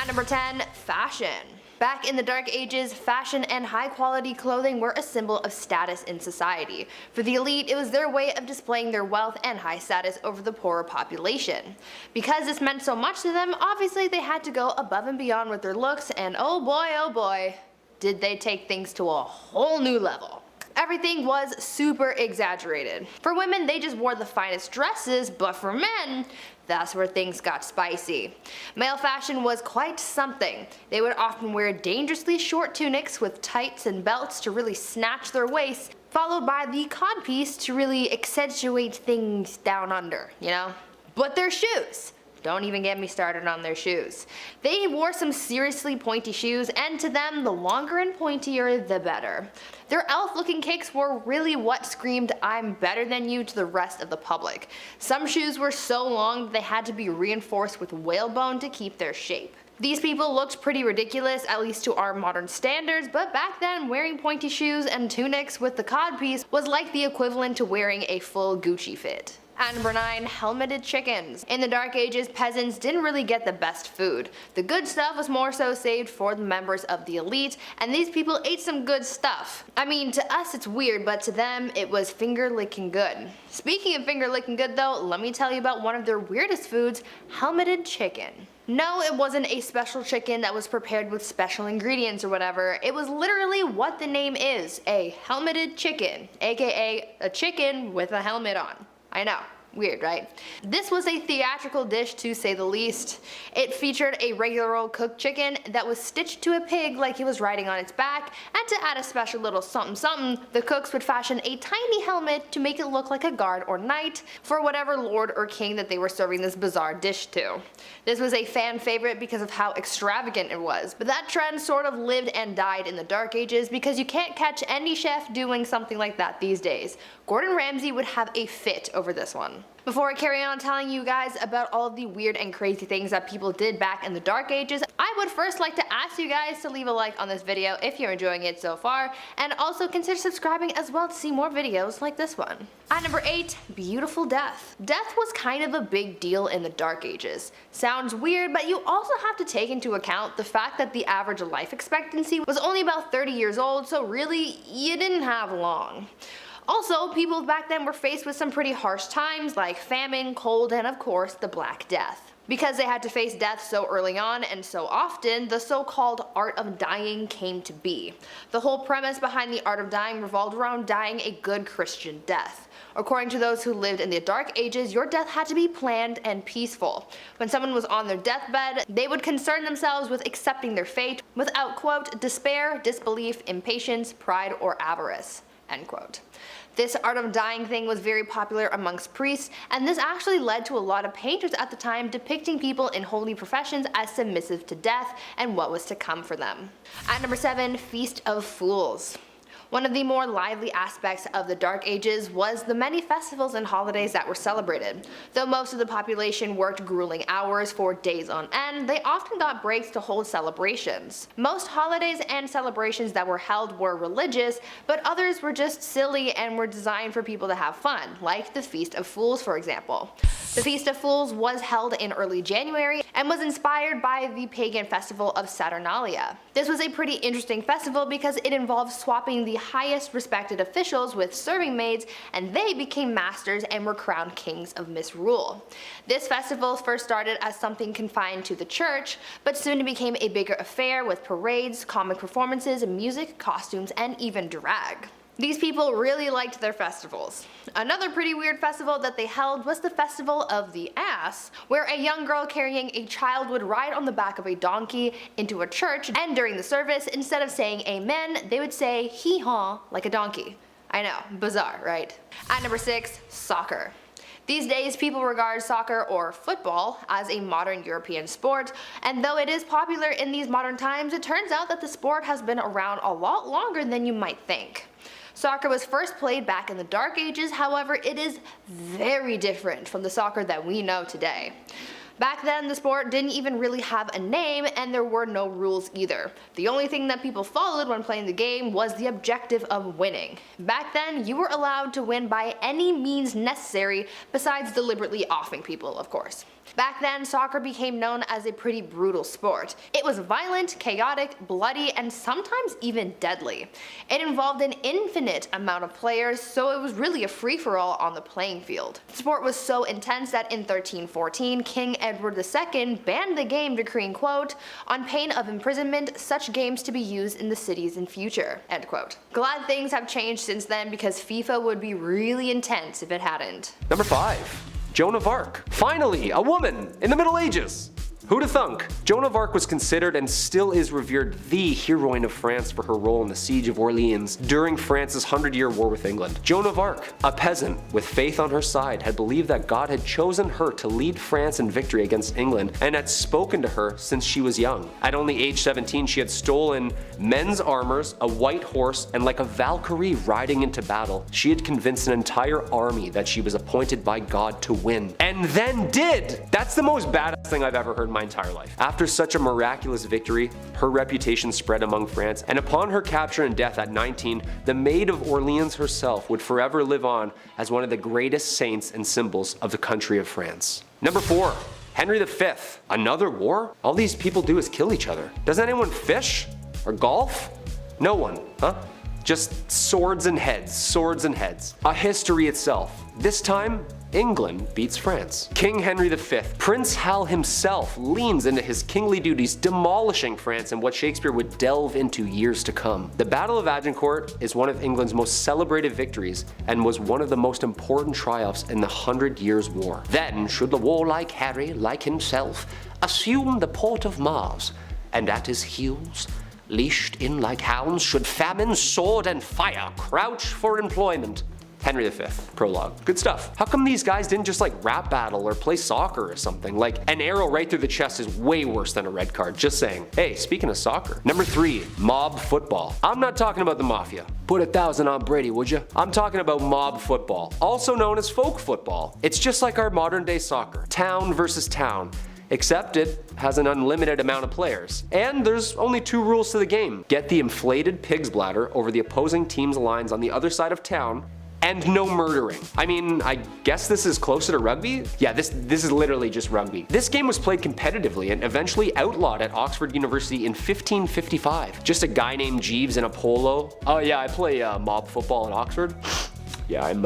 At number 10, fashion. Back in the Dark Ages, fashion and high quality clothing were a symbol of status in society. For the elite, it was their way of displaying their wealth and high status over the poorer population. Because this meant so much to them, obviously they had to go above and beyond with their looks, and oh boy, did they take things to a whole new level. Everything was super exaggerated. For women, they just wore the finest dresses, but for men, that's where things got spicy. Male fashion was quite something. They would often wear dangerously short tunics with tights and belts to really snatch their waists, followed by the codpiece to really accentuate things down under, you know? But their shoes! Don't even get me started on their shoes. They wore some seriously pointy shoes, and to them, the longer and pointier, the better. Their elf-looking kicks were really what screamed, "I'm better than you" to the rest of the public. Some shoes were so long that they had to be reinforced with whalebone to keep their shape. These people looked pretty ridiculous, at least to our modern standards, but back then, wearing pointy shoes and tunics with the codpiece was like the equivalent to wearing a full Gucci fit. At number 9, helmeted chickens. In the Dark Ages, peasants didn't really get the best food. The good stuff was more so saved for the members of the elite, and these people ate some good stuff. I mean, to us it's weird, but to them it was finger-licking good. Speaking of finger-licking good though, let me tell you about one of their weirdest foods, helmeted chicken. No, it wasn't a special chicken that was prepared with special ingredients or whatever. It was literally what the name is, a helmeted chicken, aka a chicken with a helmet on. I know, weird, right? This was a theatrical dish to say the least. It featured a regular old cooked chicken that was stitched to a pig like he was riding on its back, and to add a special little something something, the cooks would fashion a tiny helmet to make it look like a guard or knight for whatever lord or king that they were serving this bizarre dish to. This was a fan favorite because of how extravagant it was, but that trend sort of lived and died in the Dark Ages because you can't catch any chef doing something like that these days. Gordon Ramsay would have a fit over this one. Before I carry on telling you guys about all of the weird and crazy things that people did back in the Dark Ages, I would first like to ask you guys to leave a like on this video if you're enjoying it so far, and also consider subscribing as well to see more videos like this one. At number 8, beautiful death. Death was kind of a big deal in the Dark Ages. Sounds weird, but you also have to take into account the fact that the average life expectancy was only about 30 years old, so really, you didn't have long. Also, people back then were faced with some pretty harsh times like famine, cold, and of course the Black Death. Because they had to face death so early on and so often, the so-called art of dying came to be. The whole premise behind the art of dying revolved around dying a good Christian death. According to those who lived in the Dark Ages, your death had to be planned and peaceful. When someone was on their deathbed, they would concern themselves with accepting their fate without, quote, despair, disbelief, impatience, pride, or avarice, end quote. This art of dying thing was very popular amongst priests, and this actually led to a lot of painters at the time depicting people in holy professions as submissive to death and what was to come for them. At number 7, Feast of Fools. One of the more lively aspects of the Dark Ages was the many festivals and holidays that were celebrated. Though most of the population worked grueling hours for days on end, they often got breaks to hold celebrations. Most holidays and celebrations that were held were religious, but others were just silly and were designed for people to have fun, like the Feast of Fools, for example. The Feast of Fools was held in early January and was inspired by the pagan festival of Saturnalia. This was a pretty interesting festival because it involved swapping the highest respected officials with serving maids, and they became masters and were crowned kings of misrule. This festival first started as something confined to the church, but soon became a bigger affair with parades, comic performances, music, costumes, and even drag. These people really liked their festivals. Another pretty weird festival that they held was the Festival of the Ass, where a young girl carrying a child would ride on the back of a donkey into a church, and during the service, instead of saying amen, they would say hee-haw like a donkey. I know, bizarre, right? At number 6, soccer. These days, people regard soccer, or football, as a modern European sport, and though it is popular in these modern times, it turns out that the sport has been around a lot longer than you might think. Soccer was first played back in the Dark Ages, however, it is very different from the soccer that we know today. Back then, the sport didn't even really have a name, and there were no rules either. The only thing that people followed when playing the game was the objective of winning. Back then, you were allowed to win by any means necessary, besides deliberately offing people, of course. Back then, soccer became known as a pretty brutal sport. It was violent, chaotic, bloody, and sometimes even deadly. It involved an infinite amount of players, so it was really a free-for-all on the playing field. The sport was so intense that in 1314, King Edward II banned the game, decreeing, quote, "on pain of imprisonment, such games to be used in the cities in future," end quote. Glad things have changed since then, because FIFA would be really intense if it hadn't. Number 5. Joan of Arc. Finally, a woman in the Middle Ages. Who'da thunk? Joan of Arc was considered and still is revered the heroine of France for her role in the Siege of Orleans during France's 100-year war with England. Joan of Arc, a peasant with faith on her side, had believed that God had chosen her to lead France in victory against England and had spoken to her since she was young. At only age 17, she had stolen men's armors, a white horse, and like a Valkyrie riding into battle, she had convinced an entire army that she was appointed by God to win. And then did! That's the most badass thing I've ever heard in my entire life. After such a miraculous victory, her reputation spread among France, and upon her capture and death at 19, the Maid of Orleans herself would forever live on as one of the greatest saints and symbols of the country of France. Number 4. Henry V. Another war? All these people do is kill each other. Does anyone fish? Or golf? No one, huh? Just swords and heads, swords and heads. A history itself. This time, England beats France. King Henry V, Prince Hal himself, leans into his kingly duties, demolishing France in what Shakespeare would delve into years to come. The Battle of Agincourt is one of England's most celebrated victories and was one of the most important triumphs in the 100 Years' War. Then should the warlike Harry, like himself, assume the port of Mars, and at his heels, leashed in like hounds, should famine, sword, and fire crouch for employment. Henry V, prologue. Good stuff. How come these guys didn't just like rap battle or play soccer or something? Like, an arrow right through the chest is way worse than a red card, just saying. Hey, speaking of soccer. Number 3, mob football. I'm not talking about the mafia. Put 1,000 on Brady, would you? I'm talking about mob football, also known as folk football. It's just like our modern day soccer. Town versus town. Except it has an unlimited amount of players. And there's only 2 rules to the game. Get the inflated pig's bladder over the opposing team's lines on the other side of town, and no murdering. I mean, I guess this is closer to rugby? Yeah, this is literally just rugby. This game was played competitively and eventually outlawed at Oxford University in 1555. Just a guy named Jeeves in a polo. Oh yeah, I play mob football at Oxford. Yeah, I'm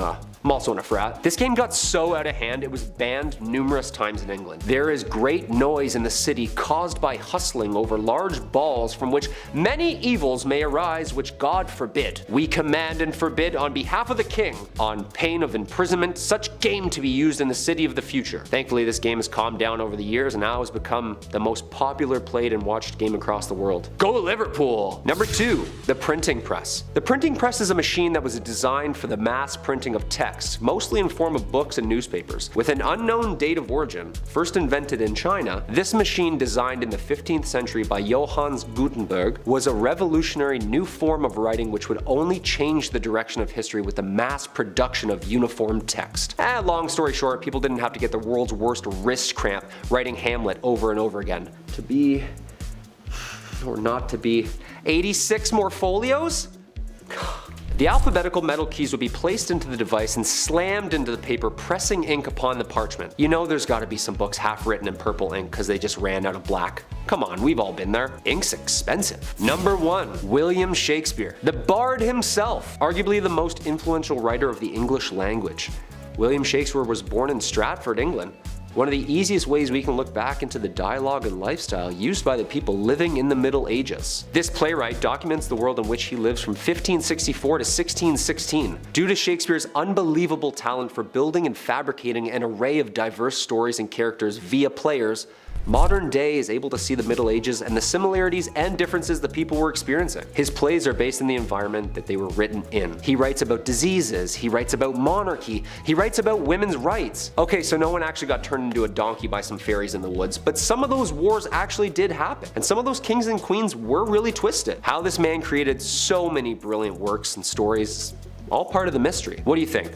also in a frat. This game got so out of hand it was banned numerous times in England. There is great noise in the city caused by hustling over large balls from which many evils may arise which God forbid. We command and forbid on behalf of the king, on pain of imprisonment, such game to be used in the city of the future. Thankfully this game has calmed down over the years and now has become the most popular played and watched game across the world. Go Liverpool! Number 2, the printing press. The printing press is a machine that was designed for the mass printing of text, mostly in form of books and newspapers. With an unknown date of origin, first invented in China, this machine, designed in the 15th century by Johannes Gutenberg, was a revolutionary new form of writing which would only change the direction of history with the mass production of uniform text. Long story short, people didn't have to get the world's worst wrist cramp writing Hamlet over and over again. To be, or not to be, 86 more folios? The alphabetical metal keys would be placed into the device and slammed into the paper, pressing ink upon the parchment. You know there's gotta be some books half written in purple ink because they just ran out of black. Come on, we've all been there. Ink's expensive. Number 1, William Shakespeare. The Bard himself, arguably the most influential writer of the English language. William Shakespeare was born in Stratford, England. One of the easiest ways we can look back into the dialogue and lifestyle used by the people living in the Middle Ages. This playwright documents the world in which he lives from 1564 to 1616. Due to Shakespeare's unbelievable talent for building and fabricating an array of diverse stories and characters via players, modern day is able to see the Middle Ages and the similarities and differences the people were experiencing. His plays are based in the environment that they were written in. He writes about diseases, he writes about monarchy, he writes about women's rights. Okay, so no one actually got turned into a donkey by some fairies in the woods, but some of those wars actually did happen, and some of those kings and queens were really twisted. How this man created so many brilliant works and stories, all part of the mystery. What do you think?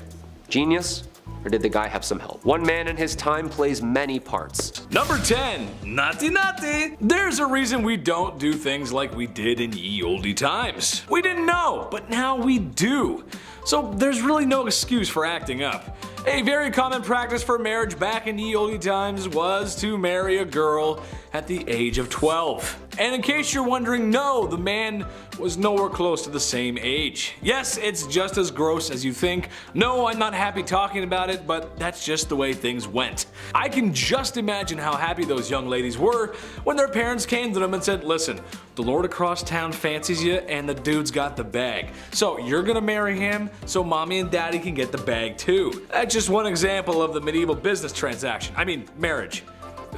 Genius? Or did the guy have some help? One man in his time plays many parts. Number 10, naughty naughty. There's a reason we don't do things like we did in ye olde times. We didn't know, but now we do. So there's really no excuse for acting up. A very common practice for marriage back in ye olde times was to marry a girl at the age of 12. And in case you're wondering, no, the man was nowhere close to the same age. Yes, it's just as gross as you think. No, I'm not happy talking about it, but that's just the way things went. I can just imagine how happy those young ladies were when their parents came to them and said, listen, the lord across town fancies you and the dude's got the bag. So you're gonna marry him so mommy and daddy can get the bag too. That's just one example of the medieval business transaction. I mean, marriage.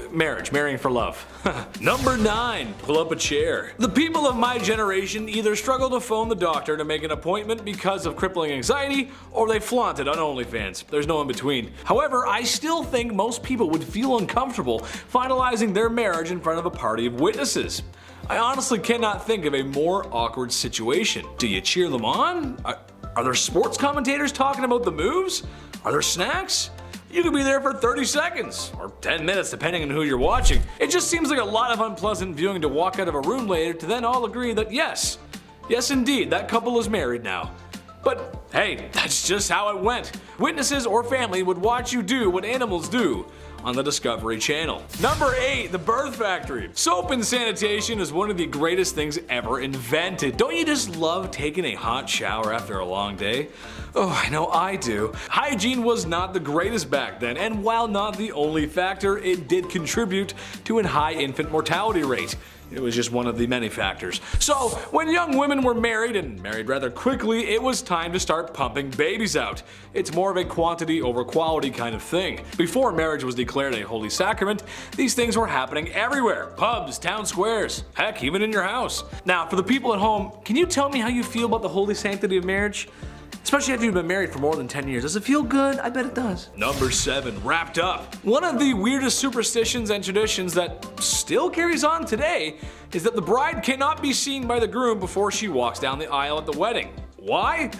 Marrying for love. Number 9, pull up a chair. The people of my generation either struggle to phone the doctor to make an appointment because of crippling anxiety, or they flaunt it on OnlyFans. There's no in between. However, I still think most people would feel uncomfortable finalizing their marriage in front of a party of witnesses. I honestly cannot think of a more awkward situation. Do you cheer them on? Are there sports commentators talking about the moves? Are there snacks? You could be there for 30 seconds, or 10 minutes depending on who you're watching. It just seems like a lot of unpleasant viewing to walk out of a room later to then all agree that yes indeed, that couple is married now. But hey, that's just how it went. Witnesses or family would watch you do what animals do on the Discovery Channel. Number 8, the birth factory. Soap and sanitation is one of the greatest things ever invented. Don't you just love taking a hot shower after a long day? Oh, I know I do. Hygiene was not the greatest back then, and while not the only factor, it did contribute to a high infant mortality rate. It was just one of the many factors. So, when young women were married, and married rather quickly, it was time to start pumping babies out. It's more of a quantity over quality kind of thing. Before marriage was declared a holy sacrament, these things were happening everywhere. Pubs, town squares, heck, even in your house. Now, for the people at home, can you tell me how you feel about the holy sanctity of marriage? Especially after you've been married for more than 10 years. Does it feel good? I bet it does. Number 7, wrapped up. One of the weirdest superstitions and traditions that still carries on today is that the bride cannot be seen by the groom before she walks down the aisle at the wedding. Why?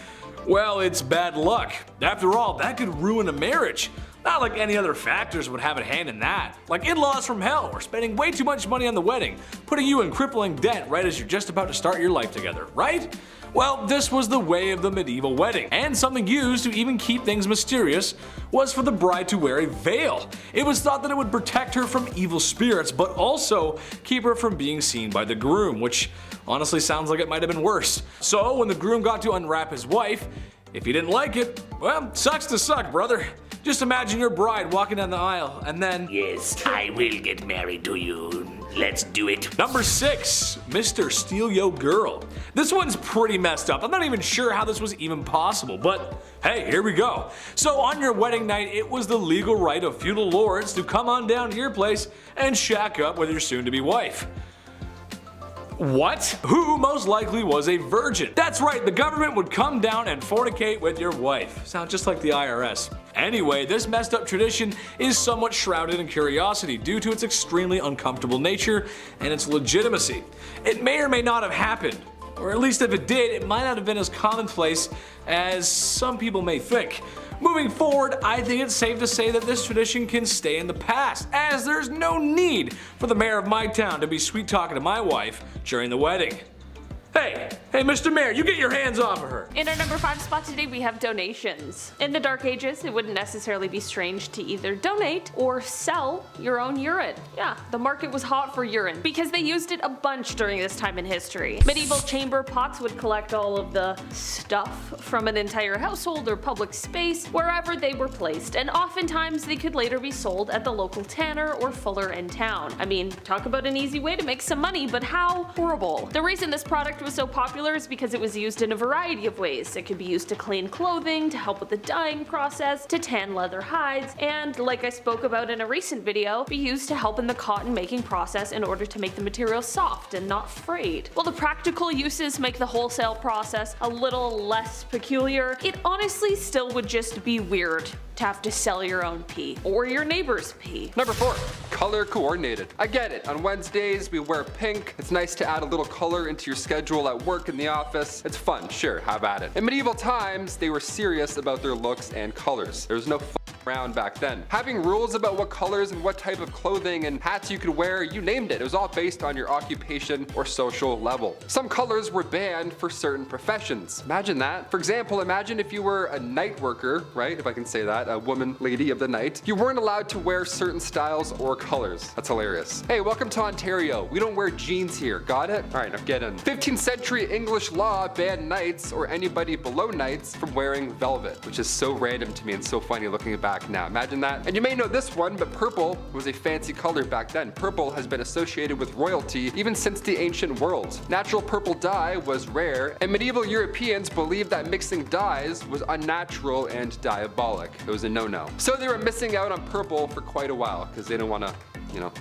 Well, it's bad luck. After all, that could ruin a marriage. Not like any other factors would have a hand in that. Like in-laws from hell or spending way too much money on the wedding, putting you in crippling debt right as you're just about to start your life together, right? Well, this was the way of the medieval wedding, and something used to even keep things mysterious was for the bride to wear a veil. It was thought that it would protect her from evil spirits, but also keep her from being seen by the groom, which honestly sounds like it might have been worse. So when the groom got to unwrap his wife, if he didn't like it, well, sucks to suck, brother. Just imagine your bride walking down the aisle and then, yes, I will get married to you. Let's do it. Number 6, Mr. Steal Yo Girl. This one's pretty messed up. I'm not even sure how this was even possible, but hey, here we go. So on your wedding night, it was the legal right of feudal lords to come on down to your place and shack up with your soon-to-be wife. What? Who most likely was a virgin? That's right, the government would come down and fornicate with your wife. Sounds just like the IRS. Anyway, this messed up tradition is somewhat shrouded in curiosity due to its extremely uncomfortable nature and its legitimacy. It may or may not have happened, or at least if it did, it might not have been as commonplace as some people may think. Moving forward, I think it's safe to say that this tradition can stay in the past, as there's no need for the mayor of my town to be sweet talking to my wife during the wedding. Hey, Mr. Mayor, you get your hands off of her. In our number 5 spot today, we have donations. In the Dark Ages, it wouldn't necessarily be strange to either donate or sell your own urine. Yeah, the market was hot for urine because they used it a bunch during this time in history. Medieval chamber pots would collect all of the stuff from an entire household or public space wherever they were placed, and oftentimes they could later be sold at the local tanner or fuller in town. I mean, talk about an easy way to make some money, but how horrible. The reason this product was so popular is because it was used in a variety of ways. It could be used to clean clothing, to help with the dyeing process, to tan leather hides, and like I spoke about in a recent video, be used to help in the cotton making process in order to make the material soft and not frayed. While the practical uses make the wholesale process a little less peculiar, it honestly still would just be weird to have to sell your own pee or your neighbor's pee. Number 4, color coordinated. I get it, on Wednesdays we wear pink. It's nice to add a little color into your schedule at work, in the office. It's fun, sure, have at it. In medieval times, they were serious about their looks and colors. There was no around back then. Having rules about what colors and what type of clothing and hats you could wear, you named it. It was all based on your occupation or social level. Some colors were banned for certain professions. Imagine that. For example, imagine if you were a night worker, right? If I can say that, a woman, lady of the night. You weren't allowed to wear certain styles or colors. That's hilarious. Hey, welcome to Ontario. We don't wear jeans here. Got it? All right, now get in. 15th century English law banned knights or anybody below knights from wearing velvet, which is so random to me and so funny looking back now. Imagine that. And you may know this one, but purple was a fancy color back then. Purple has been associated with royalty even since the ancient world. Natural purple dye was rare, and medieval Europeans believed that mixing dyes was unnatural and diabolic. It was a no-no. So they were missing out on purple for quite a while because they didn't want to,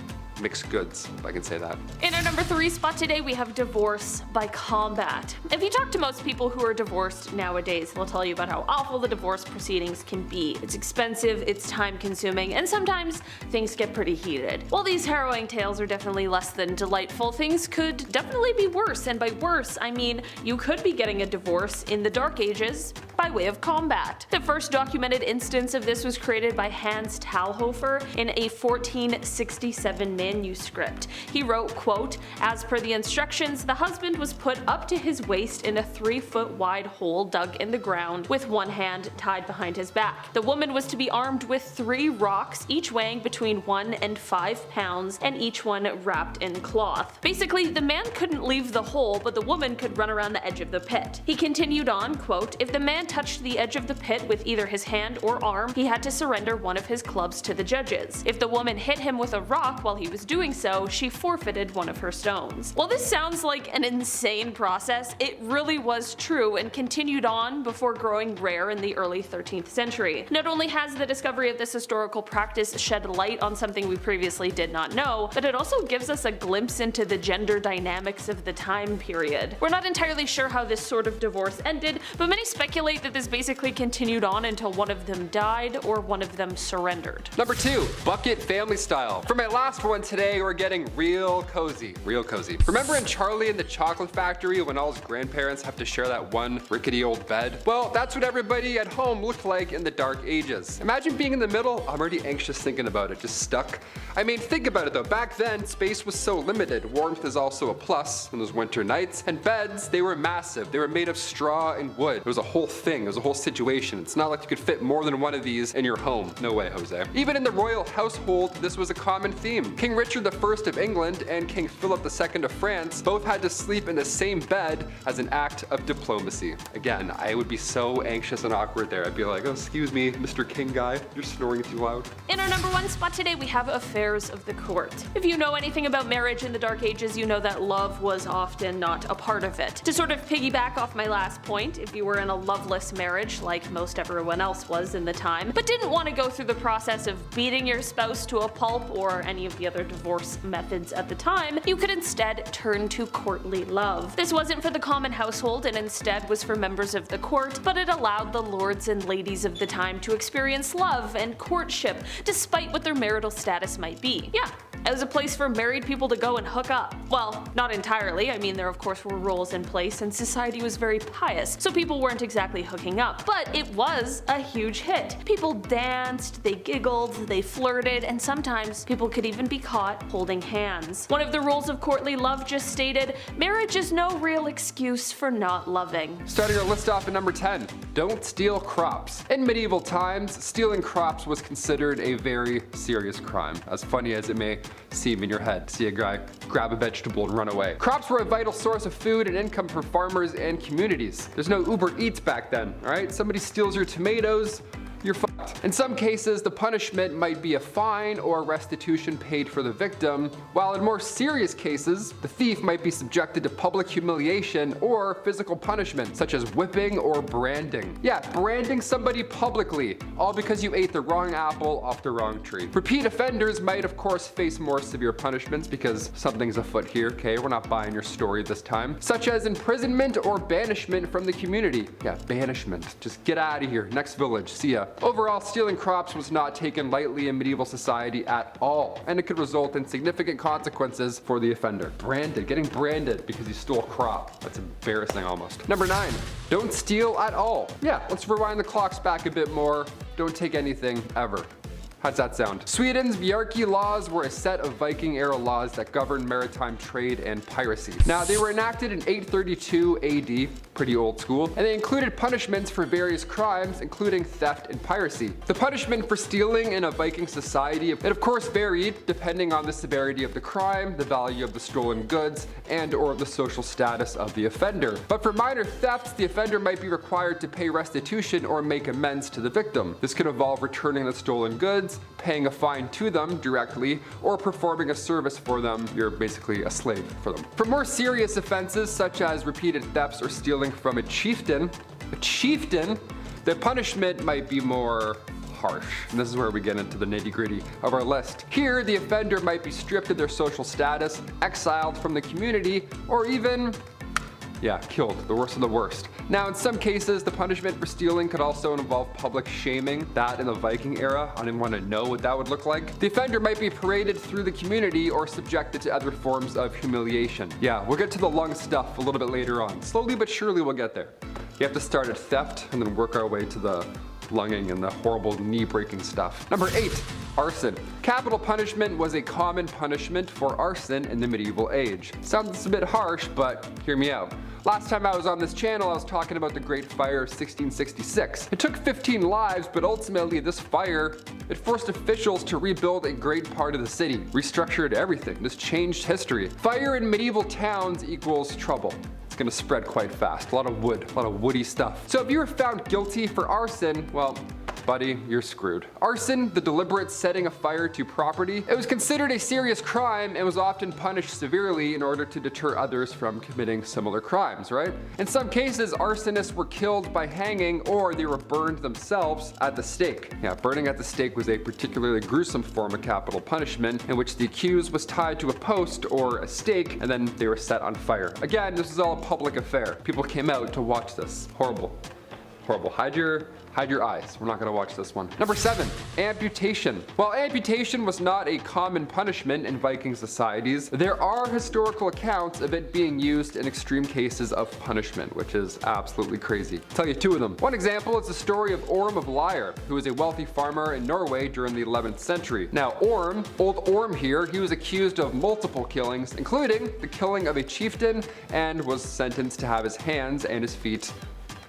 mixed goods, if I can say that. In our number 3 spot today, we have divorce by combat. If you talk to most people who are divorced nowadays, they'll tell you about how awful the divorce proceedings can be. It's expensive, it's time consuming, and sometimes things get pretty heated. While these harrowing tales are definitely less than delightful, things could definitely be worse, and by worse, I mean you could be getting a divorce in the Dark Ages by way of combat. The first documented instance of this was created by Hans Talhofer in a 1467 manuscript. He wrote, quote, "As per the instructions, the husband was put up to his waist in a 3-foot wide hole dug in the ground with one hand tied behind his back. The woman was to be armed with 3 rocks, each weighing between 1 and 5 pounds, and each one wrapped in cloth." Basically, the man couldn't leave the hole, but the woman could run around the edge of the pit. He continued on, quote, "If the man touched the edge of the pit with either his hand or arm, he had to surrender one of his clubs to the judges. If the woman hit him with a rock while he was doing so, she forfeited one of her stones." While this sounds like an insane process, it really was true and continued on before growing rare in the early 13th century. Not only has the discovery of this historical practice shed light on something we previously did not know, but it also gives us a glimpse into the gender dynamics of the time period. We're not entirely sure how this sort of divorce ended, but many speculate that this basically continued on until one of them died or one of them surrendered. Number 2, bucket family style. For my last one today, we're getting real cozy. Real cozy. Remember in Charlie and the Chocolate Factory when all his grandparents have to share that one rickety old bed? Well, that's what everybody at home looked like in the Dark Ages. Imagine being in the middle. I'm already anxious thinking about it, just stuck. I mean, think about it though. Back then, space was so limited. Warmth is also a plus in those winter nights. And beds, they were massive. They were made of straw and wood. It was a whole thing. It was a whole situation. It's not like you could fit more than one of these in your home. No way, Jose. Even in the royal household, this was a common theme. King Richard I of England and King Philip II of France both had to sleep in the same bed as an act of diplomacy. Again, I would be so anxious and awkward there. I'd be like, oh, excuse me, Mr. King guy, you're snoring too loud. In our number 1 spot today, we have affairs of the court. If you know anything about marriage in the Dark Ages, you know that love was often not a part of it. To sort of piggyback off my last point, if you were in a loveless marriage, like most everyone else was in the time, but didn't want to go through the process of beating your spouse to a pulp or any of the other divorce methods at the time, you could instead turn to courtly love. This wasn't for the common household and instead was for members of the court, but it allowed the lords and ladies of the time to experience love and courtship despite what their marital status might be. Yeah, it was a place for married people to go and hook up. Well, not entirely. I mean, there of course were rules in place and society was very pious, so people weren't exactly hooking up, but it was a huge hit. People danced, they giggled, they flirted, and sometimes people could even be caught holding hands. One of the rules of courtly love just stated, marriage is no real excuse for not loving. Starting our list off at number 10, don't steal crops. In medieval times, stealing crops was considered a very serious crime, as funny as it may seem in your head. See a guy grab a vegetable and run away. Crops were a vital source of food and income for farmers and communities. There's no Uber Eats back then, alright? Somebody steals your tomatoes, you're fucked. In some cases, the punishment might be a fine or restitution paid for the victim, while in more serious cases, the thief might be subjected to public humiliation or physical punishment, such as whipping or branding. Yeah, branding somebody publicly, all because you ate the wrong apple off the wrong tree. Repeat offenders might of course face more severe punishments because something's afoot here, okay? We're not buying your story this time. Such as imprisonment or banishment from the community. Yeah, banishment. Just get out of here. Next village. See ya. Overall, Overall, stealing crops was not taken lightly in medieval society at all, and it could result in significant consequences for the offender. Getting branded because you stole a crop. That's embarrassing almost. Number 9, don't steal at all. Yeah, let's rewind the clocks back a bit more. Don't take anything ever. How's that sound? Sweden's Bjarki laws were a set of Viking-era laws that governed maritime trade and piracy. Now, they were enacted in 832 AD, pretty old school, and they included punishments for various crimes, including theft and piracy. The punishment for stealing in a Viking society, it of course varied depending on the severity of the crime, the value of the stolen goods, and or the social status of the offender. But for minor thefts, the offender might be required to pay restitution or make amends to the victim. This could involve returning the stolen goods, paying a fine to them directly, or performing a service for them. You're basically a slave for them. For more serious offenses such as repeated thefts or stealing from a chieftain, the punishment might be more harsh. And this is where we get into the nitty-gritty of our list. Here, the offender might be stripped of their social status, exiled from the community, or even killed, the worst of the worst. Now, in some cases, the punishment for stealing could also involve public shaming. That in the Viking era, I didn't want to know what that would look like. The offender might be paraded through the community or subjected to other forms of humiliation. Yeah, we'll get to the lung stuff a little bit later on. Slowly but surely we'll get there. You have to start at theft and then work our way to the lunging and the horrible knee-breaking stuff. Number 8, arson. Capital punishment was a common punishment for arson in the medieval age. Sounds a bit harsh, but hear me out. Last time I was on this channel, I was talking about the Great Fire of 1666. It took 15 lives, but ultimately this fire, it forced officials to rebuild a great part of the city, restructured everything. This changed history. Fire in medieval towns equals trouble. It's gonna spread quite fast. A lot of wood, a lot of woody stuff. So if you were found guilty for arson, well, buddy, you're screwed. Arson, the deliberate setting of fire to property, it was considered a serious crime and was often punished severely in order to deter others from committing similar crimes, right? In some cases, arsonists were killed by hanging or they were burned themselves at the stake. Yeah, burning at the stake was a particularly gruesome form of capital punishment in which the accused was tied to a post or a stake and then they were set on fire. Again, this was all a public affair. People came out to watch this. Horrible. Horrible. Hide your eyes. We're not going to watch this one. Number 7, amputation. While amputation was not a common punishment in Viking societies, there are historical accounts of it being used in extreme cases of punishment, which is absolutely crazy. I'll tell you 2 of them. One example is the story of Orm of Lyre, who was a wealthy farmer in Norway during the 11th century. Now, old Orm here, he was accused of multiple killings, including the killing of a chieftain, and was sentenced to have his hands and his feet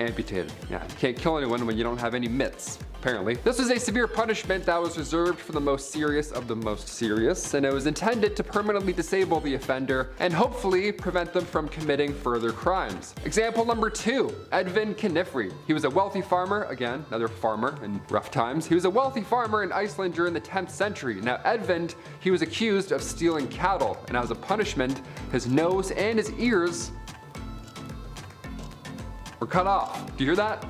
amputated. Yeah, you can't kill anyone when you don't have any mitts, apparently. This was a severe punishment that was reserved for the most serious of the most serious, and it was intended to permanently disable the offender and hopefully prevent them from committing further crimes. Example number 2, Edvin Knifri. He was a wealthy farmer, again, another farmer in rough times. He was a wealthy farmer in Iceland during the 10th century. Now, Edvin, he was accused of stealing cattle, and as a punishment, his nose and his ears were cut off. Do you hear that?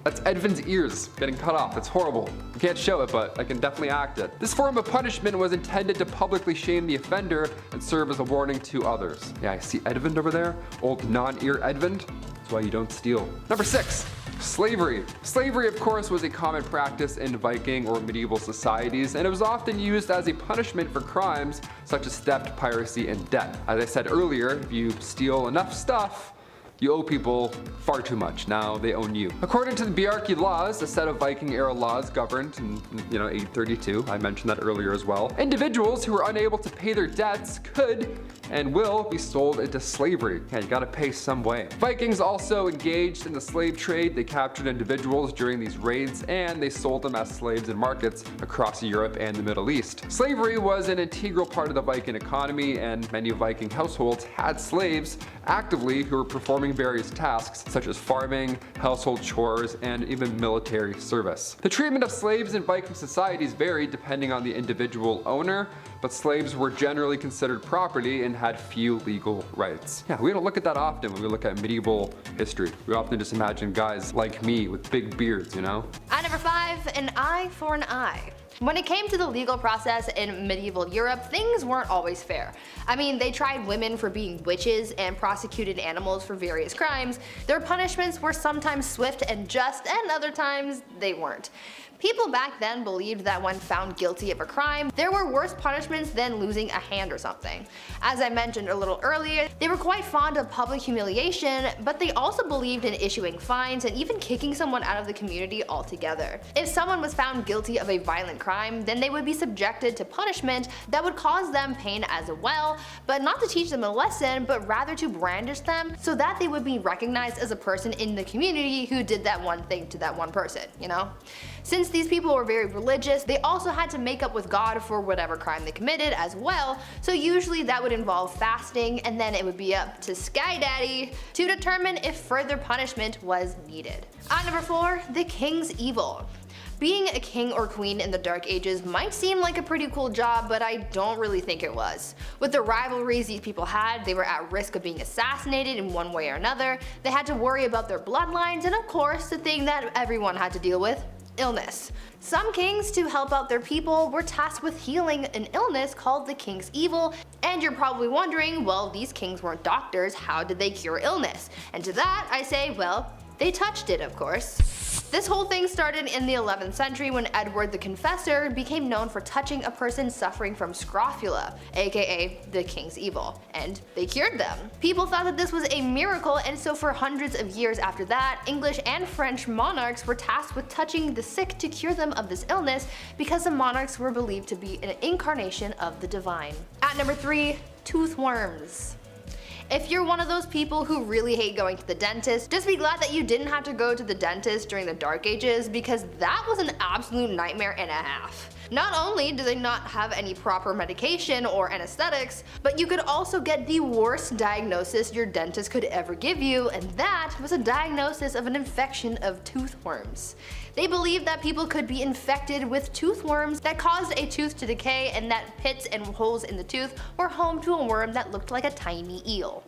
That's Edvin's ears getting cut off. That's horrible. I can't show it, but I can definitely act it. This form of punishment was intended to publicly shame the offender and serve as a warning to others. Yeah, I see Edvind over there. Old non-ear Edvind. That's why you don't steal. Number 6, slavery. Slavery, of course, was a common practice in Viking or medieval societies, and it was often used as a punishment for crimes such as theft, piracy, and debt. As I said earlier, if you steal enough stuff, you owe people far too much. Now they own you. According to the Bjarki laws, a set of Viking-era laws governed in 832, I mentioned that earlier as well, individuals who are unable to pay their debts could and will be sold into slavery. Yeah, you gotta pay some way. Vikings also engaged in the slave trade. They captured individuals during these raids and they sold them as slaves in markets across Europe and the Middle East. Slavery was an integral part of the Viking economy, and many Viking households had slaves actively who were performing various tasks such as farming, household chores, and even military service. The treatment of slaves in Viking societies varied depending on the individual owner, but slaves were generally considered property and had few legal rights. Yeah, we don't look at that often when we look at medieval history. We often just imagine guys like me with big beards, you know? At number 5, an eye for an eye. When it came to the legal process in medieval Europe, things weren't always fair. I mean, they tried women for being witches and prosecuted animals for various crimes. Their punishments were sometimes swift and just, and other times they weren't. People back then believed that when found guilty of a crime, there were worse punishments than losing a hand or something. As I mentioned a little earlier, they were quite fond of public humiliation, but they also believed in issuing fines and even kicking someone out of the community altogether. If someone was found guilty of a violent crime, then they would be subjected to punishment that would cause them pain as well, but not to teach them a lesson, but rather to brandish them so that they would be recognized as a person in the community who did that one thing to that one person, you know? Since these people were very religious, they also had to make up with God for whatever crime they committed as well, so usually that would involve fasting, and then it would be up to Sky Daddy to determine if further punishment was needed. At number 4, the king's evil. Being a king or queen in the Dark Ages might seem like a pretty cool job, but I don't really think it was. With the rivalries these people had, they were at risk of being assassinated in one way or another, they had to worry about their bloodlines, and of course the thing that everyone had to deal with, illness. Some kings, to help out their people, were tasked with healing an illness called the king's evil, and you're probably wondering, well, these kings weren't doctors, how did they cure illness? And to that I say, well, they touched it, of course. This whole thing started in the 11th century when Edward the Confessor became known for touching a person suffering from scrofula, aka the king's evil, and they cured them. People thought that this was a miracle, and so for hundreds of years after that, English and French monarchs were tasked with touching the sick to cure them of this illness because the monarchs were believed to be an incarnation of the divine. At number 3, tooth worms. If you're one of those people who really hate going to the dentist, just be glad that you didn't have to go to the dentist during the Dark Ages, because that was an absolute nightmare and a half. Not only do they not have any proper medication or anesthetics, but you could also get the worst diagnosis your dentist could ever give you, and that was a diagnosis of an infection of tooth worms. They believed that people could be infected with tooth worms that caused a tooth to decay, and that pits and holes in the tooth were home to a worm that looked like a tiny eel.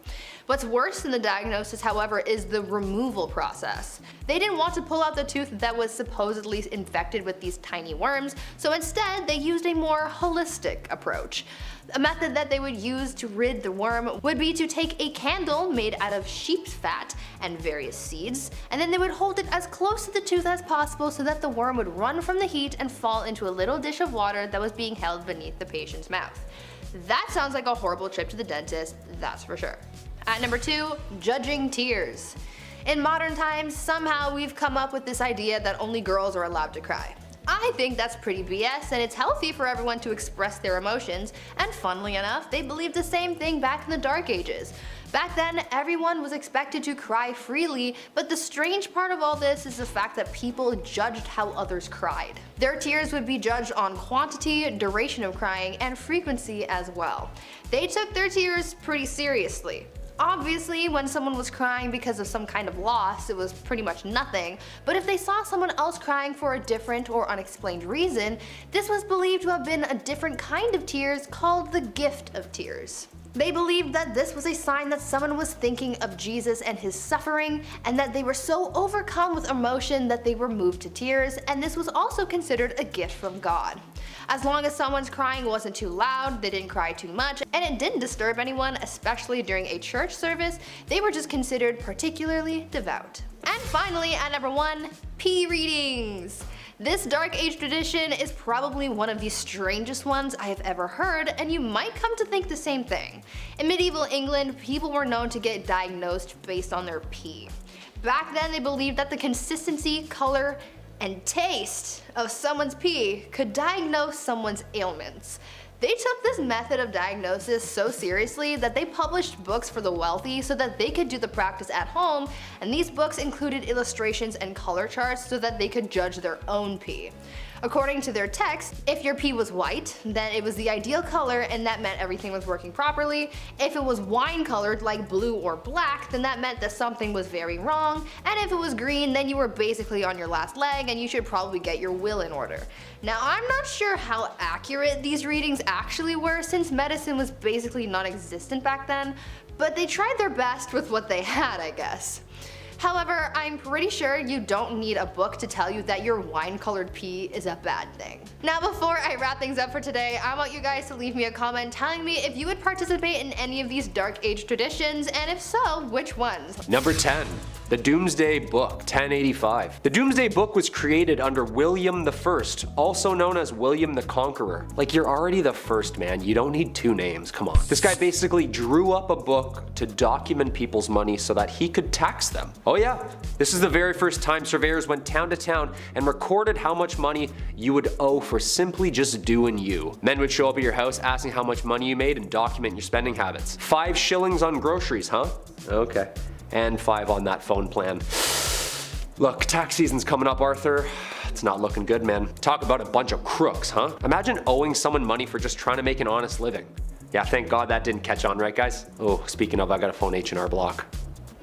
What's worse than the diagnosis, however, is the removal process. They didn't want to pull out the tooth that was supposedly infected with these tiny worms, so instead they used a more holistic approach. A method that they would use to rid the worm would be to take a candle made out of sheep's fat and various seeds, and then they would hold it as close to the tooth as possible so that the worm would run from the heat and fall into a little dish of water that was being held beneath the patient's mouth. That sounds like a horrible trip to the dentist, that's for sure. At number 2, judging tears. In modern times, somehow we've come up with this idea that only girls are allowed to cry. I think that's pretty BS, and it's healthy for everyone to express their emotions, and funnily enough, they believed the same thing back in the Dark Ages. Back then, everyone was expected to cry freely, but the strange part of all this is the fact that people judged how others cried. Their tears would be judged on quantity, duration of crying, and frequency as well. They took their tears pretty seriously. Obviously, when someone was crying because of some kind of loss, it was pretty much nothing, but if they saw someone else crying for a different or unexplained reason, this was believed to have been a different kind of tears called the gift of tears. They believed that this was a sign that someone was thinking of Jesus and his suffering, and that they were so overcome with emotion that they were moved to tears, and this was also considered a gift from God. As long as someone's crying wasn't too loud, they didn't cry too much, and it didn't disturb anyone, especially during a church service, they were just considered particularly devout. And finally, at number 1, pee readings. This Dark Age tradition is probably one of the strangest ones I have ever heard, and you might come to think the same thing. In medieval England, people were known to get diagnosed based on their pee. Back then, they believed that the consistency, color, and taste of someone's pee could diagnose someone's ailments. They took this method of diagnosis so seriously that they published books for the wealthy so that they could do the practice at home, and these books included illustrations and color charts so that they could judge their own pee. According to their text, if your pee was white, then it was the ideal color and that meant everything was working properly. If it was wine colored like blue or black, then that meant that something was very wrong. And if it was green, then you were basically on your last leg and you should probably get your will in order. Now, I'm not sure how accurate these readings actually were since medicine was basically non-existent back then, but they tried their best with what they had, I guess. However, I'm pretty sure you don't need a book to tell you that your wine-colored pee is a bad thing. Now before I wrap things up for today, I want you guys to leave me a comment telling me if you would participate in any of these Dark Age traditions, and if so, which ones. Number 10. The Doomsday Book, 1085. The Doomsday Book was created under William I, also known as William the Conqueror. Like, you're already the first, man. You don't need two names, come on. This guy basically drew up a book to document people's money so that he could tax them. Oh yeah, this is the very first time surveyors went town to town and recorded how much money you would owe for simply just doing you. Men would show up at your house asking how much money you made and document your spending habits. 5 shillings on groceries, huh? Okay. And 5 on that phone plan. Look, tax season's coming up, Arthur. It's not looking good, man. Talk about a bunch of crooks, huh? Imagine owing someone money for just trying to make an honest living. Yeah, thank God that didn't catch on, right guys? Oh, speaking of, I gotta phone H&R Block.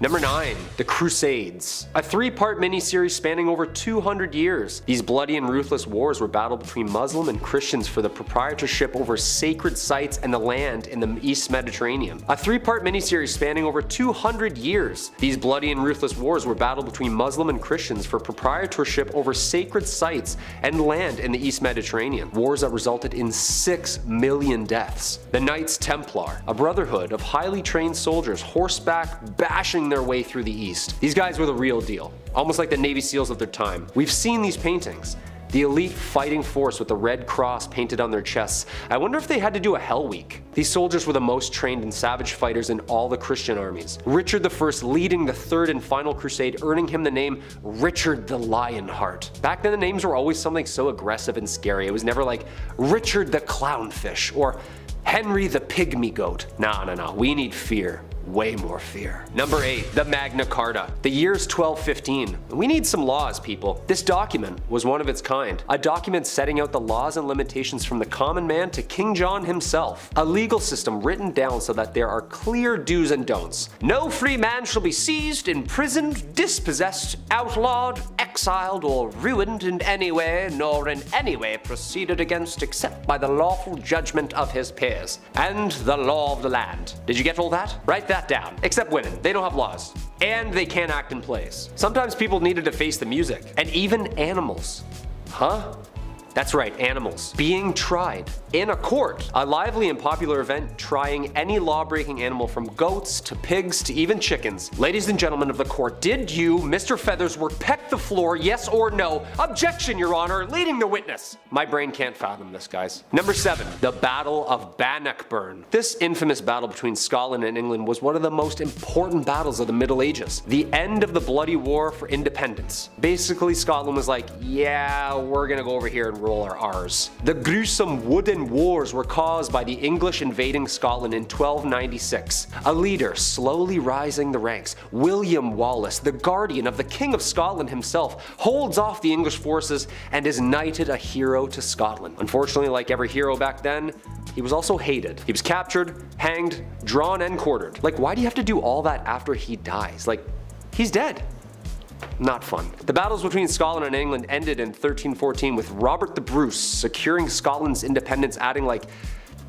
Number 9. The Crusades. A 3-part miniseries spanning over 200 years. These bloody and ruthless wars were battled between Muslim and Christians for the proprietorship over sacred sites and the land in the East Mediterranean. A 3-part miniseries spanning over 200 years. These bloody and ruthless wars were battled between Muslim and Christians for proprietorship over sacred sites and land in the East Mediterranean. Wars that resulted in 6 million deaths. The Knights Templar, a brotherhood of highly trained soldiers horseback bashing their way through the East. These guys were the real deal, almost like the Navy SEALs of their time. We've seen these paintings. The elite fighting force with the red cross painted on their chests. I wonder if they had to do a Hell Week. These soldiers were the most trained and savage fighters in all the Christian armies. Richard I leading the 3rd and final crusade, earning him the name Richard the Lionheart. Back then the names were always something so aggressive and scary. It was never like Richard the Clownfish or Henry the Pygmy Goat. No, we need fear. Way more fear. Number 8. The Magna Carta. The year's 1215. We need some laws, people. This document was one of its kind. A document setting out the laws and limitations from the common man to King John himself. A legal system written down so that there are clear do's and don'ts. No free man shall be seized, imprisoned, dispossessed, outlawed, exiled, or ruined in any way, nor in any way proceeded against except by the lawful judgment of his peers, and the law of the land. Did you get all that? Write that down. Except women, they don't have laws. And they can't act in plays. Sometimes people needed to face the music. And even animals. Huh? That's right, animals. Being tried in a court. A lively and popular event trying any law-breaking animal from goats to pigs to even chickens. Ladies and gentlemen of the court, did you, Mr. Feathersworth, peck the floor, yes or no? Objection, Your Honor, leading the witness. My brain can't fathom this, guys. Number 7. The Battle of Bannockburn. This infamous battle between Scotland and England was one of the most important battles of the Middle Ages. The end of the bloody war for independence. Basically, Scotland was like, yeah, we're gonna go over here and roll our R's. The gruesome wooden wars were caused by the English invading Scotland in 1296. A leader slowly rising the ranks, William Wallace, the guardian of the King of Scotland himself, holds off the English forces and is knighted a hero to Scotland. Unfortunately, like every hero back then, he was also hated. He was captured, hanged, drawn, and quartered. Like, why do you have to do all that after he dies? Like, he's dead. Not fun. The battles between Scotland and England ended in 1314 with Robert the Bruce securing Scotland's independence, adding like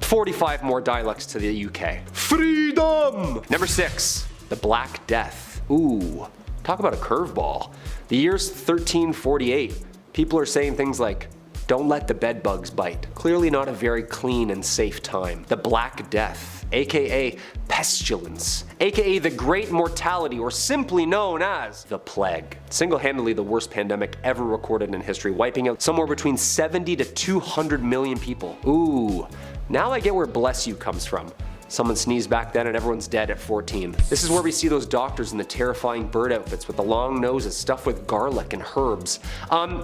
45 more dialects to the UK. Freedom! Number 6. The Black Death. Ooh, talk about a curveball. The year's 1348. People are saying things like, don't let the bedbugs bite. Clearly not a very clean and safe time. The Black Death, aka pestilence, aka the Great Mortality, or simply known as the Plague. Single-handedly the worst pandemic ever recorded in history, wiping out somewhere between 70 to 200 million people. Ooh, now I get where bless you comes from. Someone sneezed back then and everyone's dead at 14. This is where we see those doctors in the terrifying bird outfits with the long noses stuffed with garlic and herbs.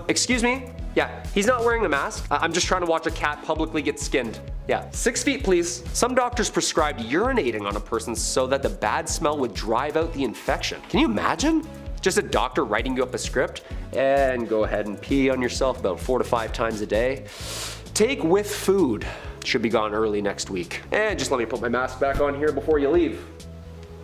Excuse me? Yeah, he's not wearing a mask. I'm just trying to watch a cat publicly get skinned. Yeah, 6 feet please. Some doctors prescribed urinating on a person so that the bad smell would drive out the infection. Can you imagine? Just a doctor writing you up a script and go ahead and pee on yourself about 4 to 5 times a day. Take with food. Should be gone early next week. And just let me put my mask back on here before you leave.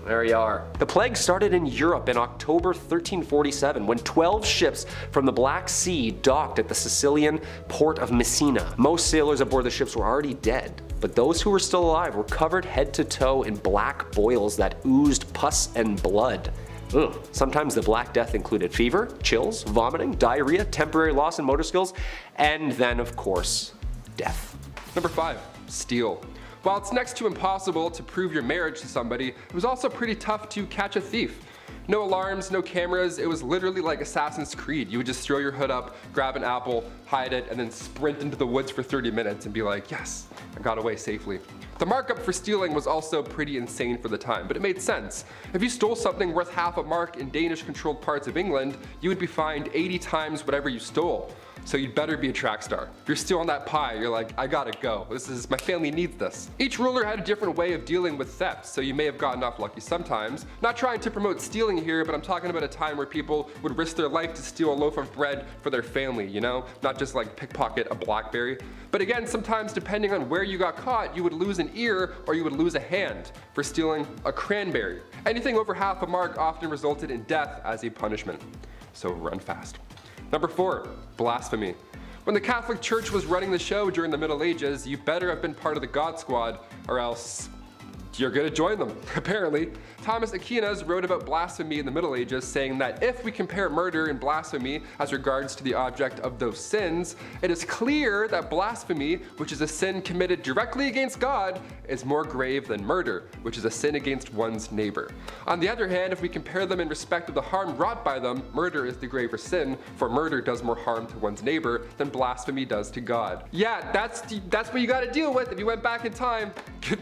There you are. The plague started in Europe in October 1347 when 12 ships from the Black Sea docked at the Sicilian port of Messina. Most sailors aboard the ships were already dead, but those who were still alive were covered head to toe in black boils that oozed pus and blood. Ugh. Sometimes the Black Death included fever, chills, vomiting, diarrhea, temporary loss in motor skills, and then of course, death. Number 5. Steal. While it's next to impossible to prove your marriage to somebody, it was also pretty tough to catch a thief. No alarms, no cameras, it was literally like Assassin's Creed. You would just throw your hood up, grab an apple, hide it, and then sprint into the woods for 30 minutes and be like, yes, I got away safely. The markup for stealing was also pretty insane for the time, but it made sense. If you stole something worth half a mark in Danish-controlled parts of England, you would be fined 80 times whatever you stole. So you'd better be a track star. If you're stealing that pie, you're like, I gotta go. My family needs this. Each ruler had a different way of dealing with theft, so you may have gotten off lucky sometimes. Not trying to promote stealing here, but I'm talking about a time where people would risk their life to steal a loaf of bread for their family, you know? Not just like pickpocket a BlackBerry. But again, sometimes depending on where you got caught, you would lose an ear or you would lose a hand for stealing a cranberry. Anything over half a mark often resulted in death as a punishment. So run fast. Number 4, blasphemy. When the Catholic Church was running the show during the Middle Ages, you better have been part of the God Squad, or else you're gonna join them, apparently. Thomas Aquinas wrote about blasphemy in the Middle Ages, saying that if we compare murder and blasphemy as regards to the object of those sins, it is clear that blasphemy, which is a sin committed directly against God, is more grave than murder, which is a sin against one's neighbor. On the other hand, if we compare them in respect of the harm wrought by them, murder is the graver sin, for murder does more harm to one's neighbor than blasphemy does to God. Yeah, that's what you gotta deal with if you went back in time.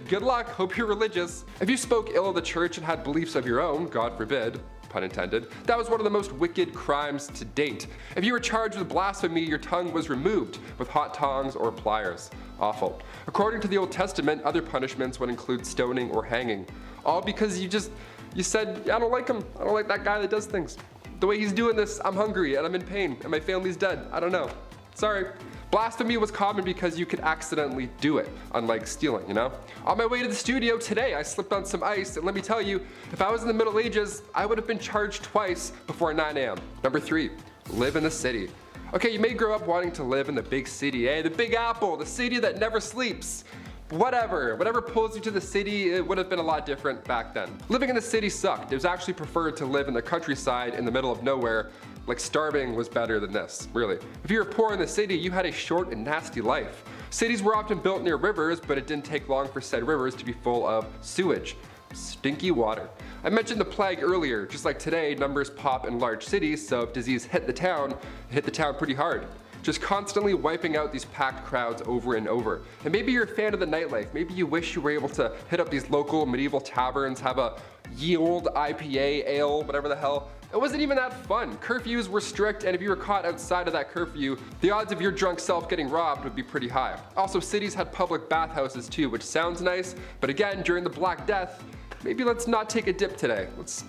Good luck, hope you're religious. If you spoke ill of the church and had beliefs of your own, God forbid, pun intended, that was one of the most wicked crimes to date. If you were charged with blasphemy, your tongue was removed with hot tongs or pliers. Awful. According to the Old Testament, other punishments would include stoning or hanging. All because you said, I don't like him. I don't like that guy that does things. The way he's doing this, I'm hungry and I'm in pain and my family's dead. I don't know. Sorry. Blasphemy was common because you could accidentally do it, unlike stealing, you know? On my way to the studio today, I slipped on some ice, and let me tell you, if I was in the Middle Ages, I would have been charged twice before 9 a.m. Number 3, live in the city. Okay, you may grow up wanting to live in the big city, the Big Apple, the city that never sleeps. Whatever pulls you to the city, it would have been a lot different back then. Living in the city sucked. It was actually preferred to live in the countryside in the middle of nowhere. Like starving was better than this, really. If you were poor in the city, you had a short and nasty life. Cities were often built near rivers, but it didn't take long for said rivers to be full of sewage. Stinky water. I mentioned the plague earlier. Just like today, numbers pop in large cities, so if disease hit the town, it hit the town pretty hard. Just constantly wiping out these packed crowds over and over. And maybe you're a fan of the nightlife. Maybe you wish you were able to hit up these local medieval taverns, have a ye old IPA, ale, whatever the hell. It wasn't even that fun. Curfews were strict, and if you were caught outside of that curfew, the odds of your drunk self getting robbed would be pretty high. Also, cities had public bathhouses too, which sounds nice, but again, during the Black Death, maybe let's not take a dip today. Let's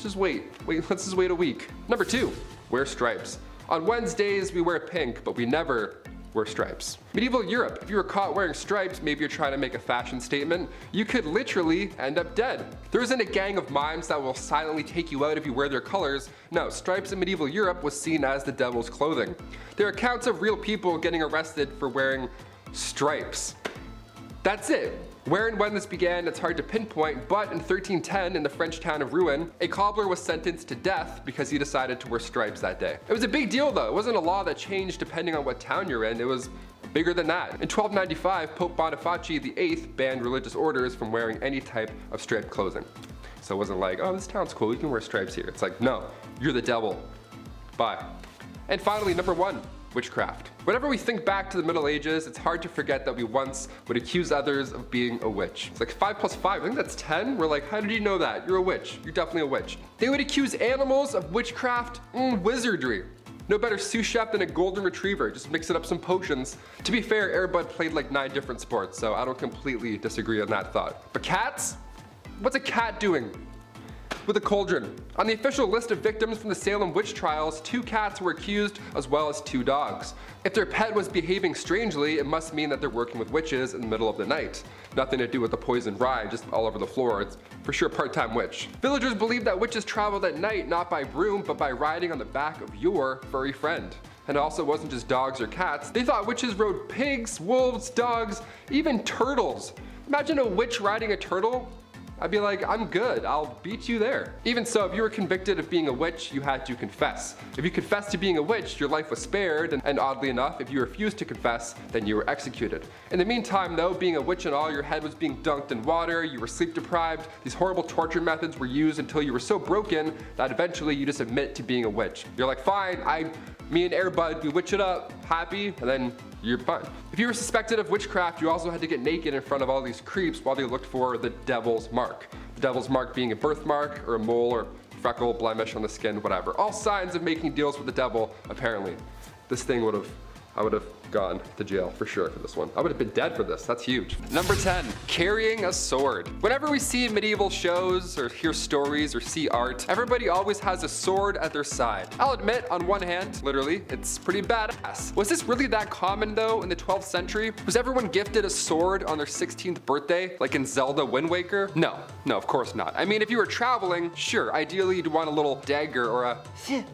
just wait. Let's just wait a week. Number 2, wear stripes. On Wednesdays, we wear pink, but we never wear stripes. Medieval Europe, if you were caught wearing stripes, maybe you're trying to make a fashion statement, you could literally end up dead. There isn't a gang of mimes that will silently take you out if you wear their colors. No, stripes in medieval Europe was seen as the devil's clothing. There are accounts of real people getting arrested for wearing stripes. That's it. Where and when this began, it's hard to pinpoint, but in 1310, in the French town of Rouen, a cobbler was sentenced to death because he decided to wear stripes that day. It was a big deal though. It wasn't a law that changed depending on what town you're in. It was bigger than that. In 1295, Pope Boniface VIII banned religious orders from wearing any type of striped clothing. So it wasn't like, oh, this town's cool, you can wear stripes here. It's like, no, you're the devil. Bye. And finally, number 1. Witchcraft. Whenever we think back to the Middle Ages, it's hard to forget that we once would accuse others of being a witch. It's like 5 plus 5, I think that's 10. We're like, how did you know that? You're a witch. You're definitely a witch. They would accuse animals of witchcraft, wizardry. No better sous chef than a golden retriever, just mixing up some potions. To be fair, Air Bud played like 9 different sports, so I don't completely disagree on that thought. But cats? What's a cat doing with a cauldron? On the official list of victims from the Salem witch trials, 2 cats were accused as well as 2 dogs. If their pet was behaving strangely, it must mean that they're working with witches in the middle of the night. Nothing to do with the poison rye just all over the floor. It's for sure part-time witch. Villagers believe that witches traveled at night not by broom but by riding on the back of your furry friend. And it also wasn't just dogs or cats. They thought witches rode pigs, wolves, dogs, even turtles. Imagine a witch riding a turtle. I'd be like, I'm good, I'll beat you there. Even so, if you were convicted of being a witch, you had to confess. If you confessed to being a witch, your life was spared, and oddly enough, if you refused to confess, then you were executed. In the meantime though, being a witch and all, your head was being dunked in water, you were sleep deprived, these horrible torture methods were used until you were so broken that eventually you just admit to being a witch. You're like, fine, me and Airbud, we witch it up, happy, and then you're fine. If you were suspected of witchcraft, you also had to get naked in front of all these creeps while they looked for the devil's mark. The devil's mark being a birthmark or a mole or freckle, blemish on the skin, whatever. All signs of making deals with the devil, apparently. I would have gone to jail for sure for this one. I would have been dead for this, that's huge. Number 10, carrying a sword. Whenever we see medieval shows or hear stories or see art, everybody always has a sword at their side. I'll admit, on one hand, literally, it's pretty badass. Was this really that common though in the 12th century? Was everyone gifted a sword on their 16th birthday, like in Zelda Wind Waker? No, of course not. I mean, if you were traveling, sure, ideally you'd want a little dagger or a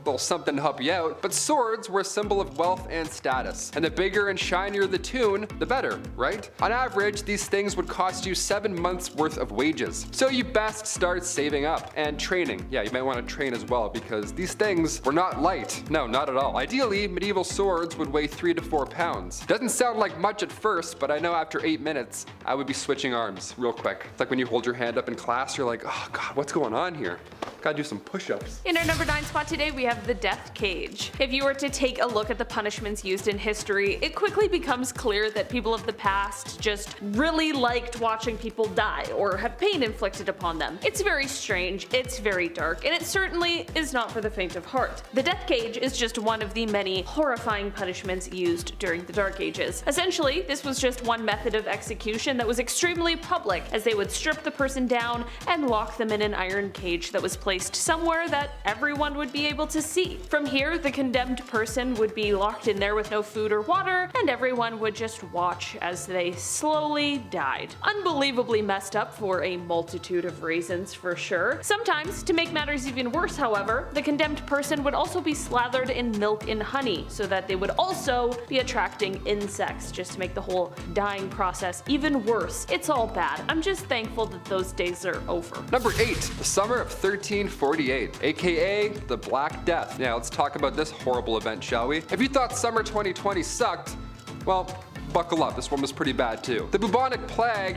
little something to help you out, but swords were a symbol of wealth and status. And the bigger and shinier the tune, the better, right? On average, these things would cost you 7 months worth of wages. So you best start saving up and training. Yeah, you might want to train as well because these things were not light. No, not at all. Ideally, medieval swords would weigh 3 to 4 pounds. Doesn't sound like much at first, but I know after 8 minutes, I would be switching arms real quick. It's like when you hold your hand up in class, you're like, oh God, what's going on here? Gotta do some push-ups. In our number 9 spot today, we have the death cage. If you were to take a look at the punishments used in history, it quickly becomes clear that people of the past just really liked watching people die or have pain inflicted upon them. It's very strange, it's very dark, and it certainly is not for the faint of heart. The death cage is just one of the many horrifying punishments used during the Dark Ages. Essentially, this was just one method of execution that was extremely public, as they would strip the person down and lock them in an iron cage that was placed somewhere that everyone would be able to see. From here, the condemned person would be locked in there with no food or water, and everyone would just watch as they slowly died. Unbelievably messed up for a multitude of reasons, for sure. Sometimes, to make matters even worse, however, the condemned person would also be slathered in milk and honey so that they would also be attracting insects, just to make the whole dying process even worse. It's all bad. I'm just thankful that those days are over. Number 8, the summer of 1348, aka the Black Death. Now let's talk about this horrible event, shall we? If you thought summer 2020 sucked, well, buckle up, this one was pretty bad too. The bubonic plague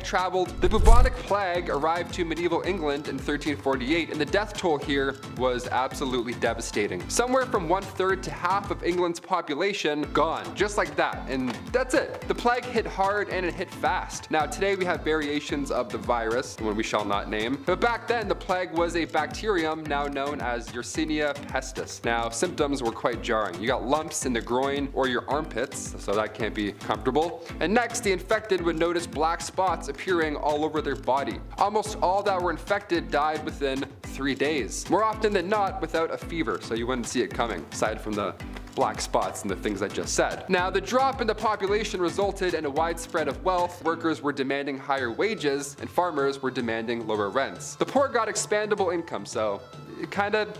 arrived to medieval England in 1348, and the death toll here was absolutely devastating. Somewhere from 1/3 to half of England's population gone, just like that, and that's it. The plague hit hard and it hit fast. Now today we have variations of the virus, one we shall not name, but back then the plague was a bacterium now known as Yersinia pestis. Now symptoms were quite jarring. You got lumps in the groin or your armpits, so that can't be comfortable. And next, the infected would notice black spots appearing all over their body. Almost all that were infected died within 3 days. More often than not without a fever, so you wouldn't see it coming, aside from the black spots and the things I just said. Now, the drop in the population resulted in a widespread of wealth. Workers were demanding higher wages, and farmers were demanding lower rents. The poor got expandable income, so it kind of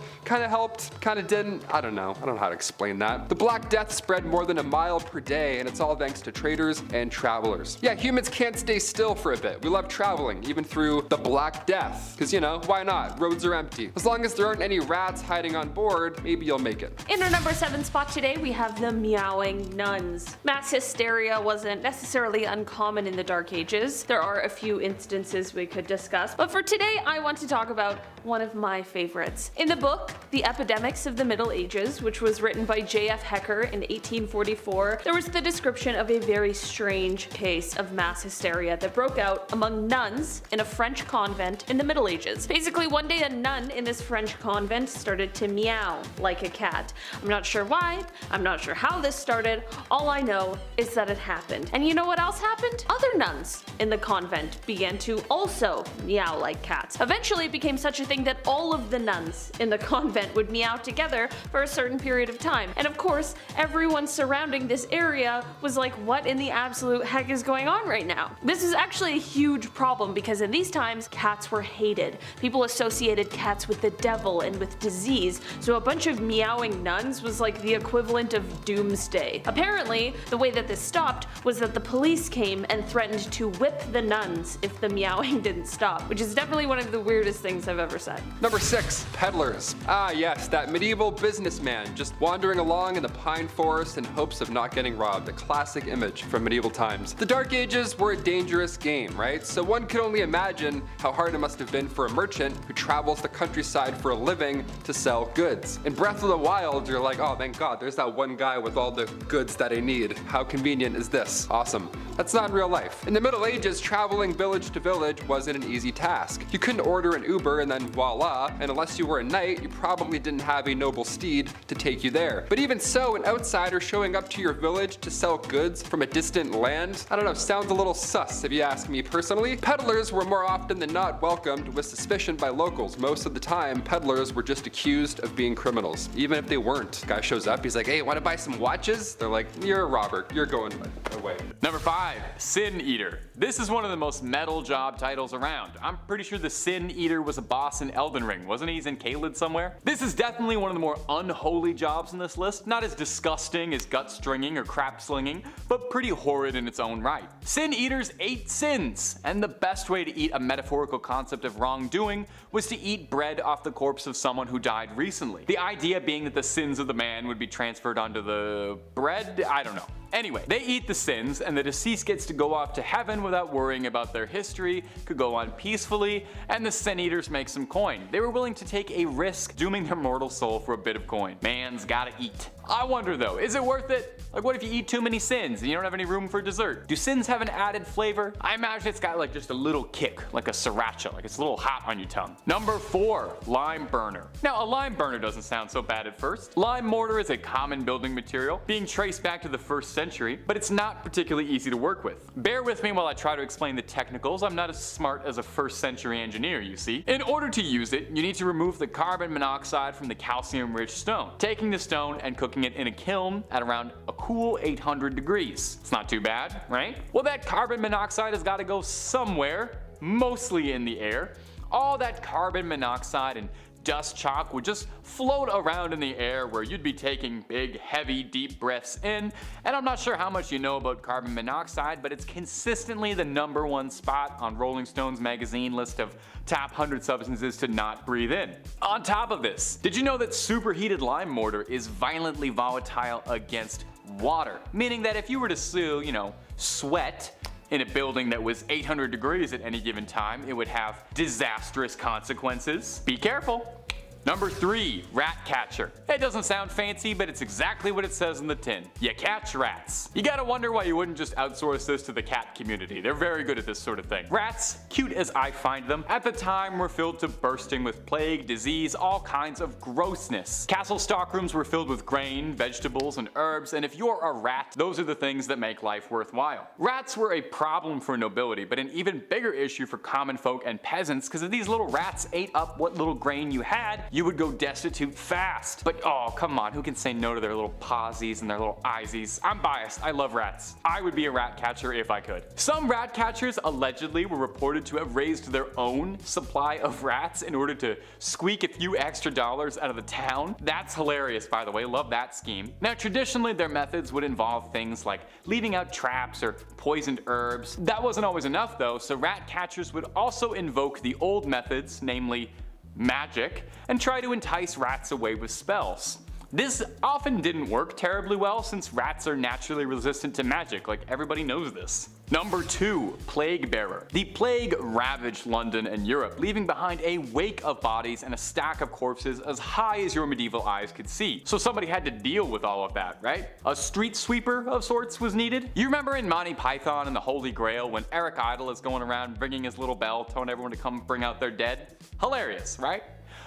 helped, kind of didn't. I don't know how to explain that. The Black Death spread more than a mile per day, and it's all thanks to traders and travelers. Yeah, humans can't stay still for a bit. We love traveling, even through the Black Death. Because, you know, why not? Roads are empty. As long as there aren't any rats hiding on board, maybe you'll make it. In our number 7 spot today, we have the meowing nuns. Mass hysteria wasn't necessarily uncommon in the Dark Ages. There are a few instances we could discuss, but for today, I want to talk about one of my favorites. In the book, The Epidemics of the Middle Ages, which was written by J.F. Hecker in 1844, there was the description of a very strange case of mass hysteria that broke out among nuns in a French convent in the Middle Ages. Basically, one day a nun in this French convent started to meow like a cat. I'm not sure why, I'm not sure how this started, all I know is that it happened. And you know what else happened? Other nuns in the convent began to also meow like cats. Eventually it became such a thing that all of the nuns nuns in the convent would meow together for a certain period of time. And of course, everyone surrounding this area was like, what in the absolute heck is going on right now? This is actually a huge problem because in these times, cats were hated. People associated cats with the devil and with disease, so a bunch of meowing nuns was like the equivalent of doomsday. Apparently, the way that this stopped was that the police came and threatened to whip the nuns if the meowing didn't stop, which is definitely one of the weirdest things I've ever said. Number 6, peddlers. Ah yes, that medieval businessman just wandering along in the pine forest in hopes of not getting robbed, a classic image from medieval times. The Dark Ages were a dangerous game, right? So one can only imagine how hard it must have been for a merchant who travels the countryside for a living to sell goods. In Breath of the Wild, you're like, oh thank God, there's that one guy with all the goods that I need. How convenient is this? Awesome. That's not in real life. In the Middle Ages, traveling village to village wasn't an easy task. You couldn't order an Uber and then voila, and unless you were a knight, you probably didn't have a noble steed to take you there. But even so, an outsider showing up to your village to sell goods from a distant land, I don't know, sounds a little sus if you ask me personally. Peddlers were more often than not welcomed with suspicion by locals. Most of the time, peddlers were just accused of being criminals, even if they weren't. Guy shows up, he's like, hey, wanna buy some watches? They're like, you're a robber, you're going away. Number 5, Sin Eater. This is one of the most metal job titles around. I'm pretty sure the Sin Eater was a boss in Elden Ring, wasn't he? He's in Caelid somewhere. This is definitely one of the more unholy jobs on this list. Not as disgusting as gut stringing or crap slinging, but pretty horrid in its own right. Sin Eaters ate sins, and the best way to eat a metaphorical concept of wrongdoing was to eat bread off the corpse of someone who died recently. The idea being that the sins of the man would be transferred onto the bread? I don't know. Anyway, they eat the sins, and the deceased gets to go off to heaven without worrying about their history, could go on peacefully, and the Sin Eaters make some coin. They were willing to take a risk, dooming their mortal soul for a bit of coin. Man's gotta eat. I wonder though, is it worth it? Like what if you eat too many sins and you don't have any room for dessert? Do sins have an added flavor? I imagine it's got like just a little kick, like a sriracha, like it's a little hot on your tongue. Number 4, lime burner. Now a lime burner doesn't sound so bad at first. Lime mortar is a common building material, being traced back to the 1st century, but it's not particularly easy to work with. Bear with me while I try to explain the technicals. I'm not as smart as a 1st century engineer, you see. In order to use it, you need to remove the carbon monoxide from the calcium-rich stone, taking the stone and cooking it in a kiln at around a cool 800 degrees. It's not too bad, right? Well, that carbon monoxide has got to go somewhere, mostly in the air. All that carbon monoxide and dust chalk would just float around in the air where you'd be taking big, heavy, deep breaths in. And I'm not sure how much you know about carbon monoxide, but it's consistently the #1 spot on Rolling Stone's magazine list of top 100 substances to not breathe in. On top of this, did you know that superheated lime mortar is violently volatile against water? Meaning that if you were to sweat in a building that was 800 degrees at any given time, it would have disastrous consequences. Be careful. Number 3, rat catcher. It doesn't sound fancy, but it's exactly what it says in the tin. You catch rats. You gotta wonder why you wouldn't just outsource this to the cat community. They're very good at this sort of thing. Rats, cute as I find them, at the time were filled to bursting with plague, disease, all kinds of grossness. Castle stockrooms were filled with grain, vegetables, and herbs, and if you're a rat, those are the things that make life worthwhile. Rats were a problem for nobility, but an even bigger issue for common folk and peasants, because if these little rats ate up what little grain you had, you would go destitute fast. But oh, come on, who can say no to their little pawsies and their little eyesies? I'm biased, I love rats. I would be a rat catcher if I could. Some rat catchers allegedly were reported to have raised their own supply of rats in order to squeak a few extra dollars out of the town. That's hilarious, by the way, love that scheme. Now traditionally their methods would involve things like leaving out traps or poisoned herbs. That wasn't always enough though, so rat catchers would also invoke the old methods, namely magic, and try to entice rats away with spells. This often didn't work terribly well since rats are naturally resistant to magic, like everybody knows this. Number 2, plague bearer. The plague ravaged London and Europe, leaving behind a wake of bodies and a stack of corpses as high as your medieval eyes could see. So somebody had to deal with all of that, right? A street sweeper of sorts was needed. You remember in Monty Python and the Holy Grail when Eric Idle is going around ringing his little bell telling everyone to come bring out their dead? Hilarious, right?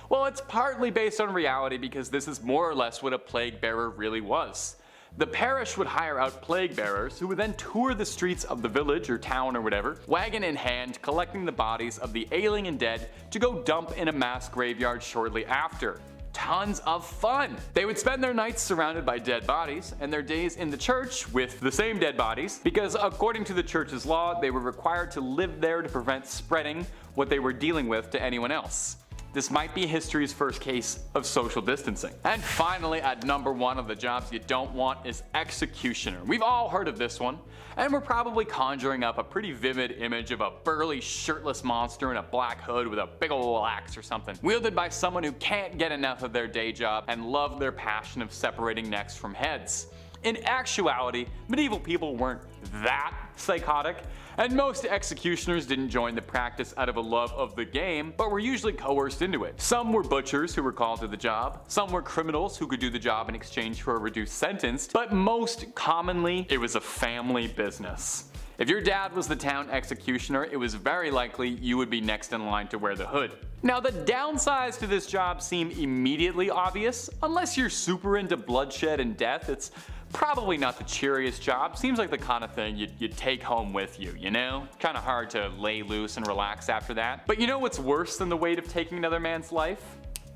Well, it's partly based on reality because this is more or less what a plague bearer really was. The parish would hire out plague bearers who would then tour the streets of the village or town or whatever, wagon in hand, collecting the bodies of the ailing and dead to go dump in a mass graveyard shortly after. Tons of fun! They would spend their nights surrounded by dead bodies and their days in the church with the same dead bodies, because according to the church's law, they were required to live there to prevent spreading what they were dealing with to anyone else. This might be history's first case of social distancing. And finally, at number 1 of the jobs you don't want is executioner. We've all heard of this one, and we're probably conjuring up a pretty vivid image of a burly, shirtless monster in a black hood with a big ol' axe or something, wielded by someone who can't get enough of their day job and love their passion of separating necks from heads. In actuality, medieval people weren't that psychotic, and most executioners didn't join the practice out of a love of the game, but were usually coerced into it. Some were butchers who were called to the job, some were criminals who could do the job in exchange for a reduced sentence, but most commonly, it was a family business. If your dad was the town executioner, it was very likely you would be next in line to wear the hood. Now, the downsides to this job seem immediately obvious. Unless you're super into bloodshed and death, it's probably not the cheeriest job. Seems like the kind of thing you'd take home with you, you know? Kinda hard to lay loose and relax after that. But you know what's worse than the weight of taking another man's life?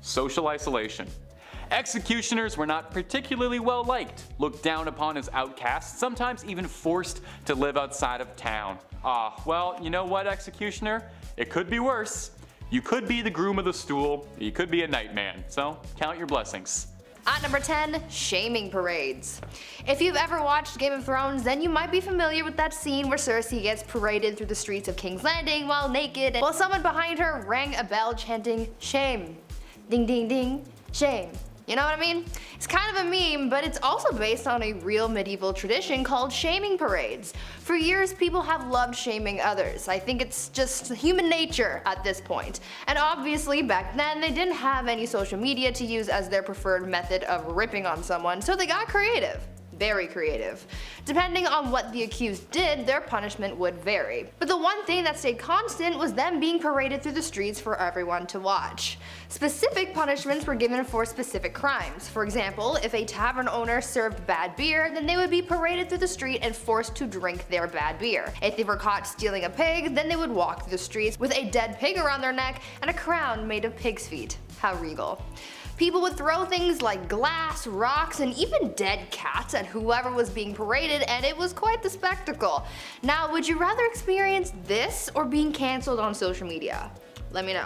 Social isolation. Executioners were not particularly well liked, looked down upon as outcasts, sometimes even forced to live outside of town. Well, you know what, executioner? It could be worse. You could be the groom of the stool, you could be a nightman, so count your blessings. At number 10, shaming parades. If you've ever watched Game of Thrones, then you might be familiar with that scene where Cersei gets paraded through the streets of King's Landing while naked, while someone behind her rang a bell chanting, "Shame. Ding ding ding. Shame." You know what I mean? It's kind of a meme, but it's also based on a real medieval tradition called shaming parades. For years, people have loved shaming others. I think it's just human nature at this point. And obviously, back then, they didn't have any social media to use as their preferred method of ripping on someone, so they got creative. Very creative. Depending on what the accused did, their punishment would vary. But the one thing that stayed constant was them being paraded through the streets for everyone to watch. Specific punishments were given for specific crimes. For example, if a tavern owner served bad beer, then they would be paraded through the street and forced to drink their bad beer. If they were caught stealing a pig, then they would walk through the streets with a dead pig around their neck and a crown made of pig's feet. How regal. People would throw things like glass, rocks, and even dead cats at whoever was being paraded, and it was quite the spectacle. Now, would you rather experience this or being cancelled on social media? Let me know.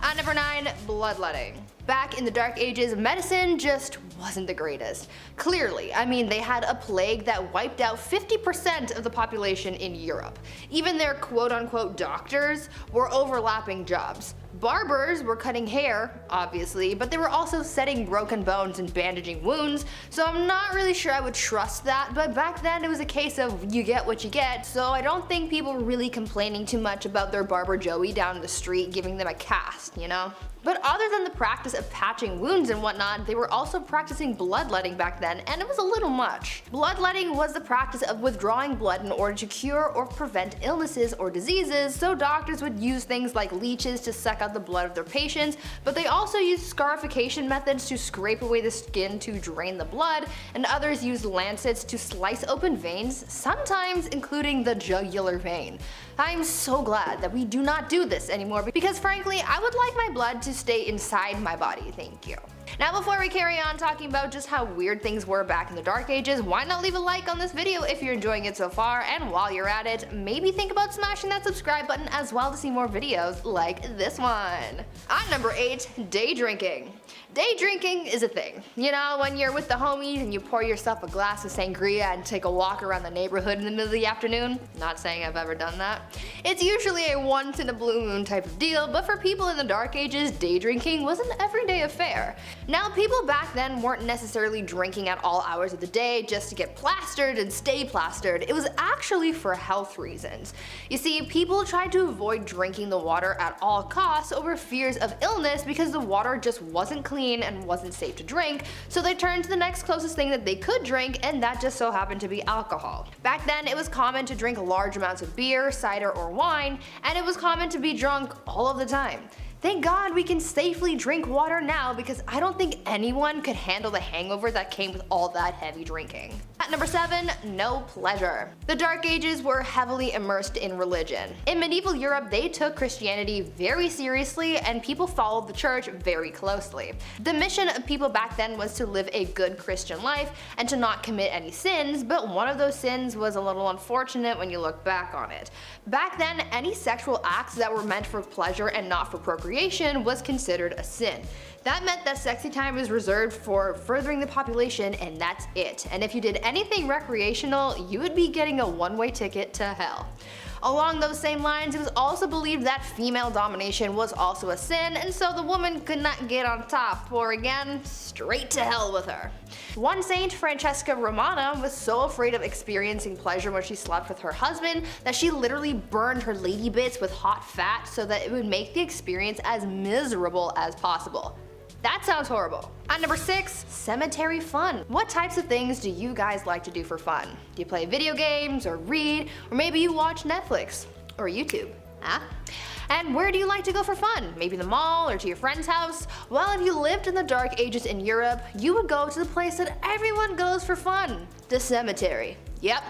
At number 9, bloodletting. Back in the Dark Ages, medicine just wasn't the greatest. Clearly, I mean, they had a plague that wiped out 50% of the population in Europe. Even their quote-unquote doctors were overlapping jobs. Barbers were cutting hair, obviously, but they were also setting broken bones and bandaging wounds, so I'm not really sure I would trust that, but back then it was a case of you get what you get, so I don't think people were really complaining too much about their barber Joey down the street giving them a cast, you know? But other than the practice of patching wounds and whatnot, they were also practicing bloodletting back then, and it was a little much. Bloodletting was the practice of withdrawing blood in order to cure or prevent illnesses or diseases, so doctors would use things like leeches to suck out the blood of their patients, but they also used scarification methods to scrape away the skin to drain the blood, and others used lancets to slice open veins, sometimes including the jugular vein. I'm so glad that we do not do this anymore, because frankly, I would like my blood to stay inside my body, thank you. Now before we carry on talking about just how weird things were back in the Dark Ages, why not leave a like on this video if you're enjoying it so far, and while you're at it, maybe think about smashing that subscribe button as well to see more videos like this one. At number 8, day drinking. Day drinking is a thing. You know, when you're with the homies and you pour yourself a glass of sangria and take a walk around the neighborhood in the middle of the afternoon. Not saying I've ever done that. It's usually a once in a blue moon type of deal, but for people in the Dark Ages, day drinking was an everyday affair. Now, people back then weren't necessarily drinking at all hours of the day just to get plastered and stay plastered. It was actually for health reasons. You see, people tried to avoid drinking the water at all costs over fears of illness because the water just wasn't clean and wasn't safe to drink, so they turned to the next closest thing that they could drink, and that just so happened to be alcohol. Back then, it was common to drink large amounts of beer, cider, or wine, and it was common to be drunk all of the time. Thank God we can safely drink water now because I don't think anyone could handle the hangover that came with all that heavy drinking. At number 7, no pleasure. The Dark Ages were heavily immersed in religion. In medieval Europe, they took Christianity very seriously and people followed the church very closely. The mission of people back then was to live a good Christian life and to not commit any sins, but one of those sins was a little unfortunate when you look back on it. Back then, any sexual acts that were meant for pleasure and not for procreation was considered a sin. That meant that sexy time was reserved for furthering the population and that's it. And if you did anything recreational, you would be getting a one-way ticket to hell. Along those same lines, it was also believed that female domination was also a sin, and so the woman could not get on top, or again, straight to hell with her. One saint, Francesca Romana, was so afraid of experiencing pleasure when she slept with her husband that she literally burned her lady bits with hot fat so that it would make the experience as miserable as possible. That sounds horrible. At number 6, cemetery fun. What types of things do you guys like to do for fun? Do you play video games or read, or maybe you watch Netflix or YouTube? Huh? And where do you like to go for fun? Maybe the mall or to your friend's house? Well, if you lived in the Dark Ages in Europe, you would go to the place that everyone goes for fun, the cemetery. Yep,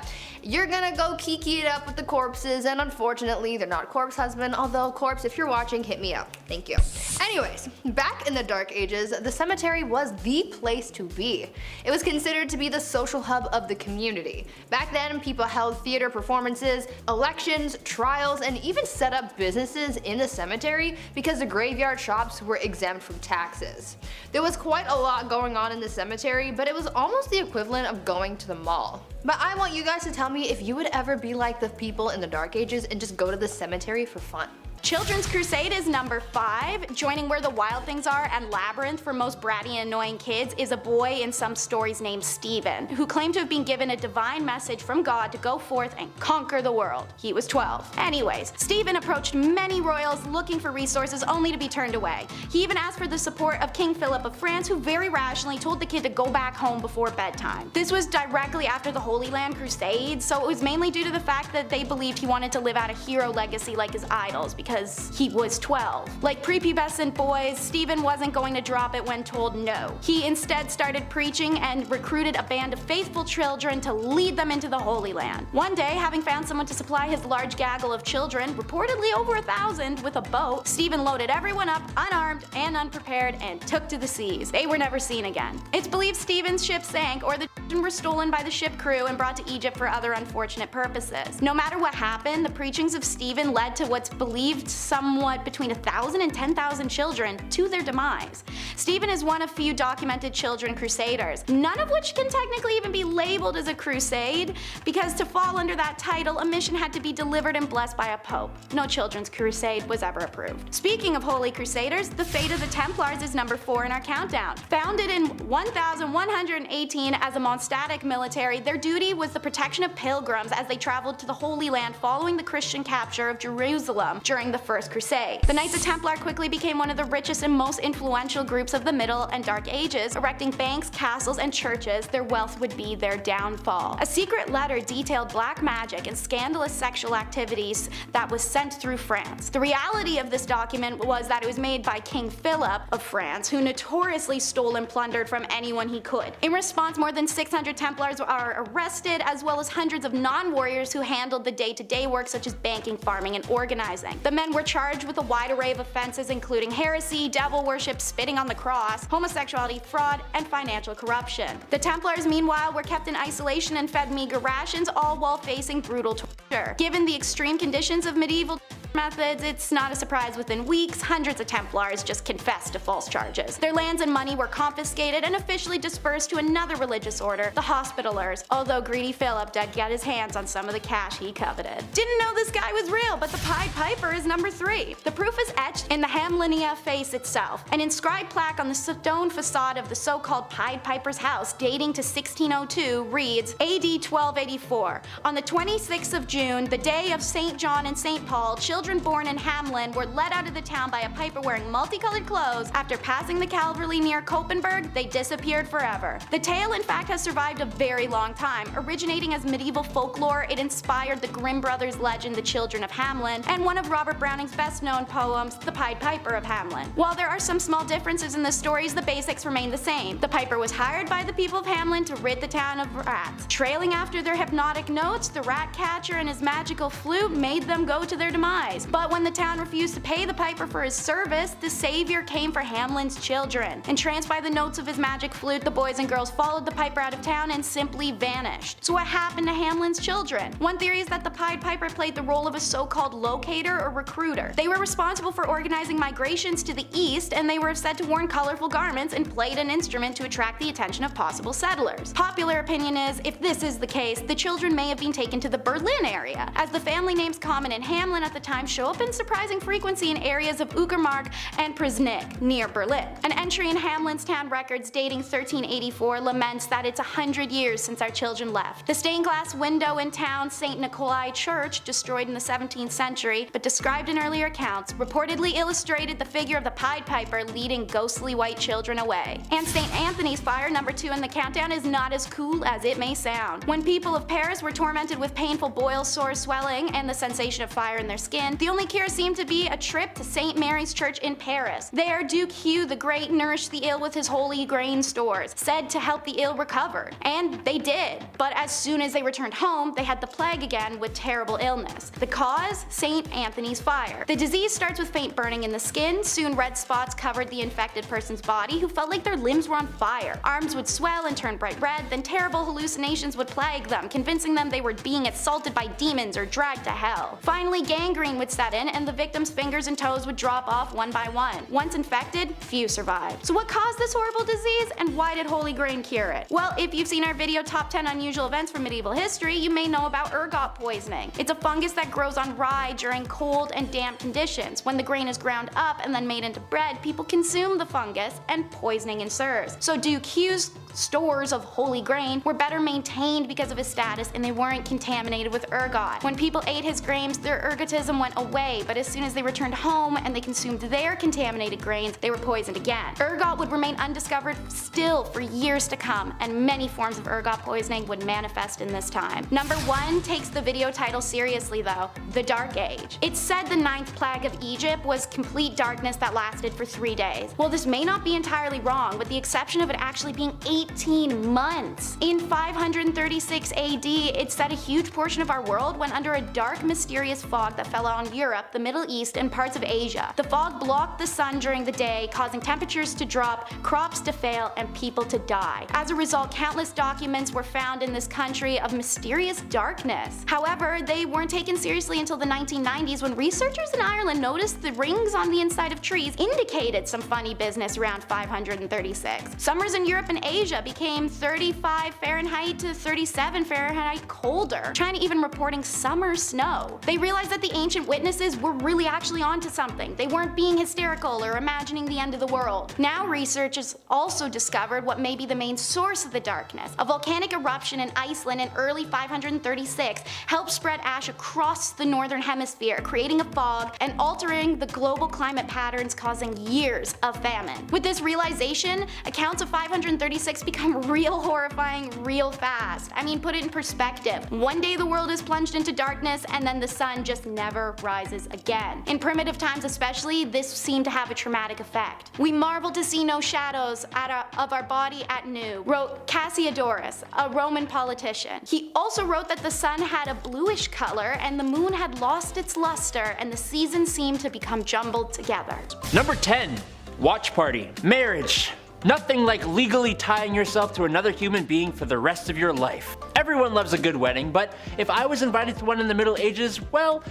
you're gonna go kiki it up with the corpses, and unfortunately they're not corpse husband, although corpse, if you're watching, hit me up. Thank you. Anyways, back in the Dark Ages, the cemetery was the place to be. It was considered to be the social hub of the community. Back then, people held theater performances, elections, trials, and even set up businesses in the cemetery because the graveyard shops were exempt from taxes. There was quite a lot going on in the cemetery, but it was almost the equivalent of going to the mall. But I want you guys to tell me if you would ever be like the people in the Dark Ages and just go to the cemetery for fun. Children's Crusade is number 5. Joining Where the Wild Things Are and Labyrinth for most bratty and annoying kids is a boy in some stories named Stephen, who claimed to have been given a divine message from God to go forth and conquer the world. He was 12. Anyways, Stephen approached many royals looking for resources only to be turned away. He even asked for the support of King Philip of France, who very rationally told the kid to go back home before bedtime. This was directly after the Holy Land Crusades, so it was mainly due to the fact that they believed he wanted to live out a hero legacy like his idols, because he was 12. Like prepubescent boys, Stephen wasn't going to drop it when told no. He instead started preaching and recruited a band of faithful children to lead them into the Holy Land. One day, having found someone to supply his large gaggle of children, reportedly over 1,000, with a boat, Stephen loaded everyone up unarmed and unprepared and took to the seas. They were never seen again. It's believed Stephen's ship sank, or the children were stolen by the ship crew and brought to Egypt for other unfortunate purposes. No matter what happened, the preachings of Stephen led to what's believed somewhat between 1,000 and 10,000 children to their demise. Stephen is one of few documented children crusaders, none of which can technically even be labeled as a crusade, because to fall under that title, a mission had to be delivered and blessed by a pope. No children's crusade was ever approved. Speaking of holy crusaders, the fate of the Templars is number 4 in our countdown. Founded in 1118 as a monastic military, their duty was the protection of pilgrims as they traveled to the Holy Land following the Christian capture of Jerusalem during the First Crusade. The Knights of Templar quickly became one of the richest and most influential groups of the Middle and Dark Ages, erecting banks, castles, and churches. Their wealth would be their downfall. A secret letter detailed black magic and scandalous sexual activities that was sent through France. The reality of this document was that it was made by King Philip of France, who notoriously stole and plundered from anyone he could. In response, more than 600 Templars are arrested, as well as hundreds of non-warriors who handled the day-to-day work such as banking, farming, and organizing. The men were charged with a wide array of offenses including heresy, devil worship, spitting on the cross, homosexuality, fraud, and financial corruption. The Templars, meanwhile, were kept in isolation and fed meager rations, all while facing brutal torture. Given the extreme conditions of medieval methods, it's not a surprise within weeks, hundreds of Templars just confessed to false charges. Their lands and money were confiscated and officially dispersed to another religious order, the Hospitallers, although greedy Philip did get his hands on some of the cash he coveted. Didn't know this guy was real, but the Pied Piper is number 3. The proof is etched in the Hamlinia face itself. An inscribed plaque on the stone facade of the so-called Pied Piper's house, dating to 1602, reads, AD 1284. On the 26th of June, the day of St. John and St. Paul, children children born in Hamelin were led out of the town by a piper wearing multicolored clothes. After passing the Calvary near Koppenberg, they disappeared forever. The tale, in fact, has survived a very long time. Originating as medieval folklore, it inspired the Grimm brothers' legend The Children of Hamelin, and one of Robert Browning's best-known poems, The Pied Piper of Hamelin. While there are some small differences in the stories, the basics remain the same. The piper was hired by the people of Hamelin to rid the town of rats. Trailing after their hypnotic notes, the rat catcher and his magical flute made them go to their demise. But when the town refused to pay the piper for his service, the savior came for Hamelin's children. Entranced by the notes of his magic flute, the boys and girls followed the piper out of town and simply vanished. So what happened to Hamelin's children? One theory is that the Pied Piper played the role of a so-called locator or recruiter. They were responsible for organizing migrations to the east, and they were said to wear colorful garments and played an instrument to attract the attention of possible settlers. Popular opinion is, if this is the case, the children may have been taken to the Berlin area, as the family names common in Hamelin at the time show up in surprising frequency in areas of Uckermark and Prisnik, near Berlin. An entry in Hamelin's town records dating 1384 laments that it's 100 years since our children left. The stained glass window in town St. Nikolai Church, destroyed in the 17th century, but described in earlier accounts, reportedly illustrated the figure of the Pied Piper leading ghostly white children away. And St. Anthony's fire, number 2 in the countdown, is not as cool as it may sound. When people of Paris were tormented with painful boils, sores, swelling, and the sensation of fire in their skin, the only cure seemed to be a trip to St. Mary's Church in Paris. There, Duke Hugh the Great nourished the ill with his holy grain stores, said to help the ill recover. And they did. But as soon as they returned home, they had the plague again with terrible illness. The cause? St. Anthony's fire. The disease starts with faint burning in the skin. Soon red spots covered the infected person's body, who felt like their limbs were on fire. Arms would swell and turn bright red, then terrible hallucinations would plague them, convincing them they were being assaulted by demons or dragged to hell. Finally, gangrene would set in, and the victim's fingers and toes would drop off one by one. Once infected, few survived. So what caused this horrible disease, and why did Holy Grain cure it? Well, if you've seen our video Top 10 Unusual Events from Medieval History, you may know about ergot poisoning. It's a fungus that grows on rye during cold and damp conditions. When the grain is ground up and then made into bread, people consume the fungus and poisoning ensues. So Duke Hugh's stores of holy grain were better maintained because of his status, and they weren't contaminated with ergot. When people ate his grains, their ergotism went away, but as soon as they returned home and they consumed their contaminated grains, they were poisoned again. Ergot would remain undiscovered still for years to come, and many forms of ergot poisoning would manifest in this time. Number 1 takes the video title seriously though, the Dark Age. It's said the 9th plague of Egypt was complete darkness that lasted for 3 days. Well, this may not be entirely wrong, with the exception of it actually being 18 months. In 536 AD, it's said a huge portion of our world went under a dark, mysterious fog that fell on Europe, the Middle East, and parts of Asia. The fog blocked the sun during the day, causing temperatures to drop, crops to fail, and people to die. As a result, countless documents were found in this country of mysterious darkness. However, they weren't taken seriously until the 1990s, when researchers in Ireland noticed the rings on the inside of trees indicated some funny business around 536. Summers in Europe and Asia became 35 Fahrenheit to 37 Fahrenheit colder. China even reporting summer snow. They realized that the ancient witnesses were really actually onto something. They weren't being hysterical or imagining the end of the world. Now researchers also discovered what may be the main source of the darkness. A volcanic eruption in Iceland in early 536 helped spread ash across the northern hemisphere, creating a fog and altering the global climate patterns, causing years of famine. With this realization, accounts of 536 become real horrifying real fast. I mean, put it in perspective. One day the world is plunged into darkness, and then the sun just never rises again. In primitive times especially, this seemed to have a traumatic effect. We marvel to see no shadows of our body at noon, wrote Cassiodorus, a Roman politician. He also wrote that the sun had a bluish color and the moon had lost its luster, and the seasons seemed to become jumbled together. Number 10. Watch party. Marriage. Nothing like legally tying yourself to another human being for the rest of your life. Everyone loves a good wedding, but if I was invited to one in the Middle Ages, well,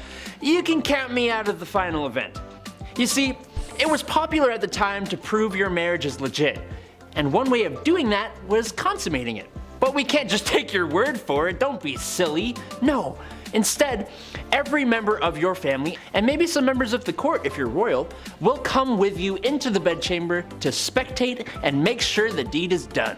you can count me out of the final event. You see, it was popular at the time to prove your marriage is legit, and one way of doing that was consummating it. But we can't just take your word for it, don't be silly. No. Instead, every member of your family, and maybe some members of the court if you're royal, will come with you into the bedchamber to spectate and make sure the deed is done.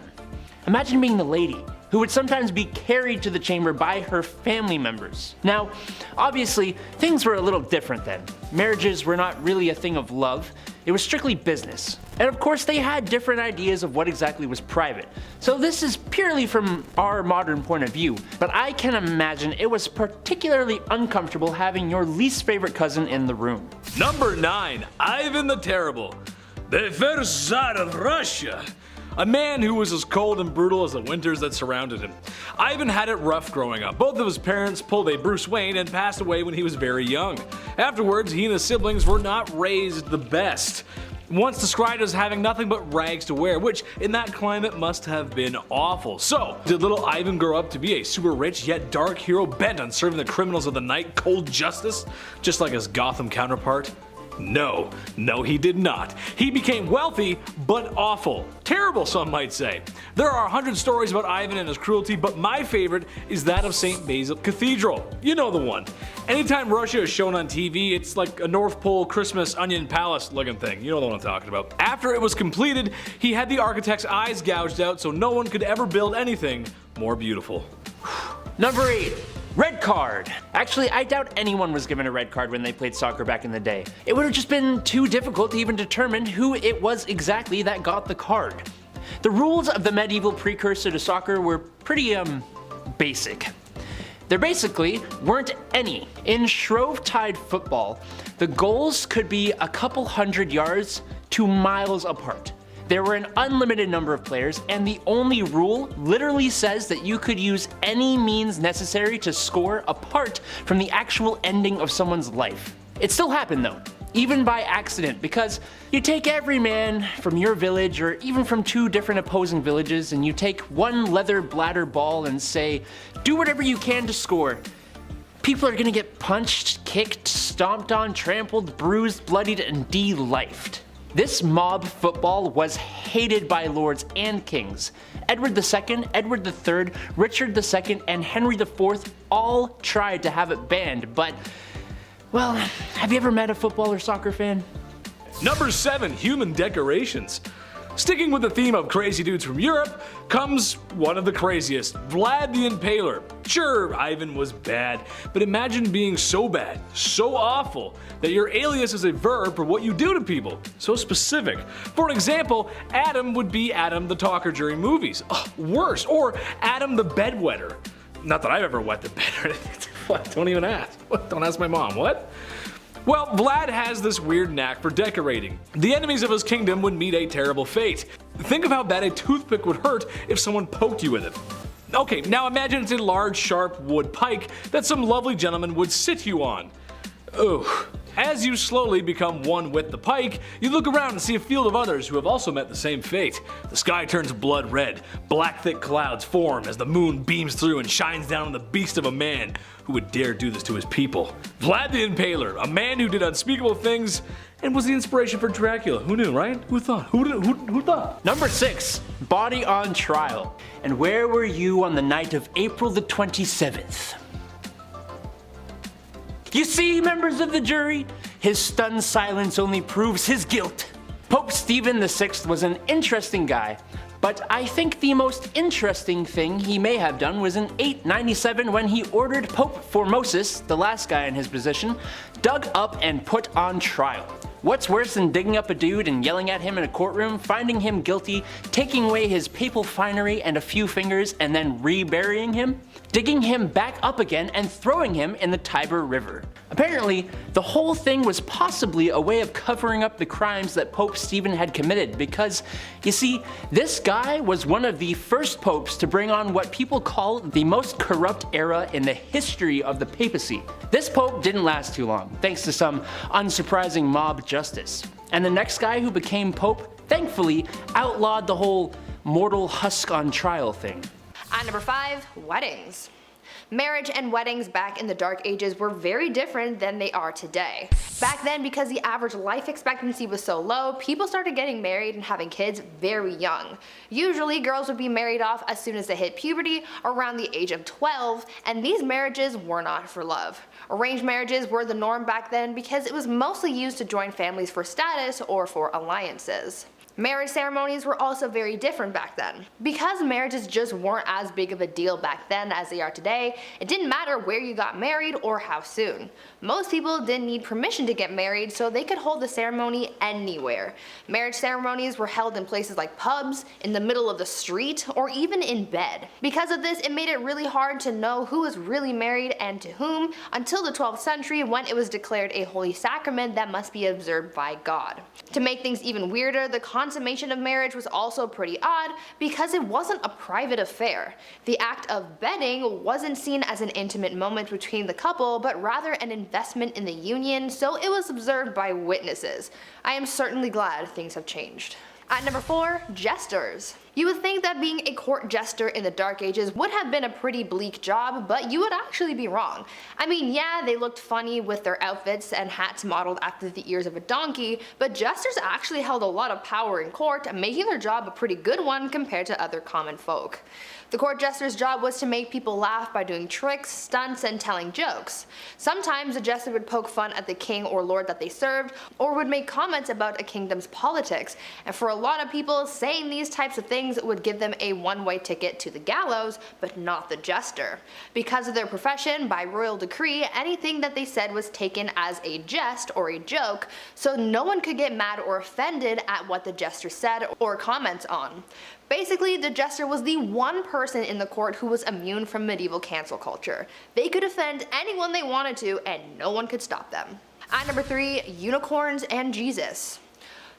Imagine being the lady, who would sometimes be carried to the chamber by her family members. Now, obviously, things were a little different then. Marriages were not really a thing of love, it was strictly business. And of course, they had different ideas of what exactly was private. So this is purely from our modern point of view, but I can imagine it was particularly uncomfortable having your least favorite cousin in the room. Number 9, Ivan the Terrible, the first Tsar of Russia. A man who was as cold and brutal as the winters that surrounded him. Ivan had it rough growing up. Both of his parents pulled a Bruce Wayne and passed away when he was very young. Afterwards, he and his siblings were not raised the best. Once described as having nothing but rags to wear, which in that climate must have been awful. So, did little Ivan grow up to be a super rich yet dark hero bent on serving the criminals of the night cold justice, just like his Gotham counterpart? No, he did not. He became wealthy, but awful. Terrible, some might say. There are 100 stories about Ivan and his cruelty, but my favorite is that of St. Basil Cathedral. You know the one. Anytime Russia is shown on TV, it's like a North Pole Christmas onion palace looking thing. You know the one I'm talking about. After it was completed, he had the architect's eyes gouged out so no one could ever build anything more beautiful. Number 8. Red card. Actually, I doubt anyone was given a red card when they played soccer back in the day. It would have just been too difficult to even determine who it was exactly that got the card. The rules of the medieval precursor to soccer were pretty, basic. There basically weren't any. In Shrovetide football, the goals could be a couple hundred yards to miles apart. There were an unlimited number of players, and the only rule literally says that you could use any means necessary to score apart from the actual ending of someone's life. It still happened though, even by accident, because you take every man from your village or even from 2 different opposing villages and you take one leather bladder ball and say, do whatever you can to score. People are gonna get punched, kicked, stomped on, trampled, bruised, bloodied, and de-lifed. This mob football was hated by lords and kings. Edward II, Edward III, Richard II, and Henry IV all tried to have it banned, but, well, have you ever met a football or soccer fan? Number 7, human decorations. Sticking with the theme of crazy dudes from Europe comes one of the craziest, Vlad the Impaler. Sure, Ivan was bad, but imagine being so bad, so awful, that your alias is a verb for what you do to people. So specific. For example, Adam would be Adam the Talker during movies. Worse, or Adam the Bedwetter. Not that I've ever wet the bed or anything. What? Don't even ask. What? Don't ask my mom. What? Well, Vlad has this weird knack for decorating. The enemies of his kingdom would meet a terrible fate. Think of how bad a toothpick would hurt if someone poked you with it. Okay, now imagine it's a large, sharp wood pike that some lovely gentleman would sit you on. Ugh. As you slowly become one with the pike, you look around and see a field of others who have also met the same fate. The sky turns blood red, black thick clouds form as the moon beams through and shines down on the beast of a man who would dare do this to his people. Vlad the Impaler, a man who did unspeakable things and was the inspiration for Dracula. Who knew, right? Who thought? Who thought? Number 6, body on trial. And where were you on the night of April the 27th? You see, members of the jury, his stunned silence only proves his guilt. Pope Stephen VI was an interesting guy, but I think the most interesting thing he may have done was in 897 when he ordered Pope Formosus, the last guy in his position, dug up and put on trial. What's worse than digging up a dude and yelling at him in a courtroom, finding him guilty, taking away his papal finery and a few fingers, and then reburying him? Digging him back up again and throwing him in the Tiber River. Apparently, the whole thing was possibly a way of covering up the crimes that Pope Stephen had committed because, you see, this guy was one of the first popes to bring on what people call the most corrupt era in the history of the papacy. This pope didn't last too long, thanks to some unsurprising mob justice. And the next guy who became pope, thankfully, outlawed the whole mortal husk on trial thing. At number 5, weddings. Marriage and weddings back in the Dark Ages were very different than they are today. Back then, because the average life expectancy was so low, people started getting married and having kids very young. Usually, girls would be married off as soon as they hit puberty, around the age of 12, and these marriages were not for love. Arranged marriages were the norm back then because it was mostly used to join families for status or for alliances. Marriage ceremonies were also very different back then. Because marriages just weren't as big of a deal back then as they are today, it didn't matter where you got married or how soon. Most people didn't need permission to get married, so they could hold the ceremony anywhere. Marriage ceremonies were held in places like pubs, in the middle of the street, or even in bed. Because of this, it made it really hard to know who was really married and to whom until the 12th century, when it was declared a holy sacrament that must be observed by God. To make things even weirder, the consummation of marriage was also pretty odd because it wasn't a private affair. The act of bedding wasn't seen as an intimate moment between the couple, but rather an investment in the union, so it was observed by witnesses. I am certainly glad things have changed. At number 4, jesters. You would think that being a court jester in the Dark Ages would have been a pretty bleak job, but you would actually be wrong. I mean, yeah, they looked funny with their outfits and hats modeled after the ears of a donkey, but jesters actually held a lot of power in court, making their job a pretty good one compared to other common folk. The court jester's job was to make people laugh by doing tricks, stunts, and telling jokes. Sometimes a jester would poke fun at the king or lord that they served, or would make comments about a kingdom's politics, and for a lot of people, saying these types of things would give them a one-way ticket to the gallows, but not the jester. Because of their profession, by royal decree, anything that they said was taken as a jest or a joke, so no one could get mad or offended at what the jester said or comments on. Basically, the jester was the one person in the court who was immune from medieval cancel culture. They could offend anyone they wanted to, and no one could stop them. At number 3, unicorns and Jesus.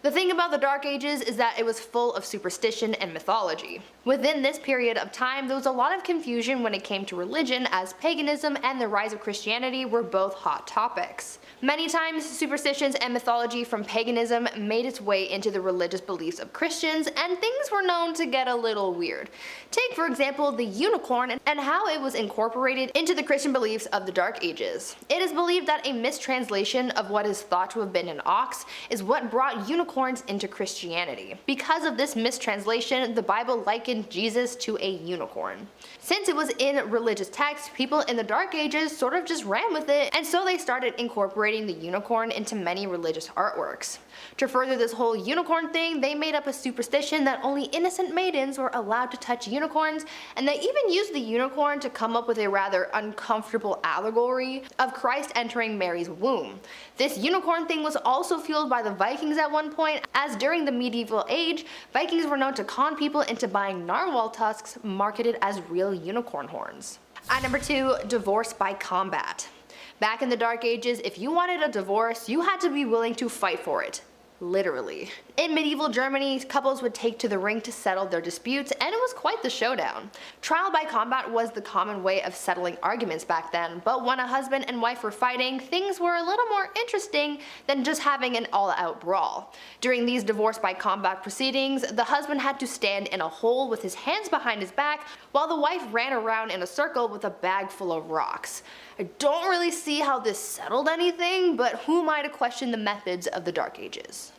The thing about the Dark Ages is that it was full of superstition and mythology. Within this period of time, there was a lot of confusion when it came to religion, as paganism and the rise of Christianity were both hot topics. Many times, superstitions and mythology from paganism made its way into the religious beliefs of Christians, and things were known to get a little weird. Take, for example, the unicorn and how it was incorporated into the Christian beliefs of the Dark Ages. It is believed that a mistranslation of what is thought to have been an ox is what brought unicorns into Christianity. Because of this mistranslation, the Bible likened Jesus to a unicorn. Since it was in religious texts, people in the Dark Ages sort of just ran with it, and so they started incorporating the unicorn into many religious artworks. To further this whole unicorn thing, they made up a superstition that only innocent maidens were allowed to touch unicorns, and they even used the unicorn to come up with a rather uncomfortable allegory of Christ entering Mary's womb. This unicorn thing was also fueled by the Vikings at one point, as during the medieval age, Vikings were known to con people into buying narwhal tusks marketed as real unicorn horns. At number 2, divorce by combat. Back in the Dark Ages, if you wanted a divorce, you had to be willing to fight for it. Literally. In medieval Germany, couples would take to the ring to settle their disputes, and it was quite the showdown. Trial by combat was the common way of settling arguments back then, but when a husband and wife were fighting, things were a little more interesting than just having an all-out brawl. During these divorce by combat proceedings, the husband had to stand in a hole with his hands behind his back, while the wife ran around in a circle with a bag full of rocks. I don't really see how this settled anything, but who am I to question the methods of the Dark Ages?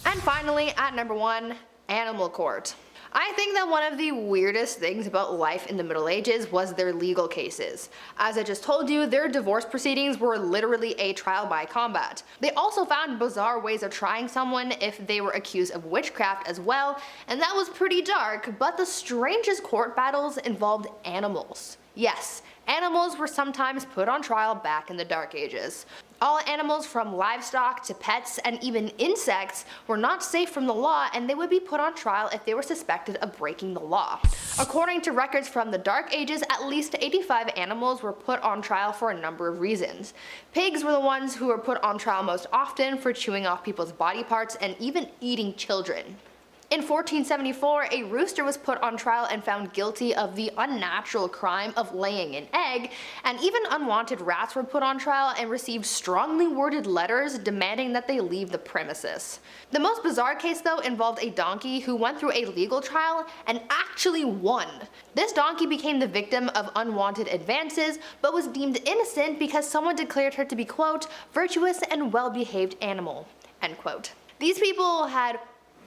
And finally, at number 1, animal court. I think that one of the weirdest things about life in the Middle Ages was their legal cases. As I just told you, their divorce proceedings were literally a trial by combat. They also found bizarre ways of trying someone if they were accused of witchcraft as well, and that was pretty dark, but the strangest court battles involved animals. Yes, animals were sometimes put on trial back in the Dark Ages. All animals from livestock to pets and even insects were not safe from the law, and they would be put on trial if they were suspected of breaking the law. According to records from the Dark Ages, at least 85 animals were put on trial for a number of reasons. Pigs were the ones who were put on trial most often for chewing off people's body parts and even eating children. In 1474, a rooster was put on trial and found guilty of the unnatural crime of laying an egg, and even unwanted rats were put on trial and received strongly worded letters demanding that they leave the premises. The most bizarre case though involved a donkey who went through a legal trial and actually won. This donkey became the victim of unwanted advances, but was deemed innocent because someone declared her to be, quote, virtuous and well-behaved animal, end quote. These people had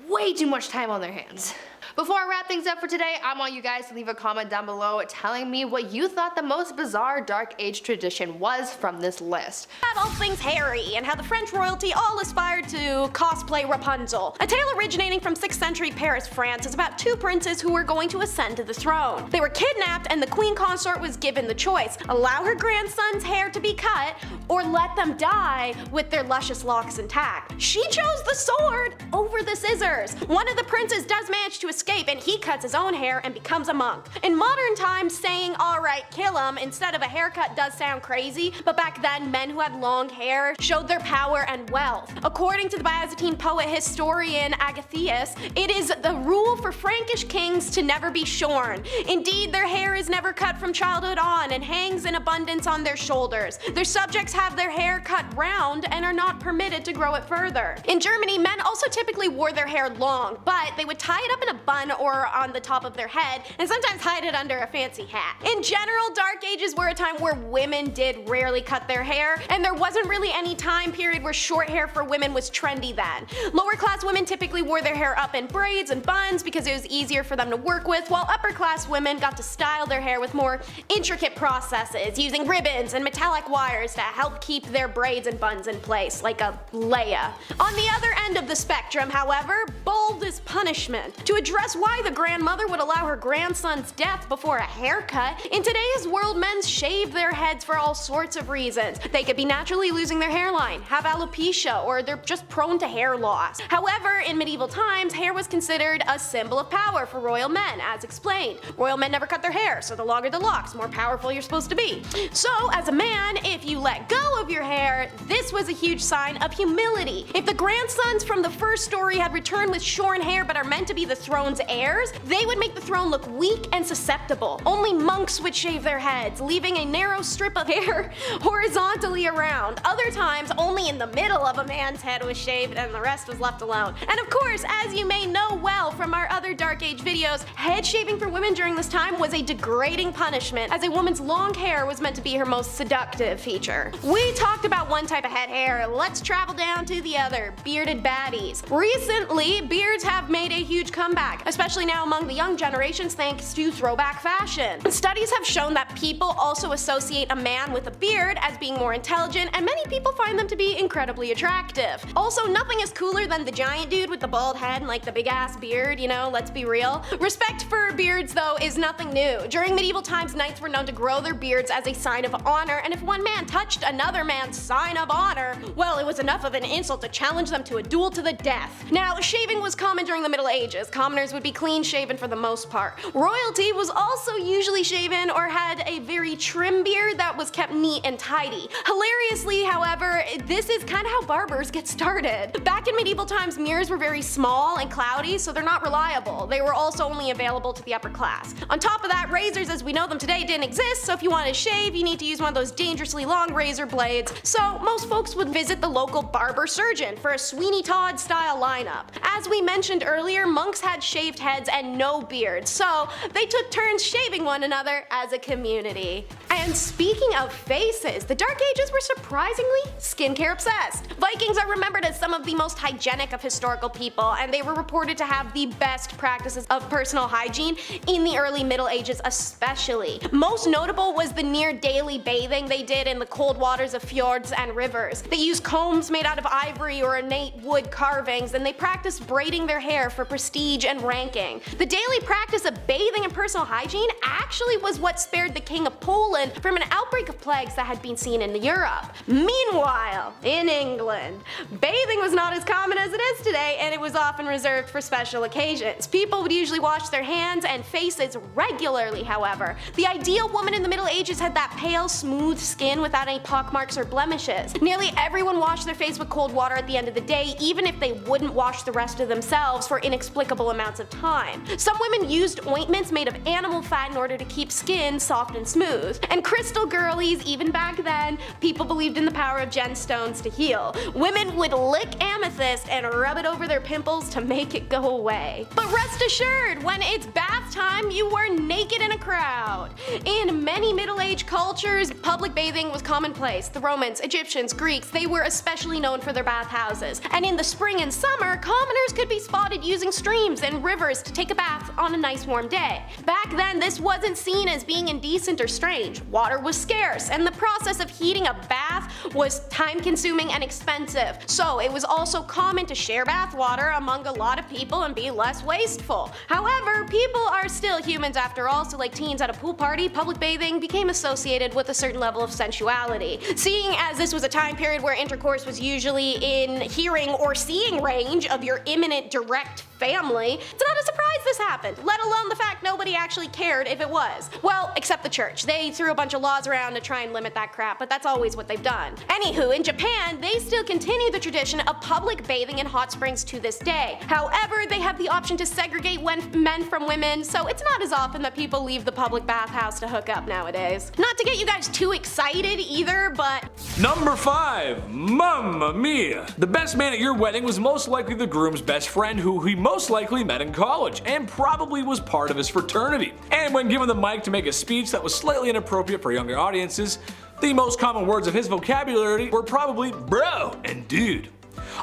way too much time on their hands. Before I wrap things up for today, I want you guys to leave a comment down below telling me what you thought the most bizarre Dark Age tradition was from this list. About all things hairy, and how the French royalty all aspired to cosplay Rapunzel. A tale originating from 6th century Paris, France is about two princes who were going to ascend to the throne. They were kidnapped and the queen consort was given the choice: allow her grandson's hair to be cut, or let them die with their luscious locks intact. She chose the sword over the scissors. One of the princes does manage to escape and he cuts his own hair and becomes a monk. In modern times, saying alright kill him instead of a haircut does sound crazy, but back then men who had long hair showed their power and wealth. According to the Byzantine poet historian Agathias, it is the rule for Frankish kings to never be shorn. Indeed, their hair is never cut from childhood on and hangs in abundance on their shoulders. Their subjects have their hair cut round and are not permitted to grow it further. In Germany, men also typically wore their hair long, but they would tie it up in a bun or on the top of their head and sometimes hide it under a fancy hat. In general, Dark Ages were a time where women did rarely cut their hair, and there wasn't really any time period where short hair for women was trendy then. Lower class women typically wore their hair up in braids and buns because it was easier for them to work with, while upper class women got to style their hair with more intricate processes, using ribbons and metallic wires to help keep their braids and buns in place, like a Leia. On the other end of the spectrum, however, bold is punishment. To address why the grandmother would allow her grandson's death before a haircut, in today's world men shave their heads for all sorts of reasons. They could be naturally losing their hairline, have alopecia, or they're just prone to hair loss. However, in medieval times, hair was considered a symbol of power for royal men, as explained. Royal men never cut their hair, so the longer the locks, the more powerful you're supposed to be. So, as a man, if you let go of your hair, this was a huge sign of humility. If the grandsons from the first story had returned with shorn hair but are meant to be the throne's heirs, they would make the throne look weak and susceptible. Only monks would shave their heads, leaving a narrow strip of hair horizontally around. Other times, only in the middle of a man's head was shaved and the rest was left alone. And of course, as you may know well from our other Dark Age videos, head shaving for women during this time was a degrading punishment, as a woman's long hair was meant to be her most seductive feature. We talked about one type of head hair, let's travel down to the other, bearded baddies. Recently, beards have made a huge comeback, especially now among the young generations thanks to throwback fashion. Studies have shown that people also associate a man with a beard as being more intelligent, and many people find them to be incredibly attractive. Also, nothing is cooler than the giant dude with the bald head and like the big ass beard, you know, let's be real. Respect for beards though is nothing new. During medieval times, knights were known to grow their beards as a sign of honor, and if one man touched another man's sign of honor, well, it was enough of an insult to challenge them to a duel to the death. Now, shaving was common during the Middle Ages. Commoners would be clean shaven for the most part. Royalty was also usually shaven or had a very trim beard that was kept neat and tidy. Hilariously, however, this is kind of how barbers get started. Back in medieval times, mirrors were very small and cloudy, so they're not reliable. They were also only available to the upper class. On top of that, razors as we know them today didn't exist, so if you want to shave, you need to use one of those dangerously long razor blades, so most folks would visit the local barber surgeon for a Sweeney Todd style lineup. As we mentioned earlier, monks had shaved heads and no beards, so they took turns shaving one another as a community. And speaking of faces, the Dark Ages were surprisingly skincare obsessed. Vikings are remembered as some of the most hygienic of historical people, and they were reported to have the best practices of personal hygiene in the early Middle Ages especially. Most notable was the near daily bathing they did in the cold waters of fjords and rivers. They used combs made out of ivory or ornate wood carvings, and they practiced braiding their hair for prestige and ranking. The daily practice of bathing and personal hygiene actually was what spared the King of Poland from an outbreak of plagues that had been seen in Europe. Meanwhile, in England, bathing was not as common as it is today, and it was often reserved for special occasions. People would usually wash their hands and faces regularly, however. The ideal woman in the Middle Ages had that pale, smooth skin without any pockmarks or blemishes. Nearly everyone washed their face with cold water at the end of the day, even if they wouldn't wash the rest of themselves for inexplicable amounts of time. Some women used ointments made of animal fat in order to keep skin soft and smooth. And crystal girlies, even back then, people believed in the power of gemstones to heal. Women would lick amethyst and rub it over their pimples to make it go away. way. But rest assured, when it's bath time, you were naked in a crowd. In many Middle Age cultures, public bathing was commonplace. The Romans, Egyptians, Greeks, they were especially known for their bathhouses. And in the spring and summer, commoners could be spotted using streams and rivers to take a bath on a nice warm day. Back then, this wasn't seen as being indecent or strange. Water was scarce, and the process of heating a bath was time-consuming and expensive. So it was also common to share bath water among a lot of people and be less wasteful. However, people are still humans after all, so like teens at a pool party, public bathing became associated with a certain level of sensuality. Seeing as this was a time period where intercourse was usually in hearing or seeing range of your imminent direct family, it's not a surprise this happened, let alone the fact nobody actually cared if it was. Well, except the church. They threw a bunch of laws around to try and limit that crap, but that's always what they've done. Anywho, in Japan, they still continue the tradition of public bathing in hot springs to this day. However, they have the option to segregate men from women, so it's not as often that people leave the public bathhouse to hook up nowadays. Not to get you guys too excited either, but... Number 5. Mamma mia! The best man at your wedding was most likely the groom's best friend, who he most likely met in college, and probably was part of his fraternity. And when given the mic to make a speech that was slightly inappropriate for younger audiences, the most common words of his vocabulary were probably bro and dude.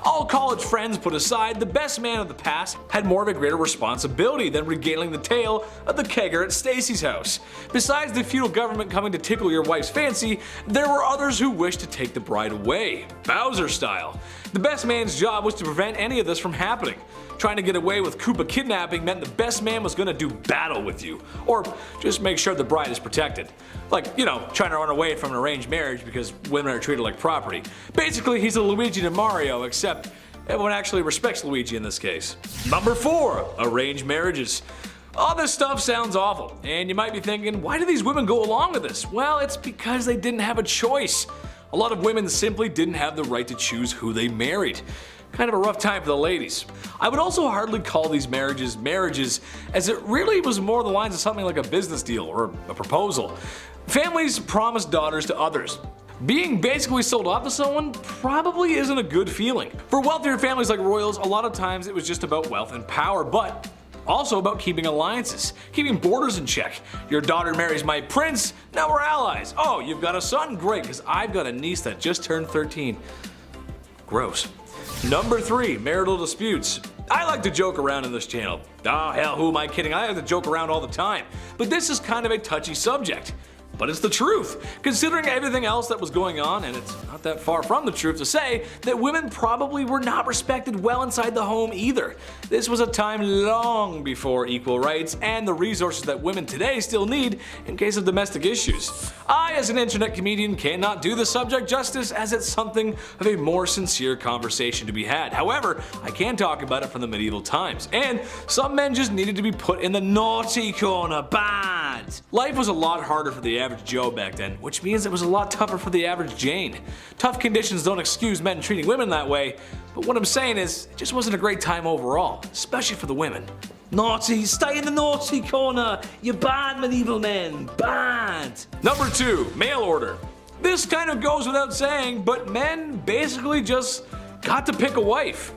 All college friends put aside, the best man of the past had more of a greater responsibility than regaling the tale of the kegger at Stacy's house. Besides the feudal government coming to tickle your wife's fancy, there were others who wished to take the bride away, Bowser style. The best man's job was to prevent any of this from happening. Trying to get away with Koopa kidnapping meant the best man was gonna do battle with you, or just make sure the bride is protected. Like, you know, trying to run away from an arranged marriage because women are treated like property. Basically, he's a Luigi to Mario, except everyone actually respects Luigi in this case. Number 4. Arranged marriages. All this stuff sounds awful, and you might be thinking, why do these women go along with this? Well, it's because they didn't have a choice. A lot of women simply didn't have the right to choose who they married. Kind of a rough time for the ladies. I would also hardly call these marriages, as it really was more the lines of something like a business deal or a proposal. Families promised daughters to others. Being basically sold off to someone probably isn't a good feeling. For wealthier families like royals, a lot of times it was just about wealth and power, but also about keeping alliances, keeping borders in check. Your daughter marries my prince, now we're allies. Oh, you've got a son? Great, because I've got a niece that just turned 13. Gross. Number 3. Marital disputes. I like to joke around in this channel. Oh hell, who am I kidding? I like to joke around all the time. But this is kind of a touchy subject. But it's the truth, considering everything else that was going on, and it's not that far from the truth to say that women probably were not respected well inside the home either. This was a time long before equal rights and the resources that women today still need in case of domestic issues. I, as an internet comedian, cannot do the subject justice, as it's something of a more sincere conversation to be had. However, I can talk about it from the medieval times, and some men just needed to be put in the naughty corner bad. Life was a lot harder for the average Joe back then, which means it was a lot tougher for the average Jane. Tough conditions don't excuse men treating women that way, but what I'm saying is, it just wasn't a great time overall, especially for the women. Naughty, stay in the naughty corner, you bad medieval men, bad. Number 2, mail order. This kind of goes without saying, but men basically just got to pick a wife.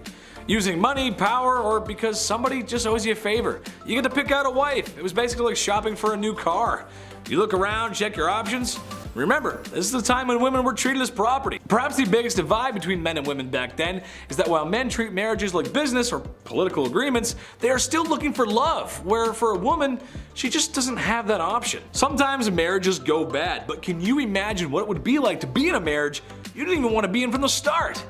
Using money, power, or because somebody just owes you a favor. You get to pick out a wife. It was basically like shopping for a new car. You look around, check your options. Remember, this is the time when women were treated as property. Perhaps the biggest divide between men and women back then is that while men treat marriages like business or political agreements, they are still looking for love, where for a woman, she just doesn't have that option. Sometimes marriages go bad, but can you imagine what it would be like to be in a marriage you didn't even want to be in from the start?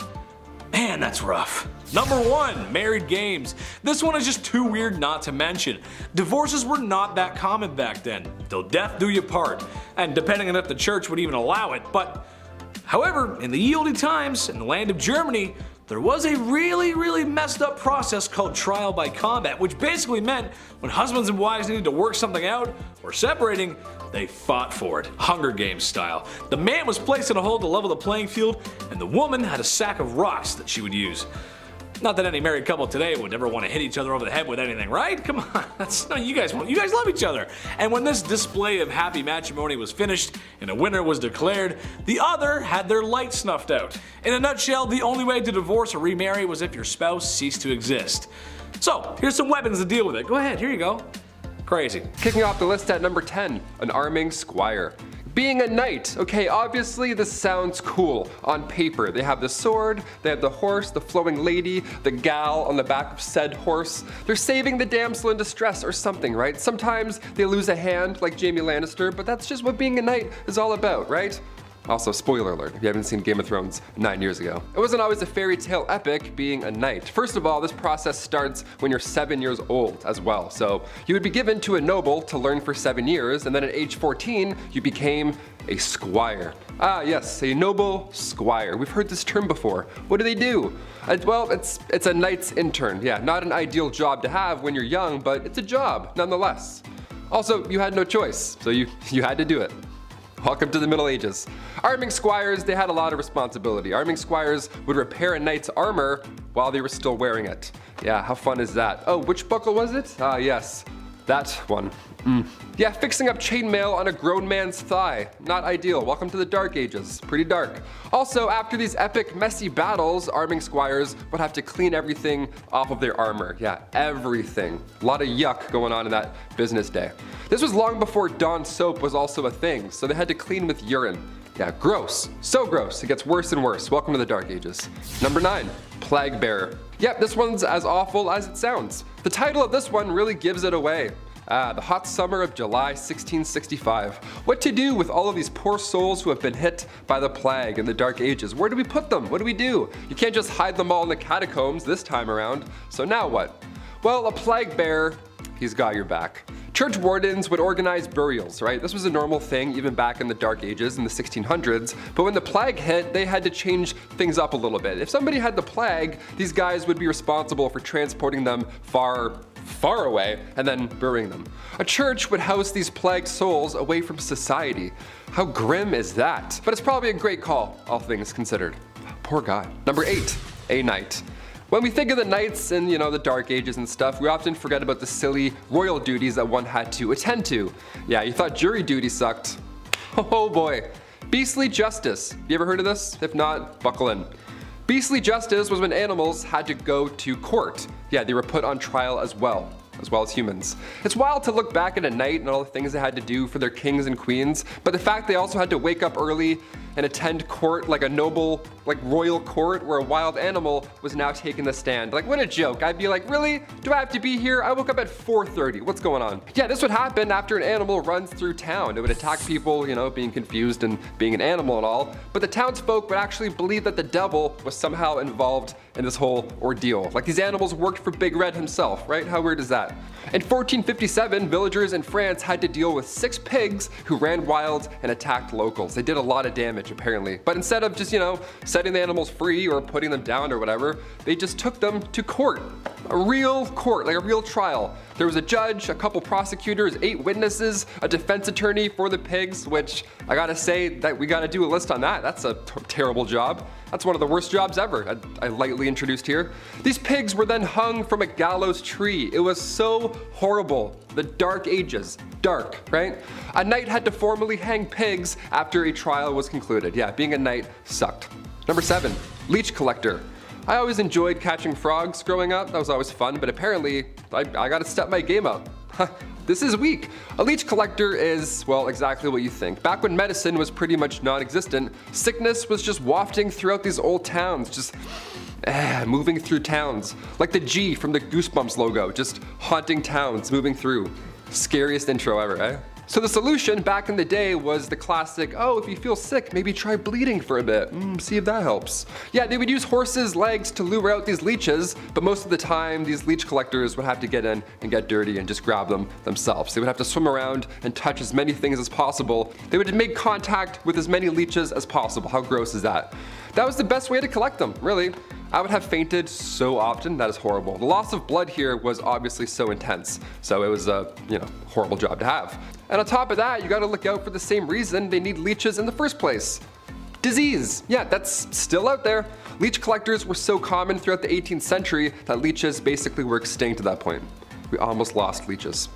Man, that's rough. Number 1, married games. This one is just too weird not to mention. Divorces were not that common back then, till death do you part, and depending on if the church would even allow it, but however, in the ye olde times, in the land of Germany, there was a really messed up process called trial by combat, which basically meant when husbands and wives needed to work something out or separating, they fought for it, Hunger Games style. The man was placed in a hole to level the playing field, and the woman had a sack of rocks that she would use. Not that any married couple today would ever want to hit each other over the head with anything, right? Come on, no, you guys love each other. And when this display of happy matrimony was finished and a winner was declared, the other had their light snuffed out. In a nutshell, the only way to divorce or remarry was if your spouse ceased to exist. So here's some weapons to deal with it. Go ahead, here you go. Crazy. Kicking off the list at number 10, an arming squire. Being a knight. Okay, obviously this sounds cool on paper. They have the sword, they have the horse, the flowing lady, the gal on the back of said horse. They're saving the damsel in distress or something, right? Sometimes they lose a hand like Jaime Lannister, but that's just what being a knight is all about, right? Also, spoiler alert, if you haven't seen Game of Thrones 9 years ago. It wasn't always a fairy tale epic being a knight. First of all, this process starts when you're 7 years old as well. So you would be given to a noble to learn for 7 years, and then at age 14, you became a squire. Ah yes, a noble squire. We've heard this term before. What do they do? Well, it's a knight's intern. Yeah, not an ideal job to have when you're young, but it's a job nonetheless. Also, you had no choice, so you had to do it. Welcome to the Middle Ages. Arming squires, they had a lot of responsibility. Arming squires would repair a knight's armor while they were still wearing it. Yeah, how fun is that? Oh, which buckle was it? Ah, yes, that one. Yeah, fixing up chainmail on a grown man's thigh. Not ideal. Welcome to the Dark Ages. Pretty dark. Also, after these epic, messy battles, arming squires would have to clean everything off of their armor. Yeah, everything. A lot of yuck going on in that business day. This was long before Dawn soap was also a thing, so they had to clean with urine. Yeah, gross. So gross. It gets worse and worse. Welcome to the Dark Ages. Number 9, plague bearer. Yep, this one's as awful as it sounds. The title of this one really gives it away. The hot summer of July 1665. What to do with all of these poor souls who have been hit by the plague in the Dark Ages? Where do we put them? What do we do? You can't just hide them all in the catacombs this time around. So now what? Well, a plague bearer, he's got your back. Church wardens would organize burials, right? This was a normal thing even back in the Dark Ages in the 1600s, but when the plague hit, they had to change things up a little bit. If somebody had the plague, these guys would be responsible for transporting them far away and then burying them. A church would house these plagued souls away from society. How grim is that? But it's probably a great call, all things considered. Poor guy. Number 8, a knight. When we think of the knights in, the Dark Ages and stuff, we often forget about the silly royal duties that one had to attend to. Yeah, you thought jury duty sucked. Oh boy. Beastly justice. You ever heard of this? If not, buckle in. Beastly justice was when animals had to go to court. Yeah, they were put on trial as well as humans. It's wild to look back at a knight and all the things they had to do for their kings and queens, but the fact they also had to wake up early and attend court like a noble, royal court where a wild animal was now taking the stand. What a joke. I'd be like, really? Do I have to be here? I woke up at 4:30. What's going on? Yeah, this would happen after an animal runs through town. It would attack people, being confused and being an animal and all, but the townsfolk would actually believe that the devil was somehow involved in this whole ordeal. These animals worked for Big Red himself, right? How weird is that? In 1457, villagers in France had to deal with 6 pigs who ran wild and attacked locals. They did a lot of damage apparently, but instead of just, setting the animals free or putting them down or whatever, they just took them to court. A real court, a real trial. There was a judge, a couple prosecutors, 8 witnesses, a defense attorney for the pigs, which I gotta say that we gotta do a list on that. That's a terrible job. That's one of the worst jobs ever, I lightly introduced here. These pigs were then hung from a gallows tree. It was so horrible. The Dark Ages. Dark, right? A knight had to formally hang pigs after a trial was concluded. Yeah, being a knight sucked. Number 7, leech collector. I always enjoyed catching frogs growing up. That was always fun, but apparently I gotta step my game up. This is weak. A leech collector is, well, exactly what you think. Back when medicine was pretty much non-existent, sickness was just wafting throughout these old towns, just moving through towns. Like the G from the Goosebumps logo, just haunting towns, moving through. Scariest intro ever, eh? So the solution back in the day was the classic, oh, if you feel sick, maybe try bleeding for a bit, see if that helps. Yeah, they would use horses' legs to lure out these leeches, but most of the time these leech collectors would have to get in and get dirty and just grab them themselves. They would have to swim around and touch as many things as possible. They would make contact with as many leeches as possible. How gross is that? That was the best way to collect them, really. I would have fainted so often, that is horrible. The loss of blood here was obviously so intense, so it was a, horrible job to have. And on top of that, you gotta look out for the same reason they need leeches in the first place. Disease. Yeah, that's still out there. Leech collectors were so common throughout the 18th century that leeches basically were extinct at that point. We almost lost leeches.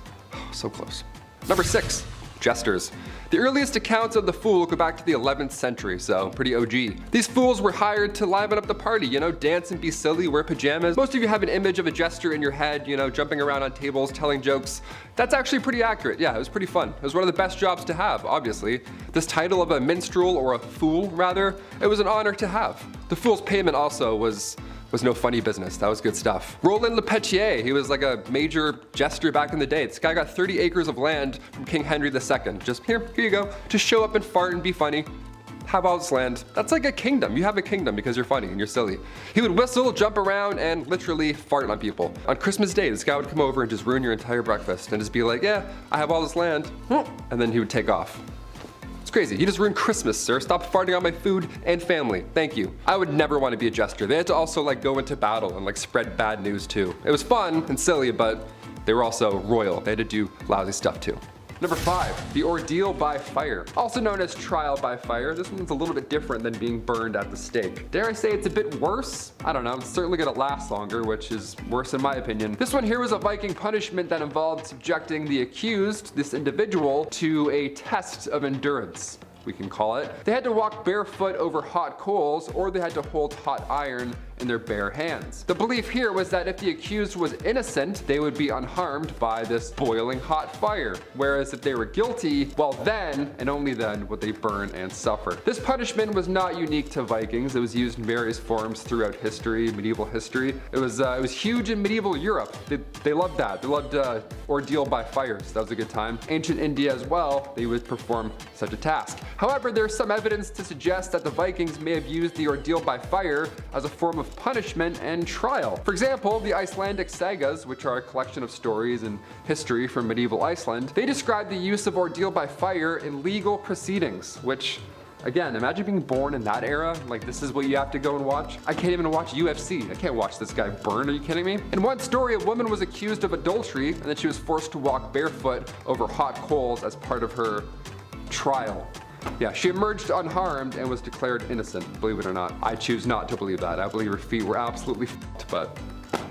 So close. Number 6, jesters. The earliest accounts of the fool go back to the 11th century, so pretty OG. These fools were hired to liven up the party, you know, dance and be silly, wear pajamas. Most of you have an image of a jester in your head, you know, jumping around on tables, telling jokes. That's actually pretty accurate. Yeah, it was pretty fun. It was one of the best jobs to have, obviously. This title of a minstrel, or a fool rather, it was an honor to have. The fool's payment also was no funny business. That was good stuff. Roland Le Petier, he was like a major jester back in the day. This guy got 30 acres of land from King Henry II. Just here you go. Just show up and fart and be funny. Have all this land. That's like a kingdom. You have a kingdom because you're funny and you're silly. He would whistle, jump around, and literally fart on people. On Christmas Day, this guy would come over and just ruin your entire breakfast and just be like, yeah, I have all this land. And then he would take off. It's crazy. You just ruined Christmas, sir. Stop farting on my food and family. Thank you. I would never want to be a jester. They had to also like go into battle and like spread bad news too. It was fun and silly, but they were also royal. They had to do lousy stuff too. Number 5, the ordeal by fire. Also known as trial by fire. This one's a little bit different than being burned at the stake. Dare I say it's a bit worse? I don't know, it's certainly gonna last longer, which is worse in my opinion. This one here was a Viking punishment that involved subjecting the accused, this individual, to a test of endurance, we can call it. They had to walk barefoot over hot coals, or they had to hold hot iron in their bare hands. The belief here was that if the accused was innocent, they would be unharmed by this boiling hot fire, whereas if they were guilty, well then, and only then, would they burn and suffer. This punishment was not unique to Vikings. It was used in various forms throughout history, medieval history. It was huge in medieval Europe. They loved that. They loved ordeal by fire, so that was a good time. Ancient India as well, they would perform such a task. However, there's some evidence to suggest that the Vikings may have used the ordeal by fire as a form of punishment and trial. For example, the Icelandic sagas, which are a collection of stories and history from medieval Iceland, they describe the use of ordeal by fire in legal proceedings, which, again, imagine being born in that era. Like, this is what you have to go and watch. I can't even watch UFC. I can't watch this guy burn. Are you kidding me? In one story, a woman was accused of adultery and then she was forced to walk barefoot over hot coals as part of her trial. Yeah, she emerged unharmed and was declared innocent, believe it or not. I choose not to believe that. I believe her feet were absolutely f***ed, but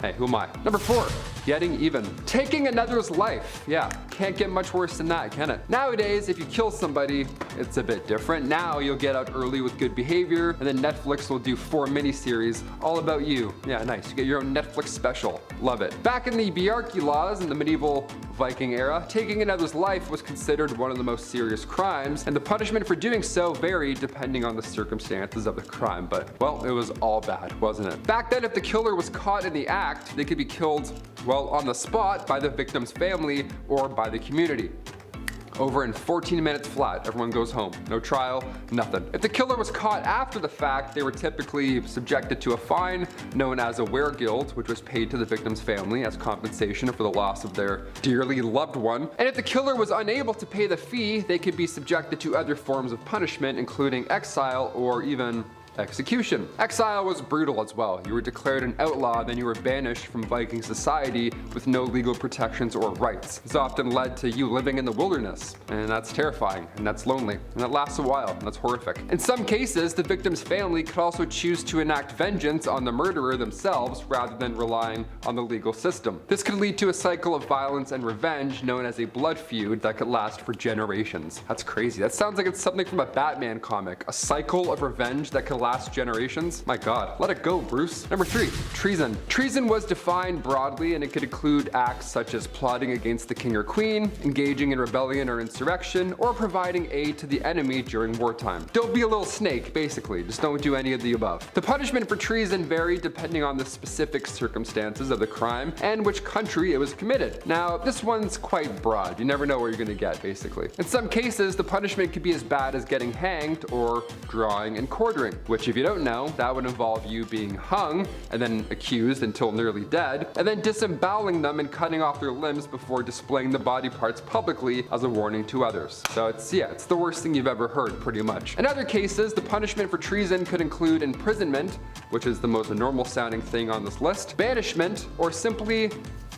hey, who am I? Number 4, getting even. Taking another's life. Yeah, can't get much worse than that, can it? Nowadays, if you kill somebody, it's a bit different. Now you'll get out early with good behavior, and then Netflix will do 4 miniseries all about you. Yeah, nice. You get your own Netflix special. Love it. Back in the Bjarki laws in the medieval Viking era, taking another's life was considered one of the most serious crimes, and the punishment for doing so varied depending on the circumstances of the crime, but, well, it was all bad, wasn't it? Back then, if the killer was caught in the act, they could be killed, well, on the spot by the victim's family or by the community. Over in 14 minutes flat, everyone goes home. No trial, nothing. If the killer was caught after the fact, they were typically subjected to a fine known as a weregild, which was paid to the victim's family as compensation for the loss of their dearly loved one. And if the killer was unable to pay the fee, they could be subjected to other forms of punishment, including exile or even execution. Exile was brutal as well. You were declared an outlaw, then you were banished from Viking society with no legal protections or rights. This often led to you living in the wilderness, and that's terrifying, and that's lonely, and that lasts a while, and that's horrific. In some cases, the victim's family could also choose to enact vengeance on the murderer themselves rather than relying on the legal system. This could lead to a cycle of violence and revenge known as a blood feud that could last for generations. That's crazy. That sounds like it's something from a Batman comic. A cycle of revenge that could last generations? My God, let it go, Bruce. Number 3, treason. Treason was defined broadly, and it could include acts such as plotting against the king or queen, engaging in rebellion or insurrection, or providing aid to the enemy during wartime. Don't be a little snake, basically. Just don't do any of the above. The punishment for treason varied depending on the specific circumstances of the crime and which country it was committed. Now, this one's quite broad. You never know where you're gonna get, basically. In some cases, the punishment could be as bad as getting hanged or drawing and quartering, which, if you don't know, that would involve you being hung and then accused until nearly dead, and then disemboweling them and cutting off their limbs before displaying the body parts publicly as a warning to others. So it's the worst thing you've ever heard, pretty much. In other cases, the punishment for treason could include imprisonment, which is the most normal sounding thing on this list, banishment, or simply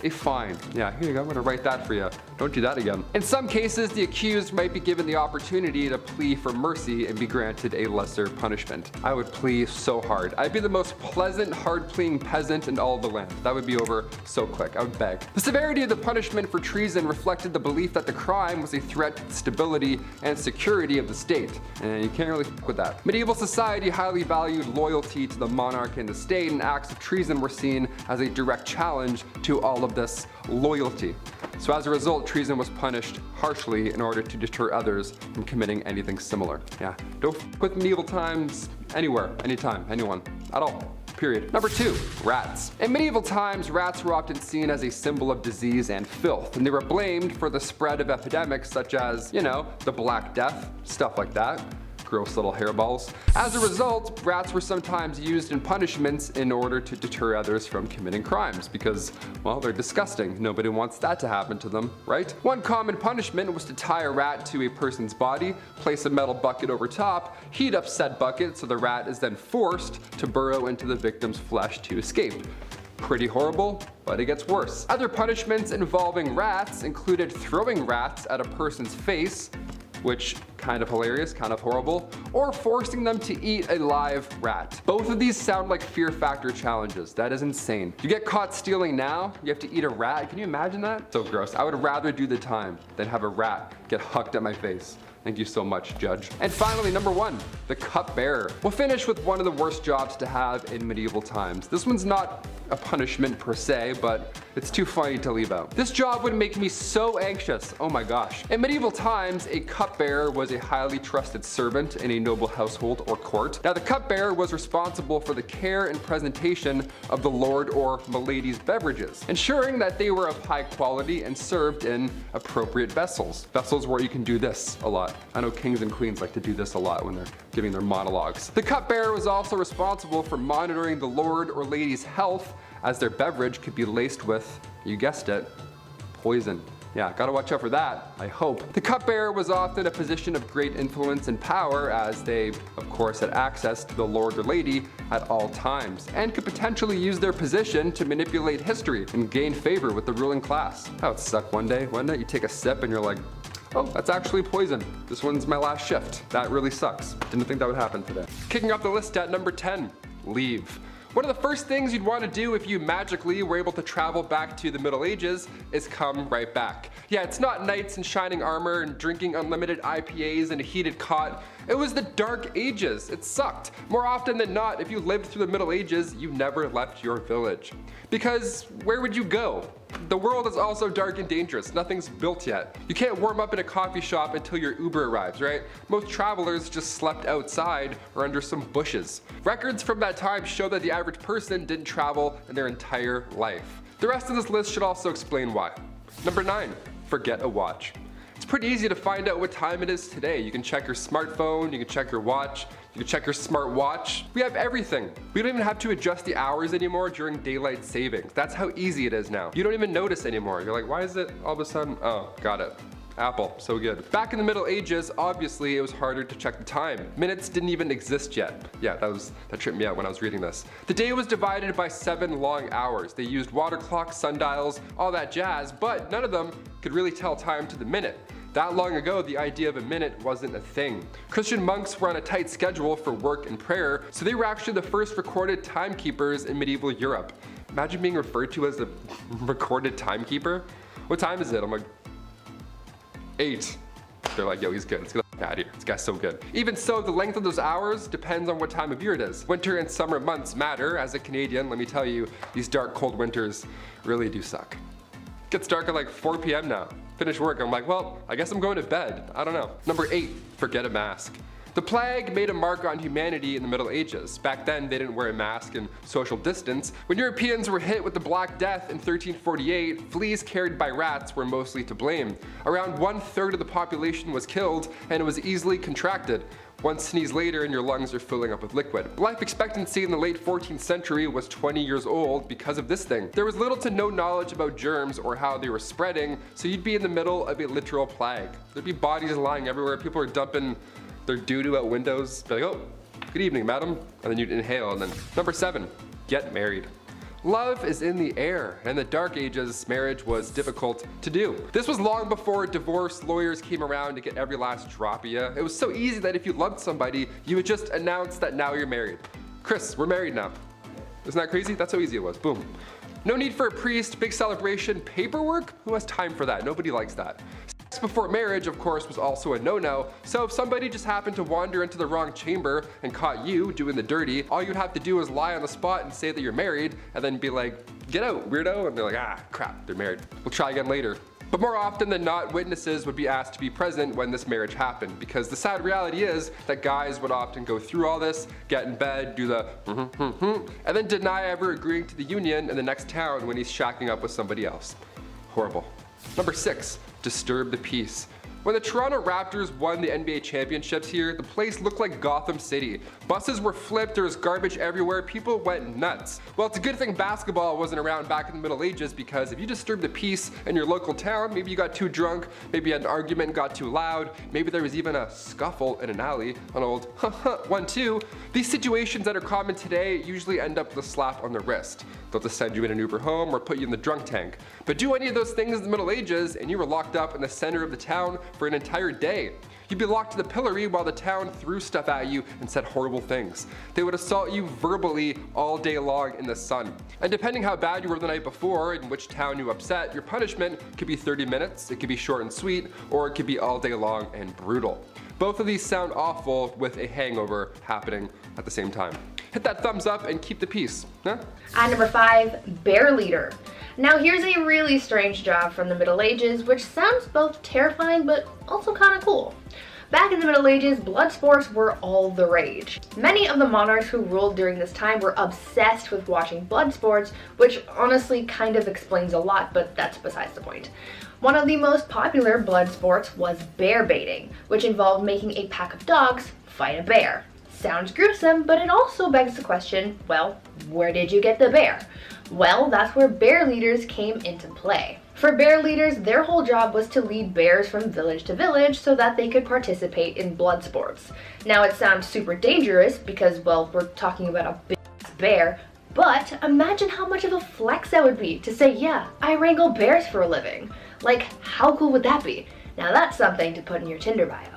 a fine. Yeah, here you go, I'm gonna write that for you. Don't do that again. In some cases, the accused might be given the opportunity to plea for mercy and be granted a lesser punishment. I would plea so hard. I'd be the most pleasant, hard-pleading peasant in all of the land. That would be over so quick. I would beg. The severity of the punishment for treason reflected the belief that the crime was a threat to the stability and security of the state. And you can't really fuck with that. Medieval society highly valued loyalty to the monarch and the state, and acts of treason were seen as a direct challenge to all of this loyalty. So as a result, treason was punished harshly in order to deter others from committing anything similar. Yeah, don't fuck with medieval times anywhere, anytime, anyone, at all. Period. Number 2, rats. In medieval times, rats were often seen as a symbol of disease and filth, and they were blamed for the spread of epidemics such as, you know, the Black Death, stuff like that. Gross little hairballs. As a result, rats were sometimes used in punishments in order to deter others from committing crimes because, well, they're disgusting. Nobody wants that to happen to them, right? One common punishment was to tie a rat to a person's body, place a metal bucket over top, heat up said bucket so the rat is then forced to burrow into the victim's flesh to escape. Pretty horrible, but it gets worse. Other punishments involving rats included throwing rats at a person's face, which kind of hilarious, kind of horrible, or forcing them to eat a live rat. Both of these sound like fear factor challenges. That is insane. You get caught stealing now, you have to eat a rat. Can you imagine that? So gross. I would rather do the time than have a rat get hucked at my face. Thank you so much, Judge. And finally, number 1, the cupbearer. We'll finish with one of the worst jobs to have in medieval times. This one's not a punishment per se, but it's too funny to leave out. This job would make me so anxious. Oh my gosh. In medieval times, a cupbearer was a highly trusted servant in a noble household or court. Now, the cupbearer was responsible for the care and presentation of the lord or milady's beverages, ensuring that they were of high quality and served in appropriate vessels. Vessels where you can do this a lot. I know kings and queens like to do this a lot when they're giving their monologues. The cupbearer was also responsible for monitoring the lord or lady's health, as their beverage could be laced with, you guessed it, poison. Yeah, gotta watch out for that, I hope. The cupbearer was often a position of great influence and power, as they, of course, had access to the lord or lady at all times, and could potentially use their position to manipulate history and gain favor with the ruling class. That would suck one day, wouldn't it? You take a sip and you're like, oh, that's actually poison. This one's my last shift. That really sucks. Didn't think that would happen today. Kicking off the list at number 10, leave. One of the first things you'd want to do if you magically were able to travel back to the Middle Ages is come right back. Yeah, it's not knights in shining armor and drinking unlimited IPAs in a heated cot. It was the Dark Ages. It sucked. More often than not, if you lived through the Middle Ages, you never left your village. Because where would you go? The world is also dark and dangerous. Nothing's built yet. You can't warm up in a coffee shop until your Uber arrives, right? Most travelers just slept outside or under some bushes. Records from that time show that the average person didn't travel in their entire life. The rest of this list should also explain why. Number 9, forget a watch. It's pretty easy to find out what time it is today. You can check your smartphone, you can check your watch, you can check your smart watch. We have everything. We don't even have to adjust the hours anymore during daylight savings. That's how easy it is now. You don't even notice anymore. You're like, why is it all of a sudden? Oh, got it. Apple, so good. Back in the Middle Ages, obviously it was harder to check the time. Minutes didn't even exist yet. Yeah, that tripped me out when I was reading this. The day was divided by 7 long hours. They used water clocks, sundials, all that jazz, but none of them could really tell time to the minute. That long ago, the idea of a minute wasn't a thing. Christian monks were on a tight schedule for work and prayer, so they were actually the first recorded timekeepers in medieval Europe. Imagine being referred to as a recorded timekeeper. What time is it? I'm like, 8. They're like, yo, he's good. Let's get out of here. This guy's so good. Even so, the length of those hours depends on what time of year it is. Winter and summer months matter. As a Canadian, let me tell you, these dark, cold winters really do suck. It gets dark at like 4 p.m. now. Finish work, I'm like, well, I guess I'm going to bed. I don't know. Number 8, forget a mask. The plague made a mark on humanity in the Middle Ages. Back then, they didn't wear a mask and social distance. When Europeans were hit with the Black Death in 1348, fleas carried by rats were mostly to blame. Around 1/3 of the population was killed, and it was easily contracted. One sneeze later and your lungs are filling up with liquid. Life expectancy in the late 14th century was 20 years old because of this thing. There was little to no knowledge about germs or how they were spreading, so you'd be in the middle of a literal plague. There'd be bodies lying everywhere, people are dumping their doo-doo out windows, be like, oh, good evening, madam, and then you'd inhale, and then. Number 7, get married. Love is in the air, and in the Dark Ages, marriage was difficult to do. This was long before divorce lawyers came around to get every last drop of you. It was so easy that if you loved somebody, you would just announce that now you're married. Chris, we're married now. Isn't that crazy? That's how easy it was. Boom. No need for a priest, big celebration, paperwork? Who has time for that? Nobody likes that. Sex before marriage, of course, was also a no-no, so if somebody just happened to wander into the wrong chamber and caught you doing the dirty, all you'd have to do is lie on the spot and say that you're married, and then be like, get out, weirdo, and they're like, ah, crap, they're married. We'll try again later. But more often than not, witnesses would be asked to be present when this marriage happened, because the sad reality is that guys would often go through all this, get in bed, do the and then deny ever agreeing to the union in the next town when he's shacking up with somebody else. Horrible. Number 6, disturb the peace. When the Toronto Raptors won the NBA championships here, the place looked like Gotham City. Buses were flipped, there was garbage everywhere, people went nuts. Well, it's a good thing basketball wasn't around back in the Middle Ages, because if you disturbed the peace in your local town, maybe you got too drunk, maybe you had an argument and got too loud, maybe there was even a scuffle in an alley, an old 1-2. These situations that are common today usually end up with a slap on the wrist. They'll just send you in an Uber home or put you in the drunk tank. But do any of those things in the Middle Ages and you were locked up in the center of the town for an entire day. You'd be locked to the pillory while the town threw stuff at you and said horrible things. They would assault you verbally all day long in the sun. And depending how bad you were the night before and which town you upset, your punishment could be 30 minutes, it could be short and sweet, or it could be all day long and brutal. Both of these sound awful with a hangover happening at the same time. Hit that thumbs up and keep the peace. Huh? And number 5, bear leader. Now here's a really strange job from the Middle Ages, which sounds both terrifying but also kind of cool. Back in the Middle Ages, blood sports were all the rage. Many of the monarchs who ruled during this time were obsessed with watching blood sports, which honestly kind of explains a lot, but that's besides the point. One of the most popular blood sports was bear baiting, which involved making a pack of dogs fight a bear. Sounds gruesome, but it also begs the question, well, where did you get the bear? Well, that's where bear leaders came into play. For bear leaders, their whole job was to lead bears from village to village so that they could participate in blood sports. Now it sounds super dangerous because, well, we're talking about a big bear, but imagine how much of a flex that would be to say, yeah, I wrangle bears for a living. Like, how cool would that be? Now that's something to put in your Tinder bio.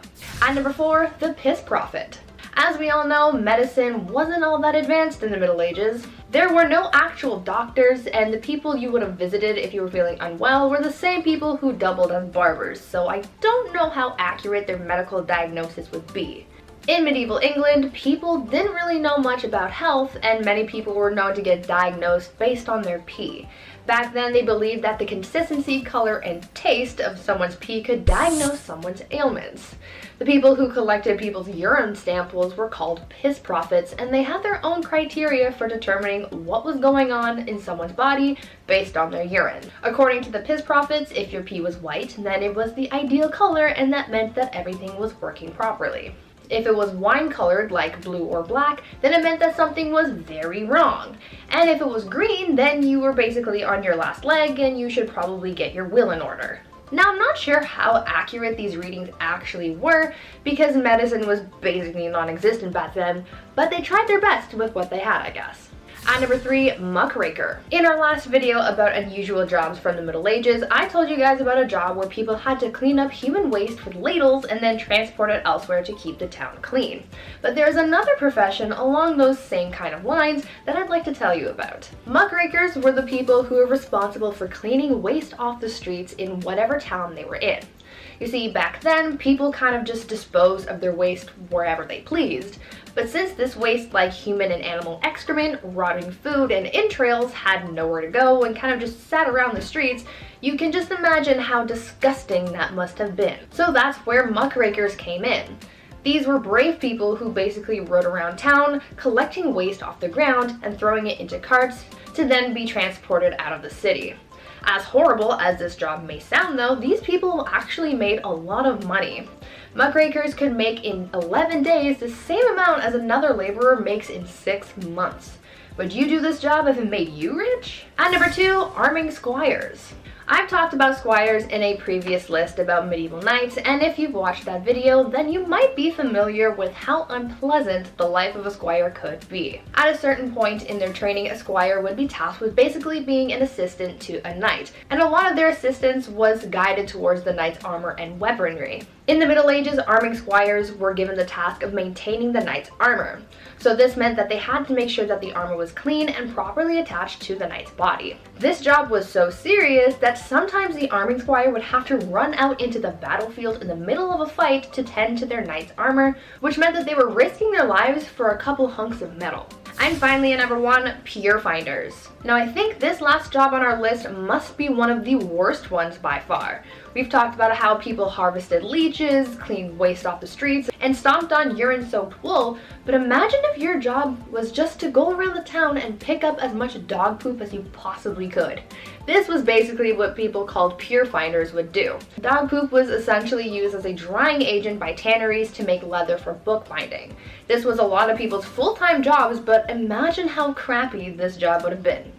And number 4, the piss prophet. As we all know, medicine wasn't all that advanced in the Middle Ages. There were no actual doctors, and the people you would have visited if you were feeling unwell were the same people who doubled as barbers, so I don't know how accurate their medical diagnosis would be. In medieval England, people didn't really know much about health, and many people were known to get diagnosed based on their pee. Back then, they believed that the consistency, color, and taste of someone's pee could diagnose someone's ailments. The people who collected people's urine samples were called piss prophets, and they had their own criteria for determining what was going on in someone's body based on their urine. According to the piss prophets, if your pee was white, then it was the ideal color, and that meant that everything was working properly. If it was wine-colored, like blue or black, then it meant that something was very wrong. And if it was green, then you were basically on your last leg and you should probably get your will in order. Now, I'm not sure how accurate these readings actually were because medicine was basically non-existent back then, but they tried their best with what they had, I guess. And number 3, muckraker. In our last video about unusual jobs from the Middle Ages, I told you guys about a job where people had to clean up human waste with ladles and then transport it elsewhere to keep the town clean. But there's another profession along those same kind of lines that I'd like to tell you about. Muckrakers were the people who were responsible for cleaning waste off the streets in whatever town they were in. You see, back then, people kind of just disposed of their waste wherever they pleased. But since this waste, like human and animal excrement, rotting food, and entrails, had nowhere to go and kind of just sat around the streets, you can just imagine how disgusting that must have been. So that's where muckrakers came in. These were brave people who basically rode around town, collecting waste off the ground and throwing it into carts to then be transported out of the city. As horrible as this job may sound though, these people actually made a lot of money. Muckrakers could make in 11 days the same amount as another laborer makes in 6 months. Would you do this job if it made you rich? And number 2, arming squires. I've talked about squires in a previous list about medieval knights, and if you've watched that video, then you might be familiar with how unpleasant the life of a squire could be. At a certain point in their training, a squire would be tasked with basically being an assistant to a knight, and a lot of their assistance was guided towards the knight's armor and weaponry. In the Middle Ages, arming squires were given the task of maintaining the knight's armor. So this meant that they had to make sure that the armor was clean and properly attached to the knight's body. This job was so serious that sometimes the arming squire would have to run out into the battlefield in the middle of a fight to tend to their knight's armor, which meant that they were risking their lives for a couple hunks of metal. And finally, at number 1, pier finders. Now I think this last job on our list must be one of the worst ones by far. We've talked about how people harvested leeches, cleaned waste off the streets, and stomped on urine-soaked wool, but imagine if your job was just to go around the town and pick up as much dog poop as you possibly could. This was basically what people called pier finders would do. Dog poop was essentially used as a drying agent by tanneries to make leather for bookbinding. This was a lot of people's full-time jobs, but imagine how crappy this job would have been.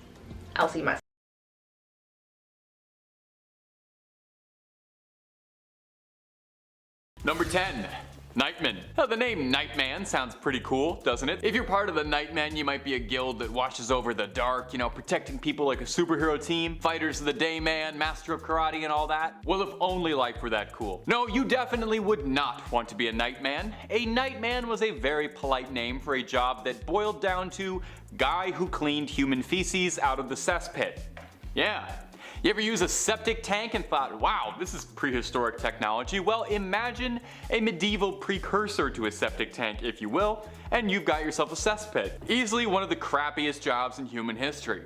Elsie must. Number 10. Nightman. Now, the name Nightman sounds pretty cool, doesn't it? If you're part of the Nightmen, you might be a guild that watches over the dark, you know, protecting people like a superhero team, fighters of the day man, master of karate and all that. Well, if only life were that cool. No, you definitely would not want to be a Nightman. A Nightman was a very polite name for a job that boiled down to guy who cleaned human feces out of the cesspit. Yeah. You ever use a septic tank and thought, wow, this is prehistoric technology? Well, imagine a medieval precursor to a septic tank, if you will, and you've got yourself a cesspit. Easily one of the crappiest jobs in human history.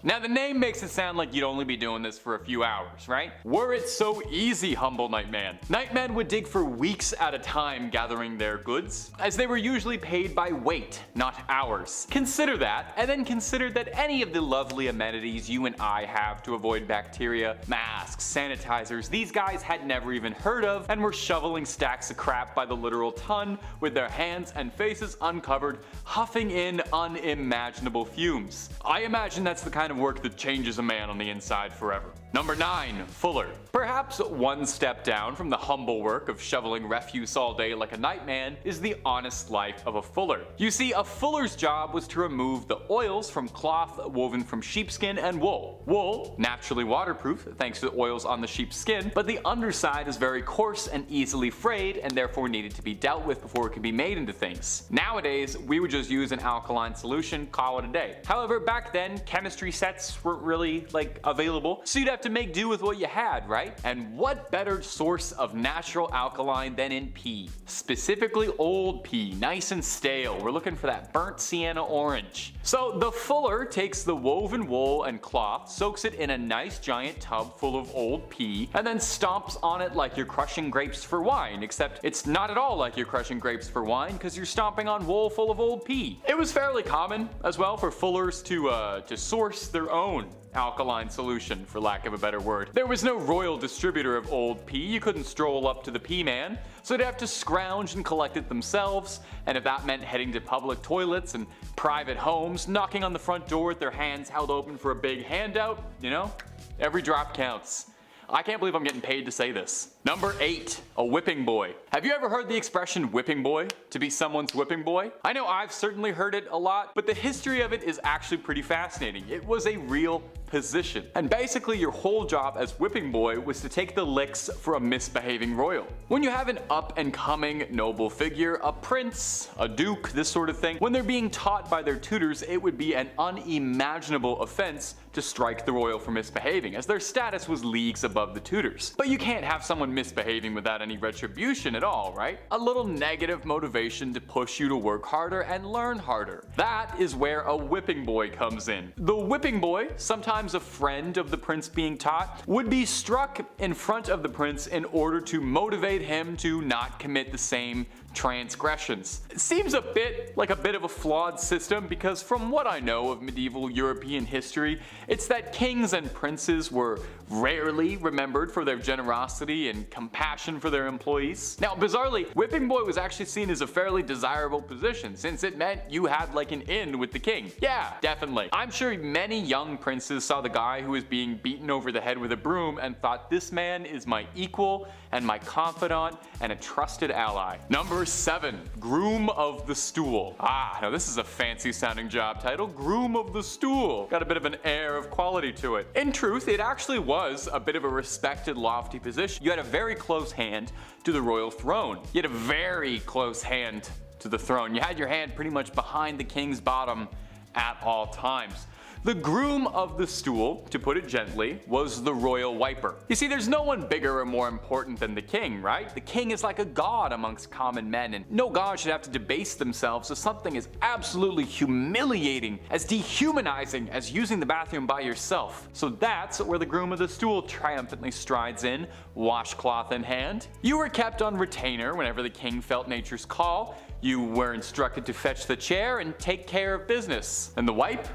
Now the name makes it sound like you'd only be doing this for a few hours, right? Were it so easy, humble Nightman. Nightmen would dig for weeks at a time gathering their goods, as they were usually paid by weight, not hours. Consider that, and then consider that any of the lovely amenities you and I have to avoid bacteria, masks, sanitizers, these guys had never even heard of and were shoveling stacks of crap by the literal ton with their hands and faces uncovered, huffing in unimaginable fumes. I imagine that's the kind of work that changes a man on the inside forever. Number 9. Fuller. Perhaps one step down from the humble work of shoveling refuse all day like a nightman is the honest life of a fuller. You see, a fuller's job was to remove the oils from cloth woven from sheepskin and wool. Wool, naturally waterproof thanks to the oils on the sheep's skin, but the underside is very coarse and easily frayed and therefore needed to be dealt with before it could be made into things. Nowadays, we would just use an alkaline solution, call it a day. However, back then, chemistry sets weren't really available, so you'd have to make do with what you had, right? And what better source of natural alkaline than in pea? Specifically old pea, nice and stale. We're looking for that burnt sienna orange. So the fuller takes the woven wool and cloth, soaks it in a nice giant tub full of old pea, and then stomps on it like you're crushing grapes for wine, except it's not at all like you're crushing grapes for wine because you're stomping on wool full of old pea. It was fairly common as well for fullers to source their own alkaline solution, for lack of a better word. There was no royal distributor of old pea. You couldn't stroll up to the pea man, so they'd have to scrounge and collect it themselves, and if that meant heading to public toilets and private homes, knocking on the front door with their hands held open for a big handout, you know, every drop counts. I can't believe I'm getting paid to say this. Number 8, a whipping boy. Have you ever heard the expression whipping boy? To be someone's whipping boy? I know I've certainly heard it a lot, but the history of it is actually pretty fascinating. It was a real position. And basically your whole job as whipping boy was to take the licks for a misbehaving royal. When you have an up and coming noble figure, a prince, a duke, this sort of thing, when they're being taught by their tutors, it would be an unimaginable offense to strike the royal for misbehaving, as their status was leagues above the tutors. But you can't have someone misbehaving without any retribution at all, right? A little negative motivation to push you to work harder and learn harder. That is where a whipping boy comes in. The whipping boy, sometimes a friend of the prince being taught, would be struck in front of the prince in order to motivate him to not commit the same transgressions. It seems a bit of a flawed system because from what I know of medieval European history, it's that kings and princes were rarely remembered for their generosity and compassion for their employees. Now bizarrely, whipping boy was actually seen as a fairly desirable position since it meant you had like an in with the king. Yeah, definitely. I'm sure many young princes saw the guy who was being beaten over the head with a broom and thought, this man is my equal and my confidant and a trusted ally. Number 7, Groom of the Stool. Now this is a fancy sounding job title, Groom of the Stool. Got a bit of an air of quality to it. In truth, it actually was a bit of a respected, lofty position. You had a very close hand to the royal throne. You had a very close hand to the throne. You had your hand pretty much behind the king's bottom at all times. The groom of the stool, to put it gently, was the royal wiper. You see, there's no one bigger or more important than the king, right? The king is like a god amongst common men, and no god should have to debase themselves to something as absolutely humiliating, as dehumanizing as using the bathroom by yourself. So that's where the groom of the stool triumphantly strides in, washcloth in hand. You were kept on retainer whenever the king felt nature's call. You were instructed to fetch the chair and take care of business. And the wipe?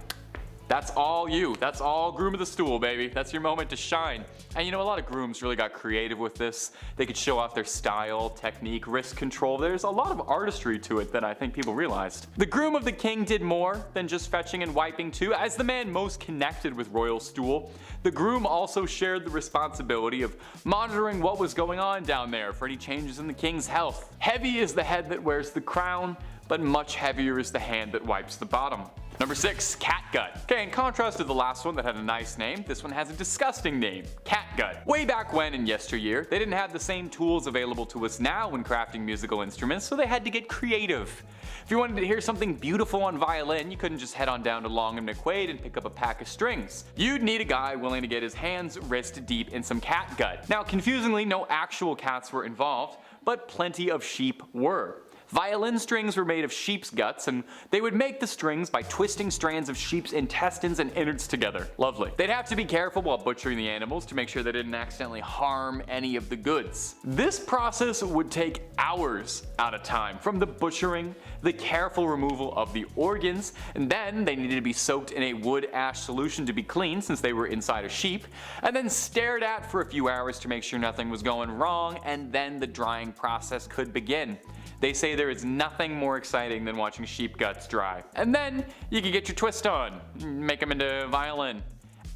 That's all you. That's all groom of the stool, baby. That's your moment to shine. And you know, a lot of grooms really got creative with this. They could show off their style, technique, wrist control. There's a lot of artistry to it than I think people realized. The groom of the king did more than just fetching and wiping too. As the man most connected with royal stool, the groom also shared the responsibility of monitoring what was going on down there for any changes in the king's health. Heavy is the head that wears the crown, but much heavier is the hand that wipes the bottom. Number 6, catgut. Okay, in contrast to the last one that had a nice name, this one has a disgusting name, catgut. Way back when in yesteryear, they didn't have the same tools available to us now when crafting musical instruments, so they had to get creative. If you wanted to hear something beautiful on violin, you couldn't just head on down to Long and McQuaid and pick up a pack of strings. You'd need a guy willing to get his hands wrist deep in some catgut. Now, confusingly, no actual cats were involved, but plenty of sheep were. Violin strings were made of sheep's guts, and they would make the strings by twisting strands of sheep's intestines and innards together. Lovely. They'd have to be careful while butchering the animals to make sure they didn't accidentally harm any of the goods. This process would take hours at a time, from the butchering, the careful removal of the organs, and then they needed to be soaked in a wood ash solution to be clean since they were inside a sheep, and then stared at for a few hours to make sure nothing was going wrong, and then the drying process could begin. They say there is nothing more exciting than watching sheep guts dry. And then you can get your twist on, make them into violin.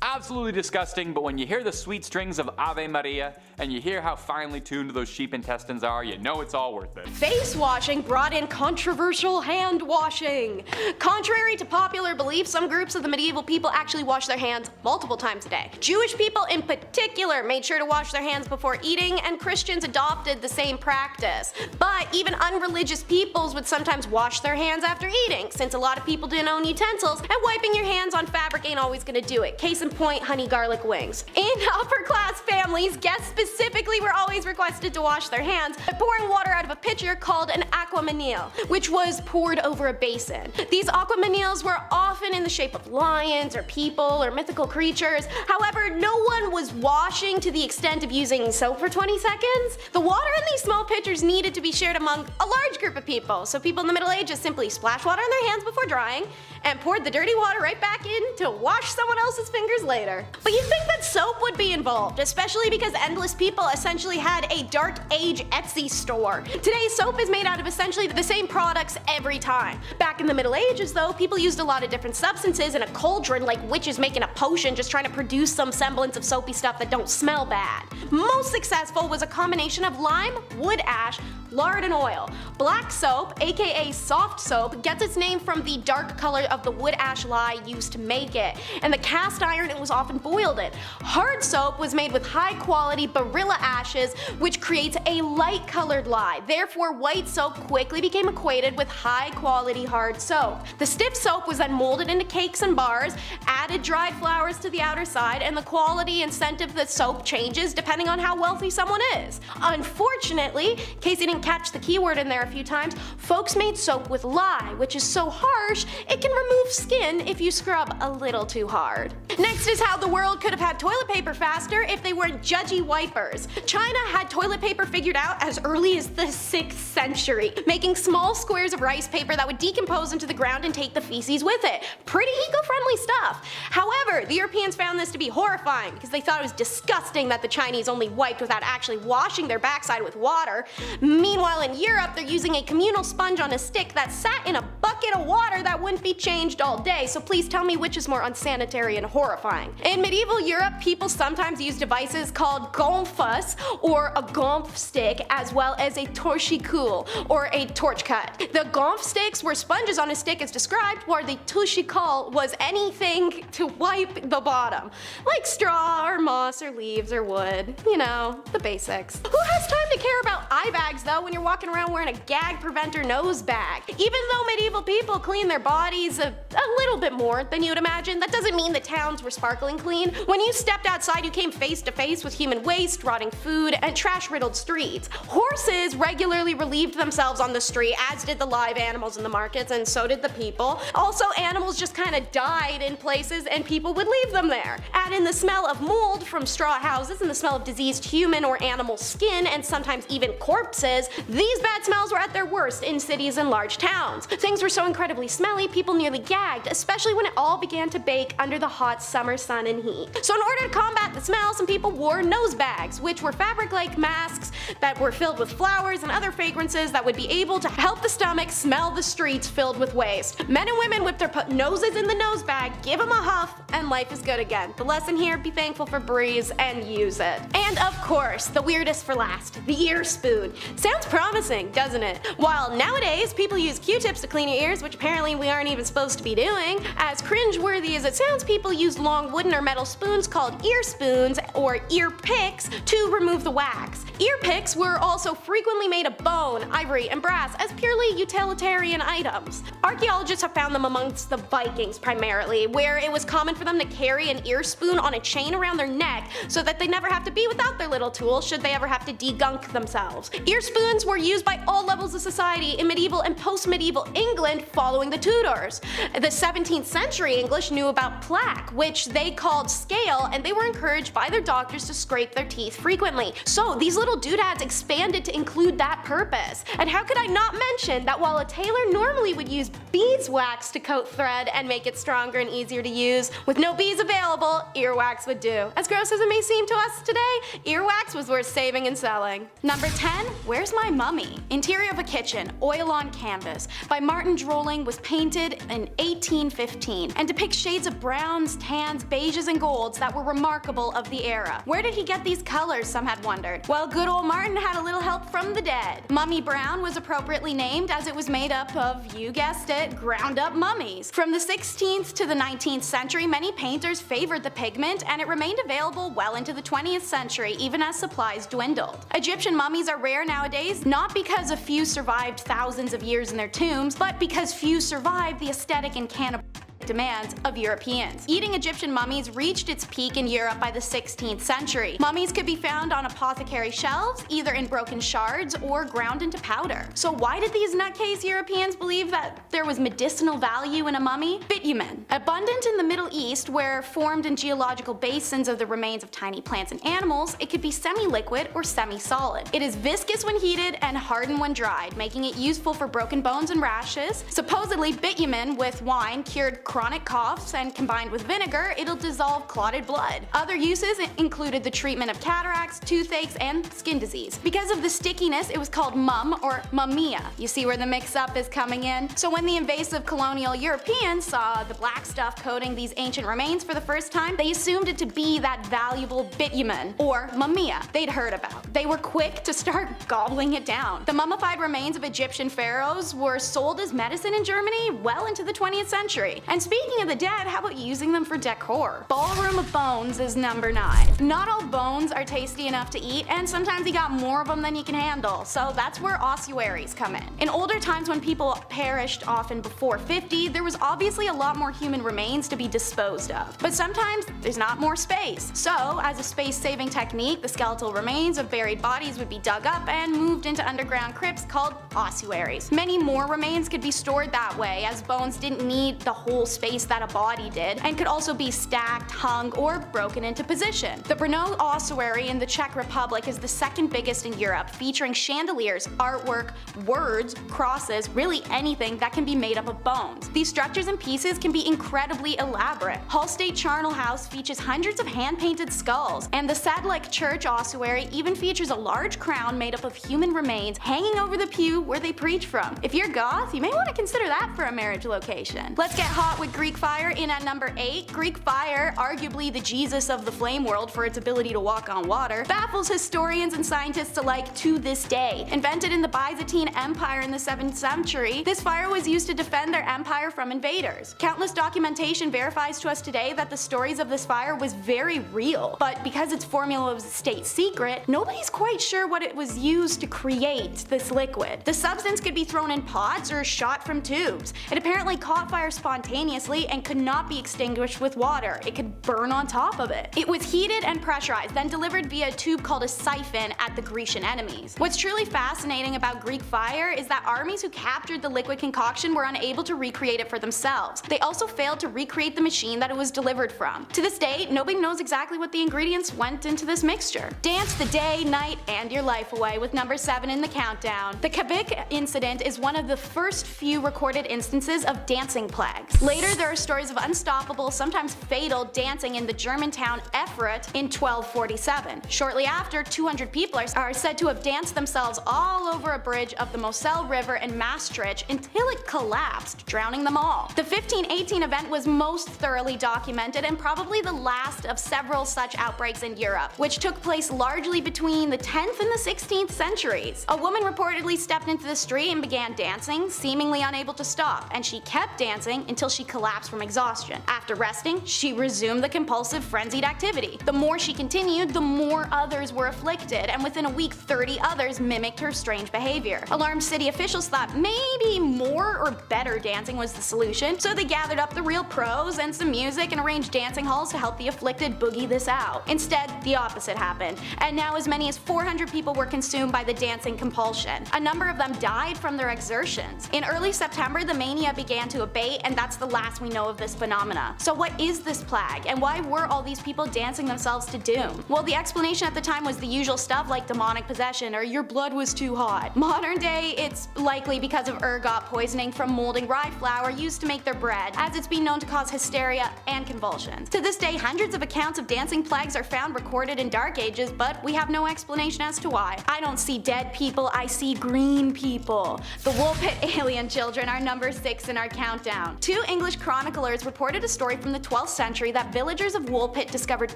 Absolutely disgusting, but when you hear the sweet strings of Ave Maria and you hear how finely tuned those sheep intestines are, you know it's all worth it. Face washing brought in controversial hand washing. Contrary to popular belief, some groups of the medieval people actually washed their hands multiple times a day. Jewish people in particular made sure to wash their hands before eating, and Christians adopted the same practice. But even unreligious peoples would sometimes wash their hands after eating, since a lot of people didn't own utensils, and wiping your hands on fabric ain't always gonna do it. Case in point, honey garlic wings. In upper class families, guests specifically were always requested to wash their hands by pouring water out of a pitcher called an aquamanile, which was poured over a basin. These aquamaniles were often in the shape of lions or people or mythical creatures. However, no one was washing to the extent of using soap for 20 seconds. The water in these small pitchers needed to be shared among a large group of people, so people in the Middle Ages simply splashed water in their hands before drying and poured the dirty water right back in to wash someone else's fingers later. But you'd think that soap would be involved, especially because endless people essentially had a dark age Etsy store. Today, soap is made out of essentially the same products every time. Back in the Middle Ages though, people used a lot of different substances in a cauldron, like witches making a potion just trying to produce some semblance of soapy stuff that don't smell bad. Most successful was a combination of lime, wood ash, lard, and oil. Black soap, aka soft soap, gets its name from the dark color of the wood ash lye used to make it, and the cast iron it was often boiled in. Hard soap was made with high quality barilla ashes, which creates a light colored lye. Therefore, white soap quickly became equated with high quality hard soap. The stiff soap was then molded into cakes and bars, added dried flowers to the outer side, and the quality and scent of the soap changes depending on how wealthy someone is. Unfortunately, in case you didn't catch the keyword in there a few times, folks made soap with lye, which is so harsh it can remove skin if you scrub a little too hard. Next This is how the world could have had toilet paper faster if they weren't judgy wipers. China had toilet paper figured out as early as the 6th century, making small squares of rice paper that would decompose into the ground and take the feces with it. Pretty eco-friendly stuff. However, the Europeans found this to be horrifying because they thought it was disgusting that the Chinese only wiped without actually washing their backside with water. Meanwhile, in Europe, they're using a communal sponge on a stick that sat in a bucket of water that wouldn't be changed all day, so please tell me which is more unsanitary and horrifying. In medieval Europe, people sometimes used devices called gonfas, or a gonf stick, as well as a torchicule, or a torch cut. The gonf sticks were sponges on a stick as described, while the torchicule was anything to wipe the bottom, like straw or moss or leaves or wood. You know, the basics. Who has time to care about eye bags though when you're walking around wearing a gag preventer nose bag? Even though medieval people clean their bodies a little bit more than you would imagine, that doesn't mean the towns were sparkling clean. When you stepped outside, you came face to face with human waste, rotting food, and trash-riddled streets. Horses regularly relieved themselves on the street, as did the live animals in the markets, and so did the people. Also, animals just kind of died in places and people would leave them there. Add in the smell of mold from straw houses and the smell of diseased human or animal skin, and sometimes even corpses. These bad smells were at their worst in cities and large towns. Things were so incredibly smelly, people nearly gagged, especially when it all began to bake under the hot summer sun and heat. So in order to combat the smell, some people wore nose bags, which were fabric-like masks that were filled with flowers and other fragrances that would be able to help the stomach smell the streets filled with waste. Men and women would put noses in the nose bag, give them a huff, and life is good again. The lesson here, be thankful for breeze and use it. And of course, the weirdest for last, the ear spoon. Sounds promising, doesn't it? While nowadays people use Q-tips to clean your ears, which apparently we aren't even supposed to be doing, as cringe-worthy as it sounds, people use long wooden or metal spoons called ear spoons or ear picks to remove the wax. Ear picks were also frequently made of bone, ivory, and brass as purely utilitarian items. Archaeologists have found them amongst the Vikings primarily, where it was common for them to carry an ear spoon on a chain around their neck so that they never have to be without their little tool should they ever have to degunk themselves. Ear spoons were used by all levels of society in medieval and post-medieval England following the Tudors. The 17th century English knew about plaque, which they called scale, and they were encouraged by their doctors to scrape their teeth frequently. So these little doodads expanded to include that purpose. And how could I not mention that while a tailor normally would use beeswax to coat thread and make it stronger and easier to use, with no bees available, earwax would do. As gross as it may seem to us today, earwax was worth saving and selling. Number 10, Where's My Mummy? Interior of a Kitchen, Oil on Canvas, by Martin Drolling, was painted in 1815 and depicts shades of browns, tans, beiges, and golds that were remarkable of the era. Where did he get these colors, some had wondered? Well, good old Martin had a little help from the dead. Mummy Brown was appropriately named as it was made up of, you guessed it, ground up mummies. From the 16th to the 19th century, many painters favored the pigment, and it remained available well into the 20th century, even as supplies dwindled. Egyptian mummies are rare nowadays, not because a few survived thousands of years in their tombs, but because few survived the aesthetic and cannibal demands of Europeans. Eating Egyptian mummies reached its peak in Europe by the 16th century. Mummies could be found on apothecary shelves, either in broken shards or ground into powder. So why did these nutcase Europeans believe that there was medicinal value in a mummy? Bitumen. Abundant in the Middle East, where formed in geological basins of the remains of tiny plants and animals, it could be semi-liquid or semi-solid. It is viscous when heated and hardened when dried, making it useful for broken bones and rashes. Supposedly, bitumen with wine cured chronic coughs, and combined with vinegar, it'll dissolve clotted blood. Other uses included the treatment of cataracts, toothaches, and skin disease. Because of the stickiness, it was called mum or mumia. You see where the mix-up is coming in? So when the invasive colonial Europeans saw the black stuff coating these ancient remains for the first time, they assumed it to be that valuable bitumen, or mumia, they'd heard about. They were quick to start gobbling it down. The mummified remains of Egyptian pharaohs were sold as medicine in Germany well into the 20th century. And speaking of the dead, how about using them for decor? Ballroom of Bones is number 9. Not all bones are tasty enough to eat, and sometimes you got more of them than you can handle, so that's where ossuaries come in. In older times when people perished often before 50, there was obviously a lot more human remains to be disposed of. But sometimes there's not more space. So, as a space-saving technique, the skeletal remains of buried bodies would be dug up and moved into underground crypts called ossuaries. Many more remains could be stored that way, as bones didn't need the whole space that a body did, and could also be stacked, hung, or broken into position. The Brno ossuary in the Czech Republic is the second biggest in Europe, featuring chandeliers, artwork, words, crosses, really anything that can be made up of bones. These structures and pieces can be incredibly elaborate. Hull State Charnel House features hundreds of hand-painted skulls, and the Sadlec Church ossuary even features a large crown made up of human remains hanging over the pew where they preach from. If you're goth, you may want to consider that for a marriage location. Let's get hot with Greek fire in at number 8. Greek fire, arguably the Jesus of the flame world for its ability to walk on water, baffles historians and scientists alike to this day. Invented in the Byzantine Empire in the 7th century, this fire was used to defend their empire from invaders. Countless documentation verifies to us today that the stories of this fire was very real, but because its formula was a state secret, nobody's quite sure what it was used to create this liquid. The substance could be thrown in pots or shot from tubes. It apparently caught fire spontaneously and could not be extinguished with water. It could burn on top of it. It was heated and pressurized, then delivered via a tube called a siphon at the Grecian enemies. What's truly fascinating about Greek fire is that armies who captured the liquid concoction were unable to recreate it for themselves. They also failed to recreate the machine that it was delivered from. To this day, nobody knows exactly what the ingredients went into this mixture. Dance the day, night, and your life away with number 7 in the countdown. The Kavik incident is one of the first few recorded instances of dancing plagues. Later, there are stories of unstoppable, sometimes fatal, dancing in the German town Erfurt in 1247. Shortly after, 200 people are said to have danced themselves all over a bridge of the Moselle River in Maastricht until it collapsed, drowning them all. The 1518 event was most thoroughly documented and probably the last of several such outbreaks in Europe, which took place largely between the 10th and the 16th centuries. A woman reportedly stepped into the street and began dancing, seemingly unable to stop, and she kept dancing until she collapsed from exhaustion. After resting, she resumed the compulsive, frenzied activity. The more she continued, the more others were afflicted, and within a week 30 others mimicked her strange behavior. Alarmed city officials thought maybe more or better dancing was the solution, so they gathered up the real pros and some music and arranged dancing halls to help the afflicted boogie this out. Instead, the opposite happened, and now as many as 400 people were consumed by the dancing compulsion. A number of them died from their exertions. In early September, the mania began to abate, and that's the last we know of this phenomena. So what is this plague, and why were all these people dancing themselves to doom? Well, the explanation at the time was the usual stuff like demonic possession or your blood was too hot. Modern day, it's likely because of ergot poisoning from molding rye flour used to make their bread, as it's been known to cause hysteria and convulsions. To this day, hundreds of accounts of dancing plagues are found recorded in Dark Ages, but we have no explanation as to why. I don't see dead people, I see green people. The Woolpit alien children are number 6 in our countdown. 2 English chroniclers reported a story from the 12th century that villagers of Woolpit discovered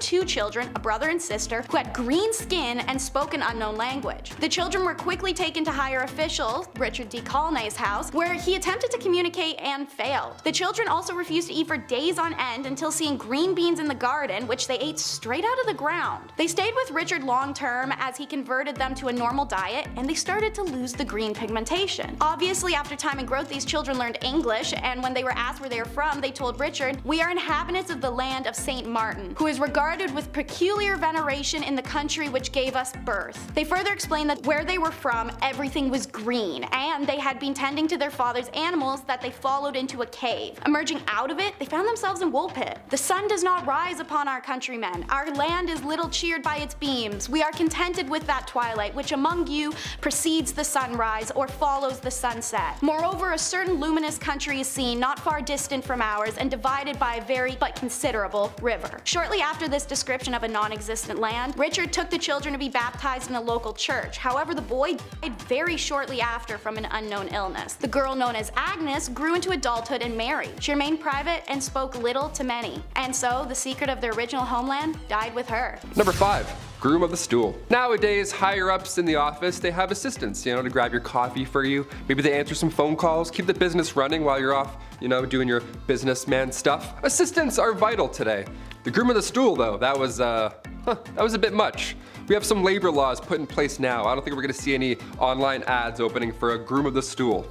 2 children, a brother and sister, who had green skin and spoke an unknown language. The children were quickly taken to higher officials, Richard D. Colnay's house, where he attempted to communicate and failed. The children also refused to eat for days on end until seeing green beans in the garden, which they ate straight out of the ground. They stayed with Richard long term as he converted them to a normal diet, and they started to lose the green pigmentation. Obviously, after time and growth, these children learned English, and when they were asked where they were from, they told Richard, "We are inhabitants of the land of Saint Martin, who is regarded with peculiar veneration in the country which gave us birth." They further explained that where they were from, everything was green, and they had been tending to their father's animals that they followed into a cave. Emerging out of it, they found themselves in Woolpit. "The sun does not rise upon our countrymen. Our land is little cheered by its beams. We are contented with that twilight which among you precedes the sunrise or follows the sunset. Moreover, a certain luminous country is seen not far distant from ours and divided by a very but considerable river." Shortly after this description of a non-existent land, Richard took the children to be baptized in a local church. However, the boy died very shortly after from an unknown illness. The girl, known as Agnes, grew into adulthood and married. She remained private and spoke little to many, and so the secret of their original homeland died with her. Number 5. Groom of the stool. Nowadays, higher ups in the office, they have assistants, to grab your coffee for you. Maybe they answer some phone calls, keep the business running while you're off, doing your businessman stuff. Assistants are vital today. The groom of the stool, though, that was a bit much. We have some labor laws put in place now. I don't think we're gonna see any online ads opening for a groom of the stool.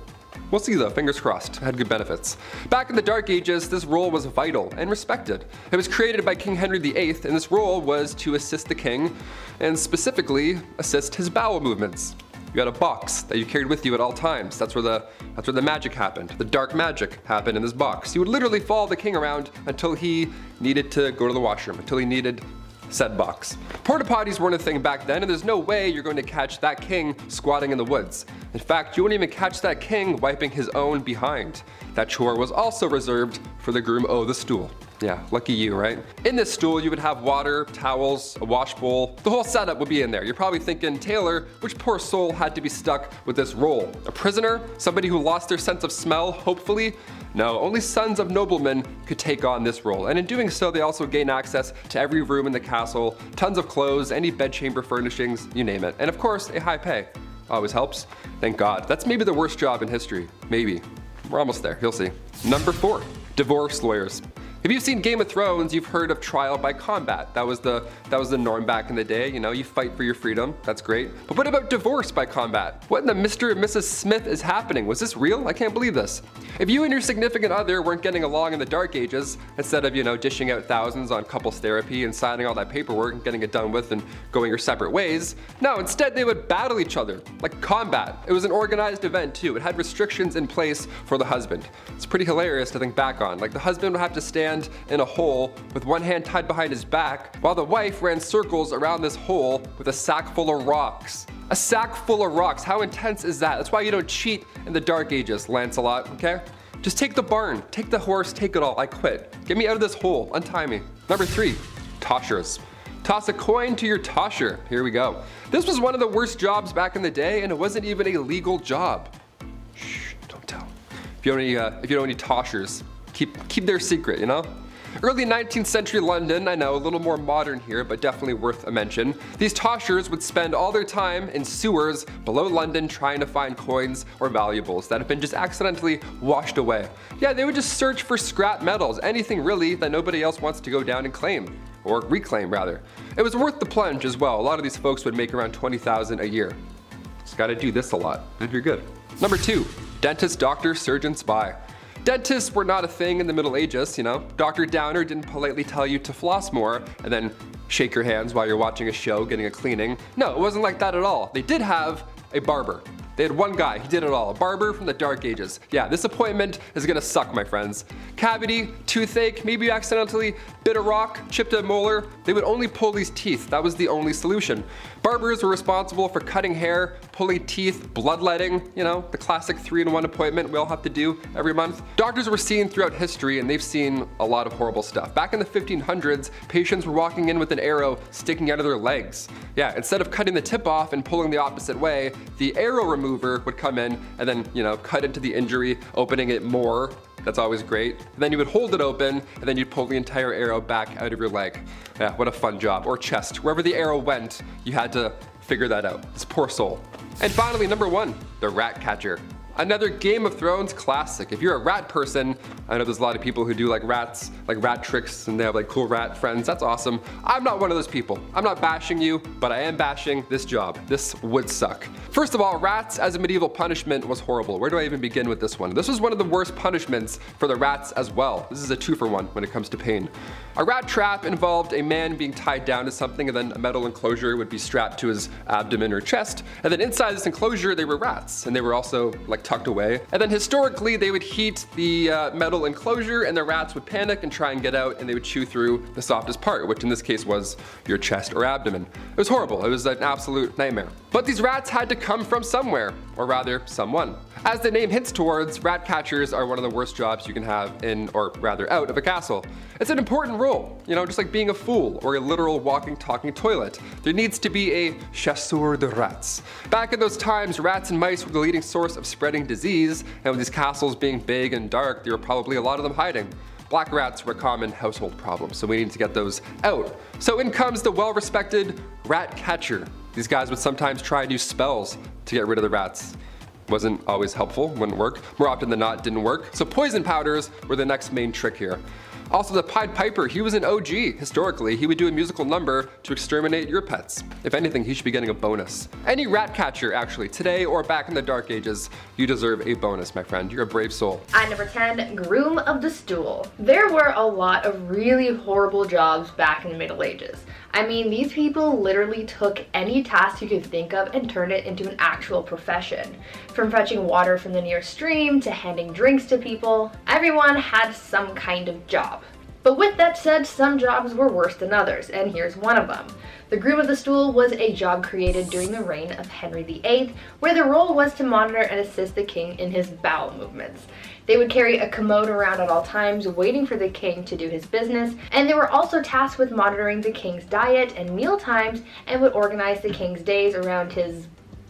We'll see though, fingers crossed. It had good benefits. Back in the Dark Ages, this role was vital and respected. It was created by King Henry VIII, and this role was to assist the king, and specifically assist his bowel movements. You had a box that you carried with you at all times. That's where the magic happened. The dark magic happened in this box. You would literally follow the king around until he needed to go to the washroom, until he needed said box. Porta potties weren't a thing back then, and there's no way you're going to catch that king squatting in the woods. In fact, you wouldn't even catch that king wiping his own behind. That chore was also reserved for the groom the stool. Yeah, lucky you, right? In this stool, you would have water, towels, a wash bowl. The whole setup would be in there. You're probably thinking, Taylor, which poor soul had to be stuck with this role? A prisoner? Somebody who lost their sense of smell, hopefully? No, only sons of noblemen could take on this role. And in doing so, they also gain access to every room in the castle, tons of clothes, any bedchamber furnishings, you name it. And of course, a high pay. Always helps. Thank God. That's maybe the worst job in history. Maybe. We're almost there, you'll see. Number 4, divorce lawyers. If you've seen Game of Thrones, you've heard of trial by combat. That was the norm back in the day. You know, you fight for your freedom. That's great. But what about divorce by combat? What in the Mr. and Mrs. Smith is happening? Was this real? I can't believe this. If you and your significant other weren't getting along in the Dark Ages, instead of, dishing out thousands on couples therapy and signing all that paperwork and getting it done with and going your separate ways, no, instead they would battle each other, like combat. It was an organized event too. It had restrictions in place for the husband. It's pretty hilarious to think back on. Like the husband would have to stand in a hole with one hand tied behind his back, while the wife ran circles around this hole with a sack full of rocks. A sack full of rocks, how intense is that? That's why you don't cheat in the Dark Ages, Lancelot, okay? Just take the barn, take the horse, take it all, I quit. Get me out of this hole, untie me. Number 3, toshers. Toss a coin to your tosher, here we go. This was one of the worst jobs back in the day, and it wasn't even a legal job. Shh, don't tell. If you know any toshers, keep their secret, Early 19th century London, I know, a little more modern here, but definitely worth a mention. These toshers would spend all their time in sewers below London trying to find coins or valuables that have been just accidentally washed away. Yeah, they would just search for scrap metals, anything really that nobody else wants to go down and claim. Or reclaim, rather. It was worth the plunge as well. A lot of these folks would make around $20,000 a year. Just gotta do this a lot, and you're good. Number 2, dentist, doctor, surgeon, spy. Dentists were not a thing in the Middle Ages, Dr. Downer didn't politely tell you to floss more and then shake your hands while you're watching a show getting a cleaning. No, it wasn't like that at all. They did have a barber. They had one guy, he did it all, a barber from the Dark Ages. Yeah, this appointment is gonna suck, my friends. Cavity, toothache, maybe you accidentally bit a rock, chipped a molar, they would only pull these teeth. That was the only solution. Barbers were responsible for cutting hair, pulling teeth, bloodletting, the classic 3-in-1 appointment we all have to do every month. Doctors were seen throughout history, and they've seen a lot of horrible stuff. Back in the 1500s, patients were walking in with an arrow sticking out of their legs. Yeah, instead of cutting the tip off and pulling the opposite way, the arrow remover would come in and then, cut into the injury, opening it more. That's always great. And then you would hold it open, and then you'd pull the entire arrow back out of your leg. Yeah, what a fun job. Or chest. Wherever the arrow went, you had to figure that out. This poor soul. And finally, number 1, the rat catcher. Another Game of Thrones classic. If you're a rat person, I know there's a lot of people who do like rats, like rat tricks, and they have like cool rat friends. That's awesome. I'm not one of those people. I'm not bashing you, but I am bashing this job. This would suck. First of all, rats as a medieval punishment was horrible. Where do I even begin with this one? This was one of the worst punishments for the rats as well. This is a 2-for-1 when it comes to pain. A rat trap involved a man being tied down to something, and then a metal enclosure would be strapped to his abdomen or chest. And then inside this enclosure, they were rats, and they were also like tucked away. And then historically, they would heat the metal enclosure, and the rats would panic and try and get out, and they would chew through the softest part, which in this case was your chest or abdomen. It was horrible. It was an absolute nightmare. But these rats had to come from somewhere, or rather, someone. As the name hints towards, rat catchers are one of the worst jobs you can have in, or rather out of a castle. It's an important role, just like being a fool or a literal walking, talking toilet. There needs to be a chasseur de rats. Back in those times, rats and mice were the leading source of spreading disease, and with these castles being big and dark, there were probably a lot of them hiding. Black rats were a common household problem, so we need to get those out. So in comes the well-respected rat catcher. These guys would sometimes try new spells to get rid of the rats. Wasn't always helpful, wouldn't work. More often than not, didn't work. So poison powders were the next main trick here. Also, the Pied Piper, he was an OG. Historically, he would do a musical number to exterminate your pets. If anything, he should be getting a bonus. Any rat catcher, actually, today or back in the Dark Ages, you deserve a bonus, my friend. You're a brave soul. At number 10, groom of the stool. There were a lot of really horrible jobs back in the Middle Ages. I mean, these people literally took any task you could think of and turned it into an actual profession. From fetching water from the nearest stream to handing drinks to people, everyone had some kind of job. But with that said, some jobs were worse than others, and here's one of them. The groom of the stool was a job created during the reign of Henry VIII, where the role was to monitor and assist the king in his bowel movements. They would carry a commode around at all times, waiting for the king to do his business, and they were also tasked with monitoring the king's diet and meal times, and would organize the king's days around his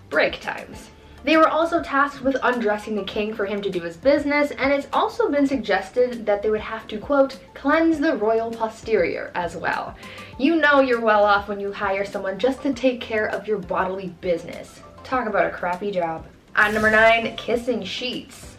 break times. They were also tasked with undressing the king for him to do his business, and it's also been suggested that they would have to, quote, cleanse the royal posterior as well. You know you're well off when you hire someone just to take care of your bodily business. Talk about a crappy job. At number 9, kissing sheets.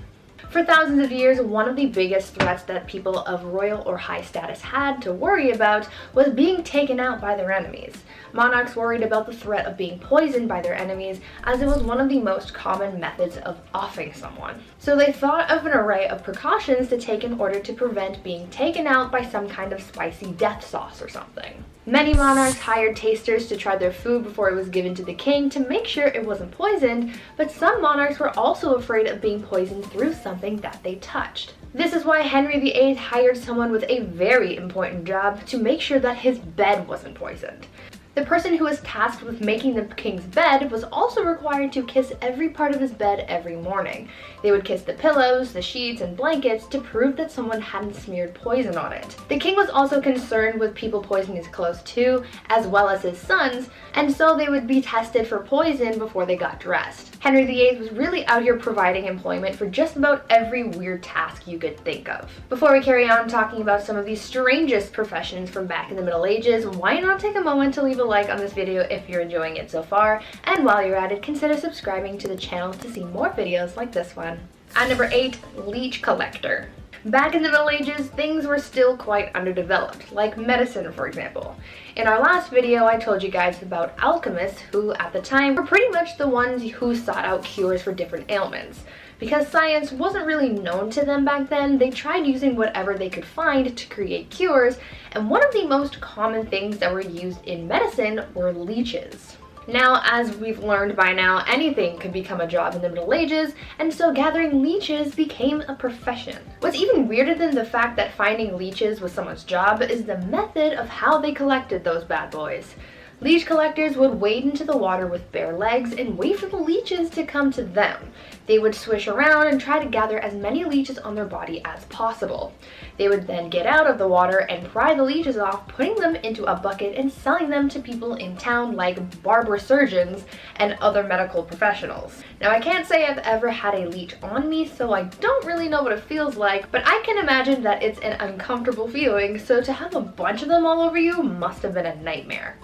For thousands of years, one of the biggest threats that people of royal or high status had to worry about was being taken out by their enemies. Monarchs worried about the threat of being poisoned by their enemies, as it was one of the most common methods of offing someone. So they thought of an array of precautions to take in order to prevent being taken out by some kind of spicy death sauce or something. Many monarchs hired tasters to try their food before it was given to the king to make sure it wasn't poisoned, but some monarchs were also afraid of being poisoned through something that they touched. This is why Henry VIII hired someone with a very important job to make sure that his bed wasn't poisoned. The person who was tasked with making the king's bed was also required to kiss every part of his bed every morning. They would kiss the pillows, the sheets, and blankets to prove that someone hadn't smeared poison on it. The king was also concerned with people poisoning his clothes too, as well as his sons, and so they would be tested for poison before they got dressed. Henry VIII was really out here providing employment for just about every weird task you could think of. Before we carry on talking about some of the strangest professions from back in the Middle Ages, why not take a moment to leave a like on this video if you're enjoying it so far, and while you're at it, consider subscribing to the channel to see more videos like this one. At number 8, leech collector. Back in the Middle Ages, things were still quite underdeveloped, like medicine for example. In our last video, I told you guys about alchemists who, at the time, were pretty much the ones who sought out cures for different ailments. Because science wasn't really known to them back then, they tried using whatever they could find to create cures, and one of the most common things that were used in medicine were leeches. Now, as we've learned by now, anything could become a job in the Middle Ages, and so gathering leeches became a profession. What's even weirder than the fact that finding leeches was someone's job is the method of how they collected those bad boys. Leech collectors would wade into the water with bare legs and wait for the leeches to come to them. They would swish around and try to gather as many leeches on their body as possible. They would then get out of the water and pry the leeches off, putting them into a bucket and selling them to people in town like barber surgeons and other medical professionals. Now, I can't say I've ever had a leech on me, so I don't really know what it feels like, but I can imagine that it's an uncomfortable feeling, so to have a bunch of them all over you must have been a nightmare.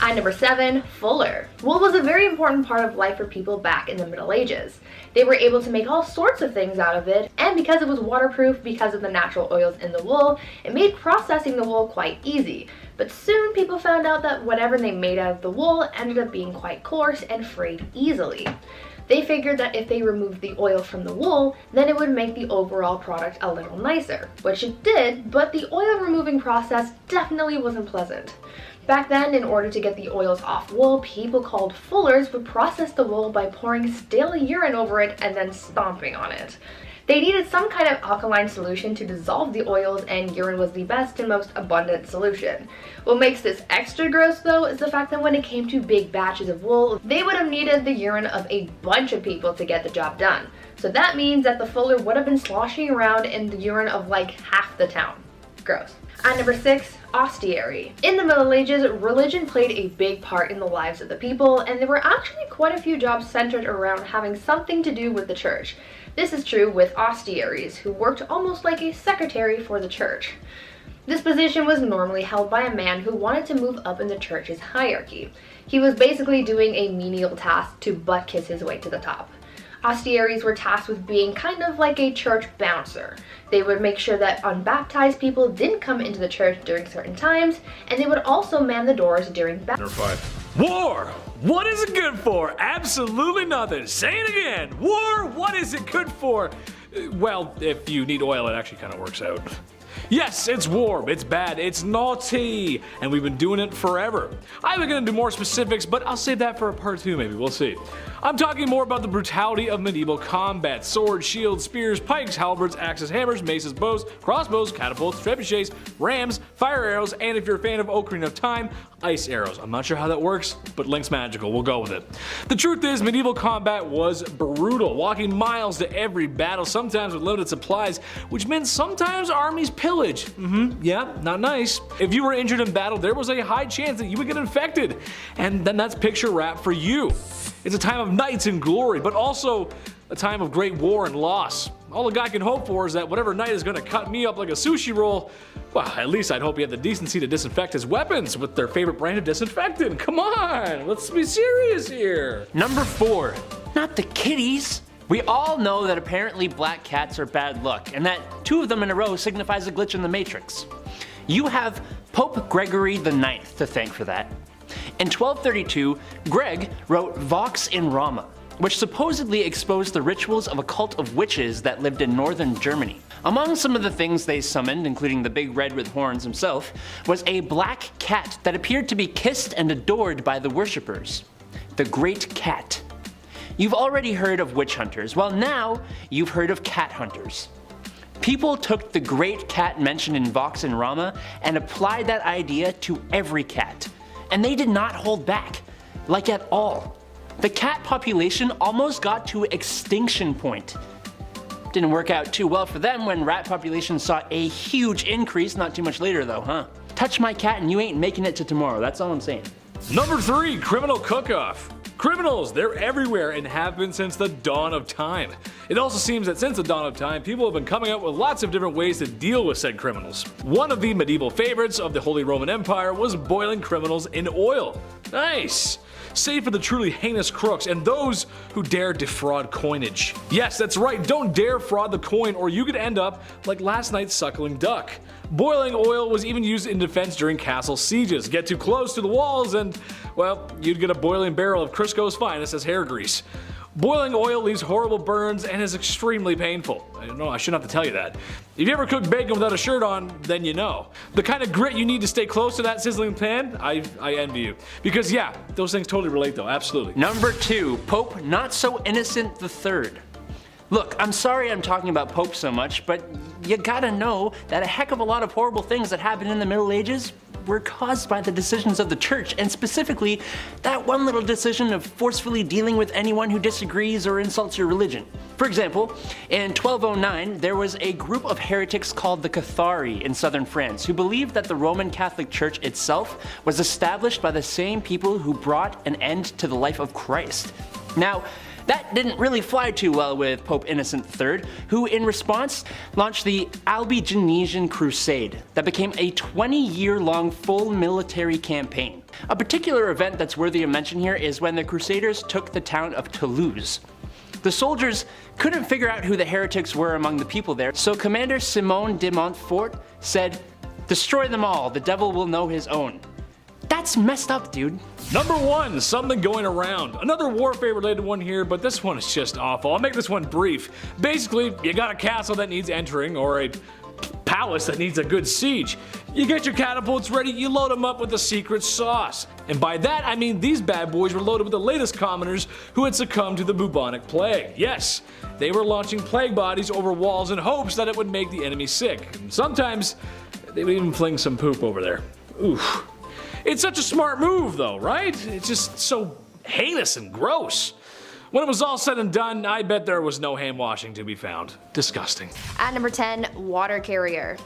At number 7, fuller. Wool was a very important part of life for people back in the Middle Ages. They were able to make all sorts of things out of it, and because it was waterproof because of the natural oils in the wool, it made processing the wool quite easy. But soon people found out that whatever they made out of the wool ended up being quite coarse and frayed easily. They figured that if they removed the oil from the wool, then it would make the overall product a little nicer, which it did, but the oil removing process definitely wasn't pleasant. Back then, in order to get the oils off wool, people called fullers would process the wool by pouring stale urine over it and then stomping on it. They needed some kind of alkaline solution to dissolve the oils, and urine was the best and most abundant solution. What makes this extra gross though is the fact that when it came to big batches of wool, they would have needed the urine of a bunch of people to get the job done. So that means that the fuller would have been sloshing around in the urine of like half the town. Gross. At number 6, ostiary. In the Middle Ages, religion played a big part in the lives of the people, and there were actually quite a few jobs centered around having something to do with the church. This is true with ostiaries, who worked almost like a secretary for the church. This position was normally held by a man who wanted to move up in the church's hierarchy. He was basically doing a menial task to butt kiss his way to the top. Hostiaries were tasked with being kind of like a church bouncer. They would make sure that unbaptized people didn't come into the church during certain times, and they would also man the doors during Number 5. War! What is it good for? Absolutely nothing. Say it again. War, what is it good for? Well, if you need oil, it actually kind of works out. Yes, it's war, it's bad, it's naughty, and we've been doing it forever. I was gonna do more specifics, but I'll save that for a part 2 maybe, we'll see. I'm talking more about the brutality of medieval combat. Swords, shields, spears, pikes, halberds, axes, hammers, maces, bows, crossbows, catapults, trebuchets, rams, fire arrows, and if you're a fan of Ocarina of Time, ice arrows. I'm not sure how that works, but Link's magical, we'll go with it. The truth is, medieval combat was brutal, walking miles to every battle, sometimes with limited supplies, which meant sometimes armies pillage. Yeah, not nice. If you were injured in battle, there was a high chance that you would get infected, and then that's picture wrap for you. It's a time of knights and glory, but also a time of great war and loss. All a guy can hope for is that whatever knight is gonna cut me up like a sushi roll, well, at least I'd hope he had the decency to disinfect his weapons with their favorite brand of disinfectant. Come on, let's be serious here. Number 4, not the kitties. We all know that apparently black cats are bad luck, and that 2 of them in a row signifies a glitch in the Matrix. You have Pope Gregory IX to thank for that. In 1232, Greg wrote Vox in Rama, which supposedly exposed the rituals of a cult of witches that lived in northern Germany. Among some of the things they summoned, including the big red with horns himself, was a black cat that appeared to be kissed and adored by the worshippers. The Great Cat. You've already heard of witch hunters, well now you've heard of cat hunters. People took the Great Cat mentioned in Vox and Rama and applied that idea to every cat. And they did not hold back, like at all. The cat population almost got to extinction point. Didn't work out too well for them when rat populations saw a huge increase not too much later though, huh? Touch my cat and you ain't making it to tomorrow, that's all I'm saying. Number 3, criminal cook-off. Criminals, they're everywhere and have been since the dawn of time. It also seems that since the dawn of time, people have been coming up with lots of different ways to deal with said criminals. One of the medieval favorites of the Holy Roman Empire was boiling criminals in oil. Nice! Save for the truly heinous crooks and those who dare defraud coinage. Yes, that's right, don't dare fraud the coin or you could end up like last night's suckling duck. Boiling oil was even used in defense during castle sieges. Get too close to the walls and, well, you'd get a boiling barrel of Crisco's finest as hair grease. Boiling oil leaves horrible burns and is extremely painful. I know I shouldn't have to tell you that. If you ever cook bacon without a shirt on, then you know. The kind of grit you need to stay close to that sizzling pan, I envy you. Because yeah, those things totally relate though, absolutely. Number 2, Pope Not So Innocent III. Look, I'm sorry I'm talking about Pope so much, but you gotta know that a heck of a lot of horrible things that happened in the Middle Ages were caused by the decisions of the church, and specifically that one little decision of forcefully dealing with anyone who disagrees or insults your religion. For example, in 1209 there was a group of heretics called the Cathari in southern France who believed that the Roman Catholic Church itself was established by the same people who brought an end to the life of Christ. Now, that didn't really fly too well with Pope Innocent III, who in response launched the Albigensian Crusade that became a 20-year-long full military campaign. A particular event that's worthy of mention here is when the Crusaders took the town of Toulouse. The soldiers couldn't figure out who the heretics were among the people there, so Commander Simon de Montfort said, "Destroy them all, the devil will know his own." That's messed up, dude. Number 1, something going around. Another warfare related one here, but this one is just awful. I'll make this one brief. Basically, you got a castle that needs entering or a palace that needs a good siege. You get your catapults ready, you load them up with the secret sauce. And by that I mean these bad boys were loaded with the latest commoners who had succumbed to the bubonic plague. Yes, they were launching plague bodies over walls in hopes that it would make the enemy sick. And sometimes they would even fling some poop over there. Oof. It's such a smart move though, right? It's just so heinous and gross. When it was all said and done, I bet there was no hand washing to be found. Disgusting. At number 10, water carrier.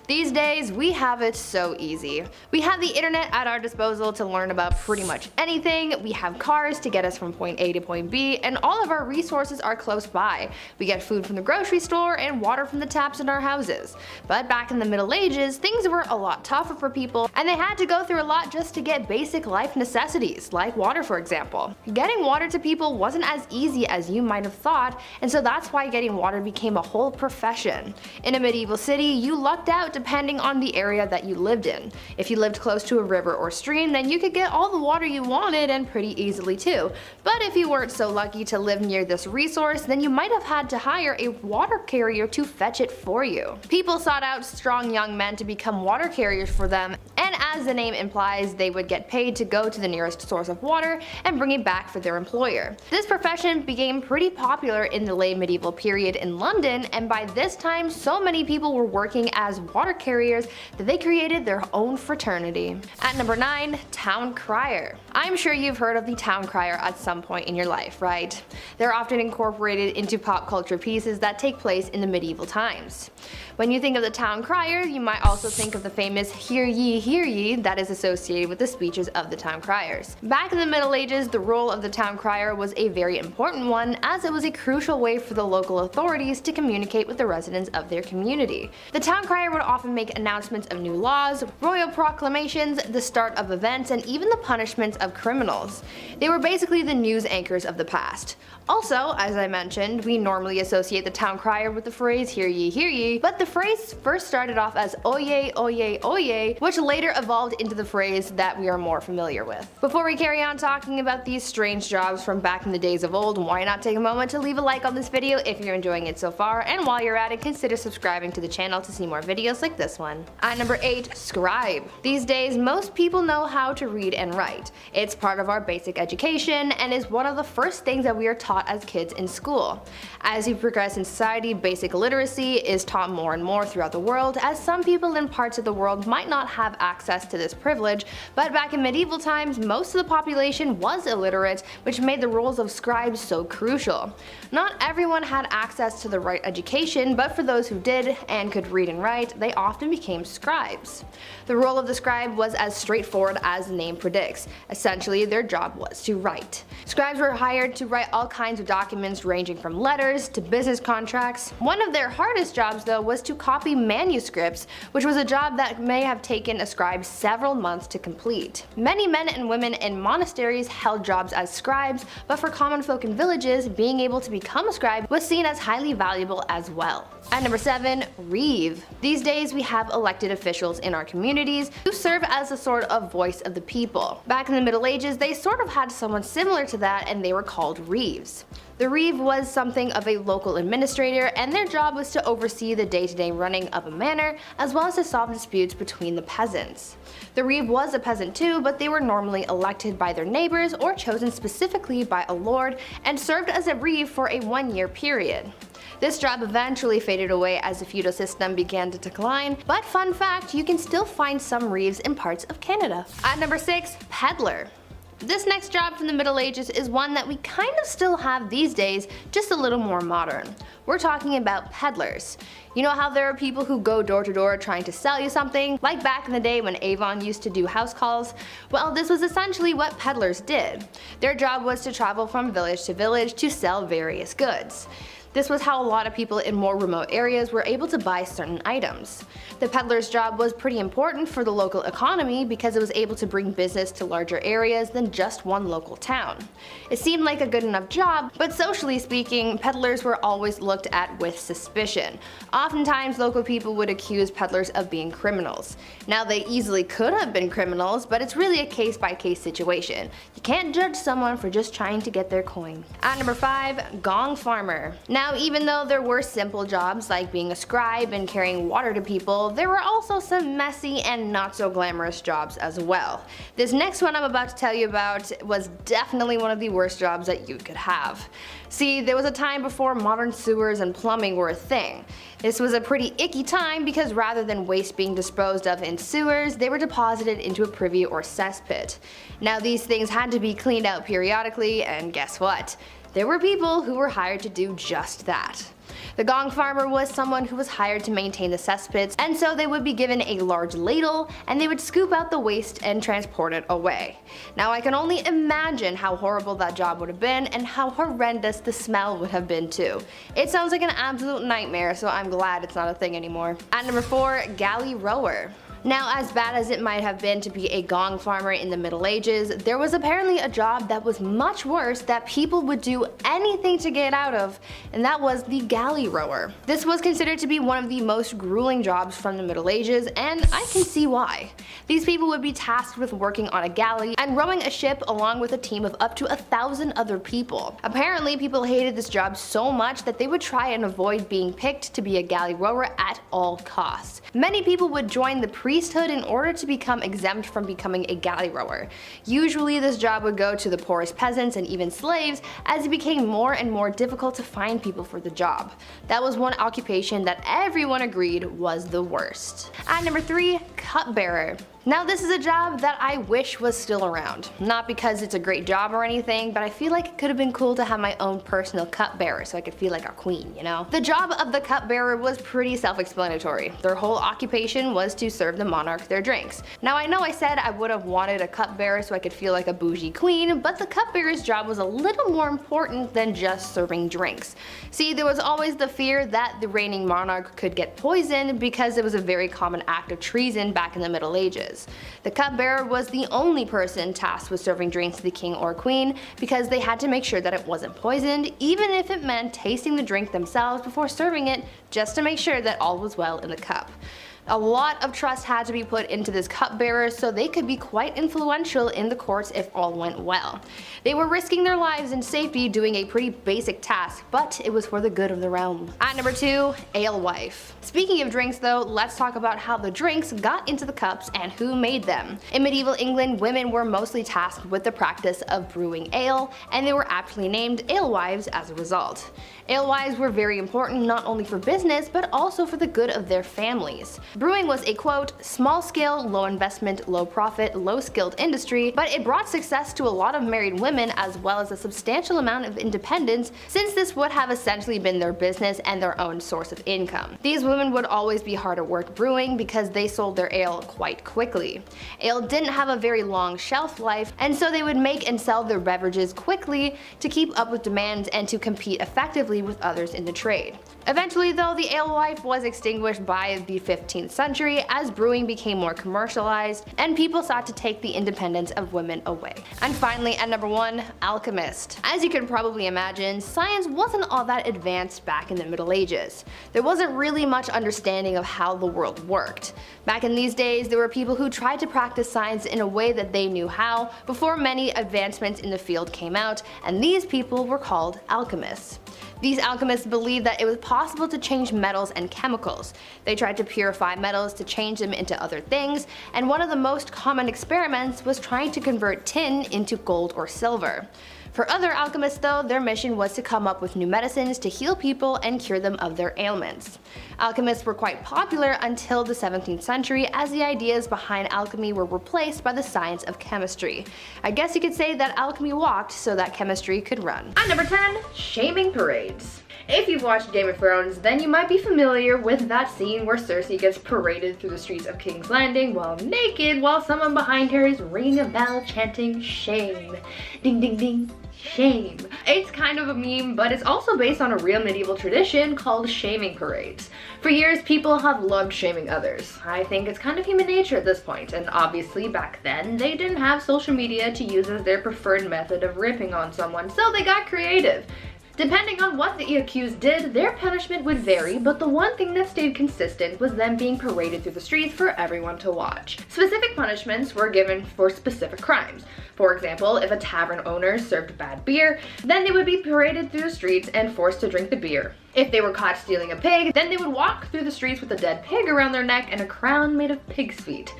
These days, we have it so easy. We have the internet at our disposal to learn about pretty much anything, we have cars to get us from point A to point B, and all of our resources are close by. We get food from the grocery store and water from the taps in our houses. But back in the Middle Ages, things were a lot tougher for people, and they had to go through a lot just to get basic life necessities, like water for example. Getting water to people wasn't as easy as you might have thought, and so that's why getting water became a whole profession. In a medieval city, you lucked out depending on the area that you lived in. If you lived close to a river or stream, then you could get all the water you wanted and pretty easily too. But if you weren't so lucky to live near this resource, then you might have had to hire a water carrier to fetch it for you. People sought out strong young men to become water carriers for them, and as the name implies, they would get paid to go to the nearest source of water and bring it back for their employer. This profession became pretty popular in the late medieval period in London, and by this time so many people were working as water carriers that they created their own fraternity. At number 9, town crier. I'm sure you've heard of the town crier at some point in your life, right? They're often incorporated into pop culture pieces that take place in the medieval times. When you think of the town crier, you might also think of the famous hear ye that is associated with the speeches of the town criers. Back in the Middle Ages, the role of the town crier was a very important one, as it was a crucial way for the local authorities to communicate with the residents of their community. The town crier would often make announcements of new laws, royal proclamations, the start of events, and even the punishments of criminals. They were basically the news anchors of the past. Also, as I mentioned, we normally associate the town crier with the phrase hear ye, but the phrase first started off as oye, oye, oye, which later evolved into the phrase that we are more familiar with. Before we carry on talking about these strange jobs from back in the days of old, why not take a moment to leave a like on this video if you're enjoying it so far, and while you're at it, consider subscribing to the channel to see more videos like this one. At number 8, scribe. These days, most people know how to read and write. It's part of our basic education and is one of the first things that we are taught as kids in school. As you progress in society, basic literacy is taught more and more throughout the world, as some people in parts of the world might not have access to this privilege, but back in medieval times, most of the population was illiterate, which made the roles of scribes so crucial. Not everyone had access to the right education, but for those who did and could read and write, they often became scribes. The role of the scribe was as straightforward as the name predicts. Essentially, their job was to write. Scribes were hired to write all kinds of documents ranging from letters to business contracts. One of their hardest jobs though was to copy manuscripts, which was a job that may have taken a scribe several months to complete. Many men and women in monasteries held jobs as scribes, but for common folk in villages, being able to become a scribe was seen as highly valuable as well. At number 7, reeve. These days we have elected officials in our communities who serve as a sort of voice of the people. Back in the Middle Ages, they sort of had someone similar to that, and they were called reeves. The reeve was something of a local administrator, and their job was to oversee the day-to-day running of a manor, as well as to solve disputes between the peasants. The reeve was a peasant too, but they were normally elected by their neighbors or chosen specifically by a lord, and served as a reeve for a 1-year period. This job eventually faded away as the feudal system began to decline, but fun fact, you can still find some reeves in parts of Canada. At number 6, peddler. This next job from the Middle Ages is one that we kind of still have these days, just a little more modern. We're talking about peddlers. You know how there are people who go door to door trying to sell you something, like back in the day when Avon used to do house calls? Well, this was essentially what peddlers did. Their job was to travel from village to village to sell various goods. This was how a lot of people in more remote areas were able to buy certain items. The peddler's job was pretty important for the local economy because it was able to bring business to larger areas than just one local town. It seemed like a good enough job, but socially speaking, peddlers were always looked at with suspicion. Oftentimes, local people would accuse peddlers of being criminals. Now, they easily could have been criminals, but it's really a case-by-case situation. You can't judge someone for just trying to get their coin. At number 5, gong farmer. Now, even though there were simple jobs like being a scribe and carrying water to people, there were also some messy and not so glamorous jobs as well. This next one I'm about to tell you about was definitely one of the worst jobs that you could have. See, there was a time before modern sewers and plumbing were a thing. This was a pretty icky time because rather than waste being disposed of in sewers, they were deposited into a privy or cesspit. Now, these things had to be cleaned out periodically, and guess what? There were people who were hired to do just that. The gong farmer was someone who was hired to maintain the cesspits, and so they would be given a large ladle and they would scoop out the waste and transport it away. Now I can only imagine how horrible that job would have been and how horrendous the smell would have been too. It sounds like an absolute nightmare, so I'm glad it's not a thing anymore. At number 4, galley rower. Now, as bad as it might have been to be a gong farmer in the Middle Ages, there was apparently a job that was much worse that people would do anything to get out of, and that was the galley rower. This was considered to be one of the most grueling jobs from the Middle Ages, and I can see why. These people would be tasked with working on a galley and rowing a ship along with a team of up to 1,000 other people. Apparently, people hated this job so much that they would try and avoid being picked to be a galley rower at all costs. Many people would join the priesthood in order to become exempt from becoming a galley rower. Usually this job would go to the poorest peasants and even slaves, as it became more and more difficult to find people for the job. That was one occupation that everyone agreed was the worst. At number 3, cupbearer. Now this is a job that I wish was still around. Not because it's a great job or anything, but I feel like it could have been cool to have my own personal cupbearer so I could feel like a queen, you know? The job of the cupbearer was pretty self-explanatory. Their whole occupation was to serve the monarch their drinks. Now I know I said I would have wanted a cupbearer so I could feel like a bougie queen, but the cupbearer's job was a little more important than just serving drinks. See, there was always the fear that the reigning monarch could get poisoned because it was a very common act of treason back in the Middle Ages. The cupbearer was the only person tasked with serving drinks to the king or queen because they had to make sure that it wasn't poisoned, even if it meant tasting the drink themselves before serving it, just to make sure that all was well in the cup. A lot of trust had to be put into this cupbearer so they could be quite influential in the courts if all went well. They were risking their lives and safety doing a pretty basic task, but it was for the good of the realm. At number 2, alewife. Speaking of drinks though, let's talk about how the drinks got into the cups and who made them. In medieval England, women were mostly tasked with the practice of brewing ale, and they were aptly named alewives as a result. Alewives were very important not only for business, but also for the good of their families. Brewing was a quote, small scale, low investment, low profit, low skilled industry, but it brought success to a lot of married women as well as a substantial amount of independence, since this would have essentially been their business and their own source of income. These women would always be hard at work brewing because they sold their ale quite quickly. Ale didn't have a very long shelf life, and so they would make and sell their beverages quickly to keep up with demand and to compete effectively with others in the trade. Eventually though, the alewife was extinguished by the 15th century as brewing became more commercialized and people sought to take the independence of women away. And finally, at number 1, alchemist. As you can probably imagine, science wasn't all that advanced back in the Middle Ages. There wasn't really much understanding of how the world worked. Back in these days, there were people who tried to practice science in a way that they knew how before many advancements in the field came out, and these people were called alchemists. These alchemists believed that it was possible to change metals and chemicals. They tried to purify metals to change them into other things, and one of the most common experiments was trying to convert tin into gold or silver. For other alchemists though, their mission was to come up with new medicines to heal people and cure them of their ailments. Alchemists were quite popular until the 17th century as the ideas behind alchemy were replaced by the science of chemistry. I guess you could say that alchemy walked so that chemistry could run. At number 10, shaming parades. If you've watched Game of Thrones, then you might be familiar with that scene where Cersei gets paraded through the streets of King's Landing while naked, while someone behind her is ringing a bell chanting shame. Ding ding ding. Shame. It's kind of a meme, but it's also based on a real medieval tradition called shaming parades. For years, people have loved shaming others. I think it's kind of human nature at this point, and obviously back then, they didn't have social media to use as their preferred method of ripping on someone, so they got creative. Depending on what the accused did, their punishment would vary, but the one thing that stayed consistent was them being paraded through the streets for everyone to watch. Specific punishments were given for specific crimes. For example, if a tavern owner served bad beer, then they would be paraded through the streets and forced to drink the beer. If they were caught stealing a pig, then they would walk through the streets with a dead pig around their neck and a crown made of pig's feet.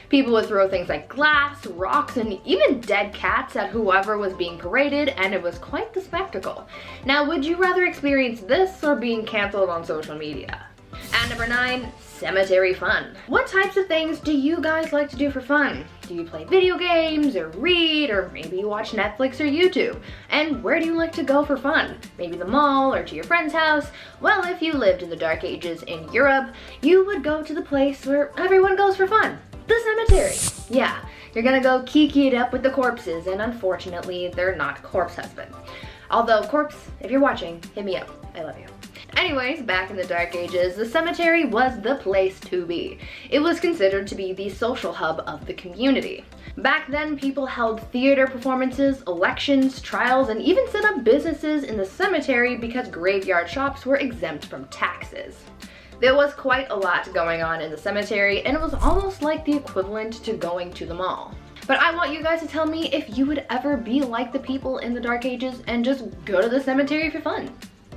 People would throw things like glass, rocks, and even dead cats at whoever was being paraded, and it was quite the spectacle. Now, would you rather experience this or being cancelled on social media? At number 9, cemetery fun. What types of things do you guys like to do for fun? Do you play video games or read, or maybe you watch Netflix or YouTube? And where do you like to go for fun? Maybe the mall or to your friend's house? Well, if you lived in the Dark Ages in Europe, you would go to the place where everyone goes for fun, the cemetery. Yeah, you're gonna go kiki it up with the corpses, and unfortunately, they're not corpse husband. Although, corpse, if you're watching, hit me up. I love you. Anyways, back in the Dark Ages, the cemetery was the place to be. It was considered to be the social hub of the community. Back then, people held theater performances, elections, trials, and even set up businesses in the cemetery because graveyard shops were exempt from taxes. There was quite a lot going on in the cemetery, and it was almost like the equivalent to going to the mall. But I want you guys to tell me if you would ever be like the people in the Dark Ages and just go to the cemetery for fun.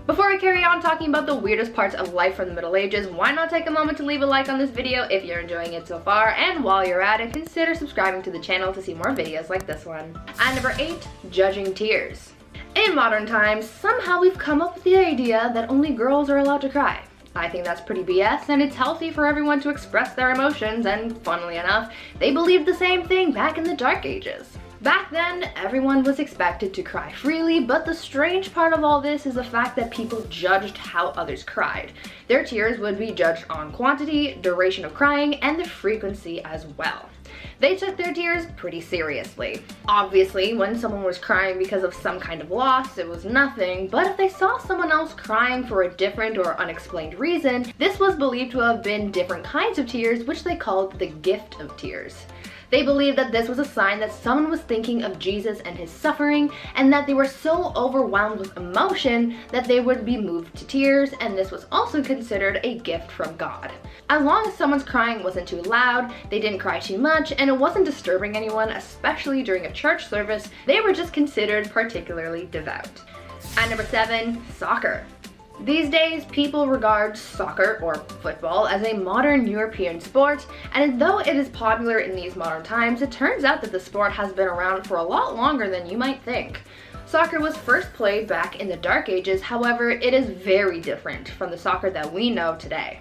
Before we carry on talking about the weirdest parts of life from the Middle Ages, why not take a moment to leave a like on this video if you're enjoying it so far, and while you're at it, consider subscribing to the channel to see more videos like this one. And number 8, judging tears. In modern times, somehow we've come up with the idea that only girls are allowed to cry. I think that's pretty BS, and it's healthy for everyone to express their emotions, and funnily enough, they believed the same thing back in the Dark Ages. Back then, everyone was expected to cry freely, but the strange part of all this is the fact that people judged how others cried. Their tears would be judged on quantity, duration of crying, and the frequency as well. They took their tears pretty seriously. Obviously, when someone was crying because of some kind of loss, it was nothing, but if they saw someone else crying for a different or unexplained reason, this was believed to have been different kinds of tears, which they called the gift of tears. They believed that this was a sign that someone was thinking of Jesus and his suffering, and that they were so overwhelmed with emotion that they would be moved to tears, and this was also considered a gift from God. As long as someone's crying wasn't too loud, they didn't cry too much, and it wasn't disturbing anyone, especially during a church service, they were just considered particularly devout. And number 7, soccer. These days, people regard soccer, or football, as a modern European sport, and though it is popular in these modern times, it turns out that the sport has been around for a lot longer than you might think. Soccer was first played back in the Dark Ages, however, it is very different from the soccer that we know today.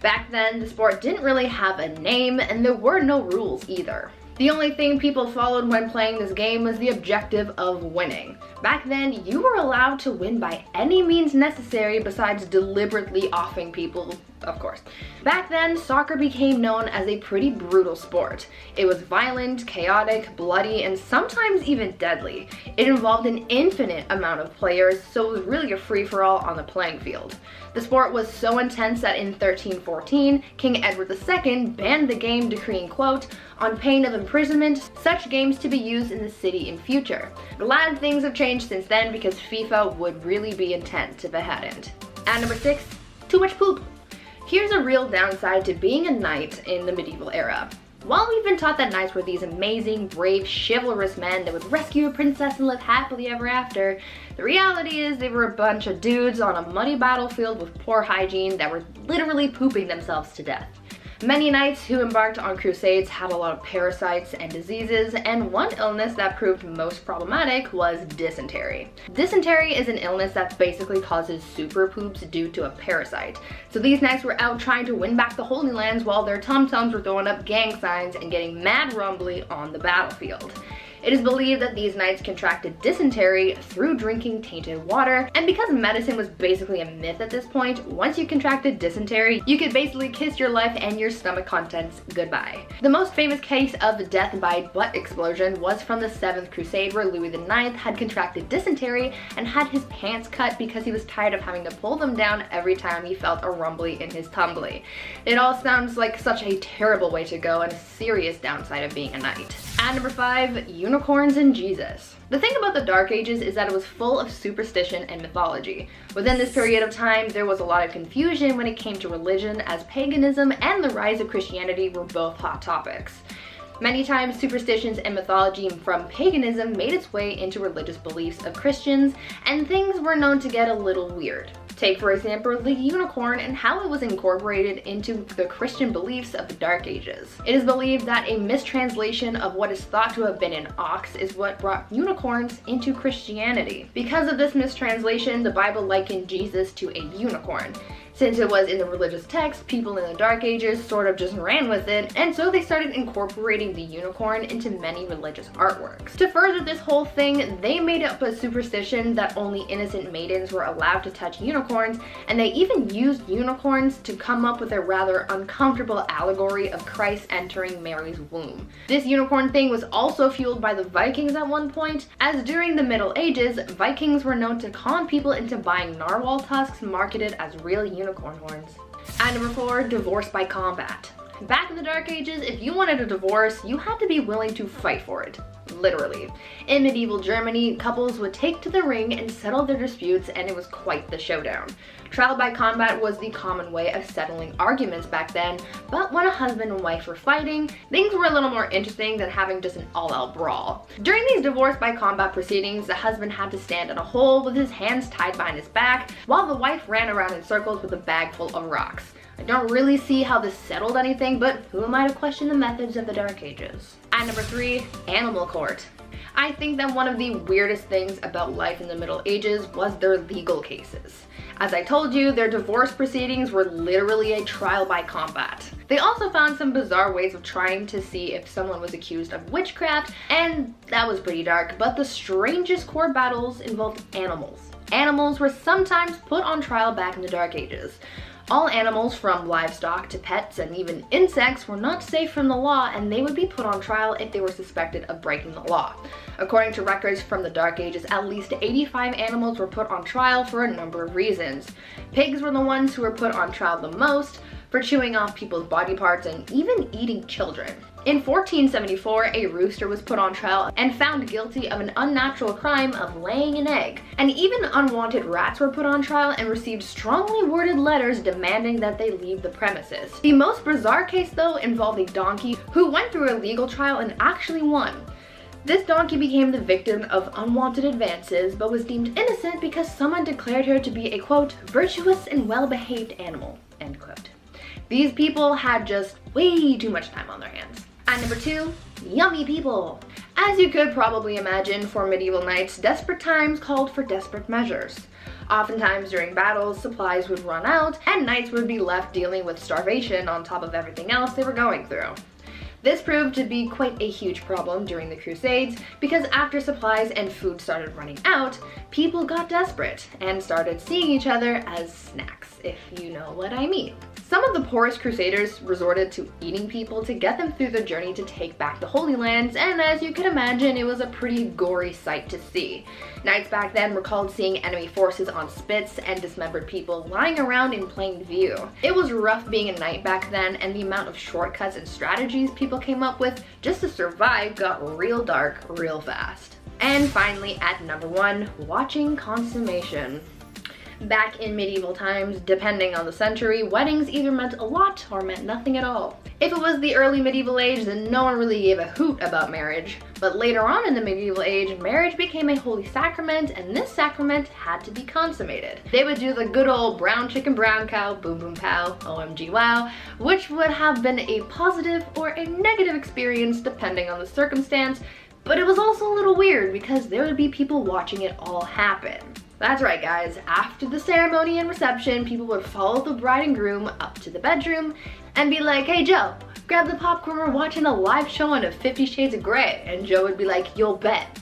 Back then, the sport didn't really have a name, and there were no rules either. The only thing people followed when playing this game was the objective of winning. Back then, you were allowed to win by any means necessary besides deliberately offing people, of course. Back then, soccer became known as a pretty brutal sport. It was violent, chaotic, bloody, and sometimes even deadly. It involved an infinite amount of players, so it was really a free-for-all on the playing field. The sport was so intense that in 1314, King Edward II banned the game, decreeing, quote, "on pain of imprisonment, such games to be used in the city in future." Glad things have changed since then, because FIFA would really be intense if it hadn't. And number 6, too much poop. Here's a real downside to being a knight in the medieval era. While we've been taught that knights were these amazing, brave, chivalrous men that would rescue a princess and live happily ever after, the reality is they were a bunch of dudes on a muddy battlefield with poor hygiene that were literally pooping themselves to death. Many knights who embarked on crusades had a lot of parasites and diseases, and one illness that proved most problematic was dysentery. Dysentery is an illness that basically causes super poops due to a parasite. So these knights were out trying to win back the Holy Lands while their tum-tums were throwing up gang signs and getting mad rumbly on the battlefield. It is believed that these knights contracted dysentery through drinking tainted water, and because medicine was basically a myth at this point, once you contracted dysentery, you could basically kiss your life and your stomach contents goodbye. The most famous case of death by butt explosion was from the 7th Crusade, where Louis IX had contracted dysentery and had his pants cut because he was tired of having to pull them down every time he felt a rumbly in his tumbly. It all sounds like such a terrible way to go and a serious downside of being a knight. And number 5, unicorns and Jesus. The thing about the Dark Ages is that it was full of superstition and mythology. Within this period of time, there was a lot of confusion when it came to religion, as paganism and the rise of Christianity were both hot topics. Many times, superstitions and mythology from paganism made its way into religious beliefs of Christians, and things were known to get a little weird. Take, for example, the unicorn and how it was incorporated into the Christian beliefs of the Dark Ages. It is believed that a mistranslation of what is thought to have been an ox is what brought unicorns into Christianity. Because of this mistranslation, the Bible likened Jesus to a unicorn. Since it was in the religious text, people in the Dark Ages sort of just ran with it, and so they started incorporating the unicorn into many religious artworks. To further this whole thing, they made up a superstition that only innocent maidens were allowed to touch unicorns, and they even used unicorns to come up with a rather uncomfortable allegory of Christ entering Mary's womb. This unicorn thing was also fueled by the Vikings at one point, as during the Middle Ages, Vikings were known to con people into buying narwhal tusks marketed as real unicorn horns. And number 4, divorce by combat. Back in the Dark Ages, if you wanted a divorce, you had to be willing to fight for it. Literally. In medieval Germany, couples would take to the ring and settle their disputes, and it was quite the showdown. Trial by combat was the common way of settling arguments back then, but when a husband and wife were fighting, things were a little more interesting than having just an all-out brawl. During these divorce by combat proceedings, the husband had to stand in a hole with his hands tied behind his back, while the wife ran around in circles with a bag full of rocks. I don't really see how this settled anything, but who am I to question the methods of the Dark Ages? And number 3, animal court. I think that one of the weirdest things about life in the Middle Ages was their legal cases. As I told you, their divorce proceedings were literally a trial by combat. They also found some bizarre ways of trying to see if someone was accused of witchcraft, and that was pretty dark, but the strangest court battles involved animals. Animals were sometimes put on trial back in the Dark Ages. All animals, from livestock to pets and even insects, were not safe from the law, and they would be put on trial if they were suspected of breaking the law. According to records from the Dark Ages, at least 85 animals were put on trial for a number of reasons. Pigs were the ones who were put on trial the most, for chewing off people's body parts and even eating children. In 1474, a rooster was put on trial and found guilty of an unnatural crime of laying an egg. And even unwanted rats were put on trial and received strongly worded letters demanding that they leave the premises. The most bizarre case, though, involved a donkey who went through a legal trial and actually won. This donkey became the victim of unwanted advances, but was deemed innocent because someone declared her to be a, quote, virtuous and well-behaved animal, end quote. These people had just way too much time on their hands. And number 2, yummy people. As you could probably imagine, for medieval knights, desperate times called for desperate measures. Oftentimes during battles, supplies would run out, and knights would be left dealing with starvation on top of everything else they were going through. This proved to be quite a huge problem during the Crusades, because after supplies and food started running out, people got desperate and started seeing each other as snacks, if you know what I mean. Some of the poorest crusaders resorted to eating people to get them through the journey to take back the Holy Lands, and as you can imagine, it was a pretty gory sight to see. Knights back then recalled seeing enemy forces on spits and dismembered people lying around in plain view. It was rough being a knight back then, and the amount of shortcuts and strategies people came up with just to survive got real dark real fast. And finally, at number 1, watching consummation. Back in medieval times, depending on the century, weddings either meant a lot or meant nothing at all. If it was the early medieval age, then no one really gave a hoot about marriage. But later on in the medieval age, marriage became a holy sacrament, and this sacrament had to be consummated. They would do the good old brown chicken brown cow, boom boom pow, OMG wow, which would have been a positive or a negative experience depending on the circumstance, but it was also a little weird because there would be people watching it all happen. That's right, guys. After the ceremony and reception, people would follow the bride and groom up to the bedroom and be like, hey Joe, grab the popcorn, we're watching a live showing of 50 Shades of Grey. And Joe would be like, you'll bet.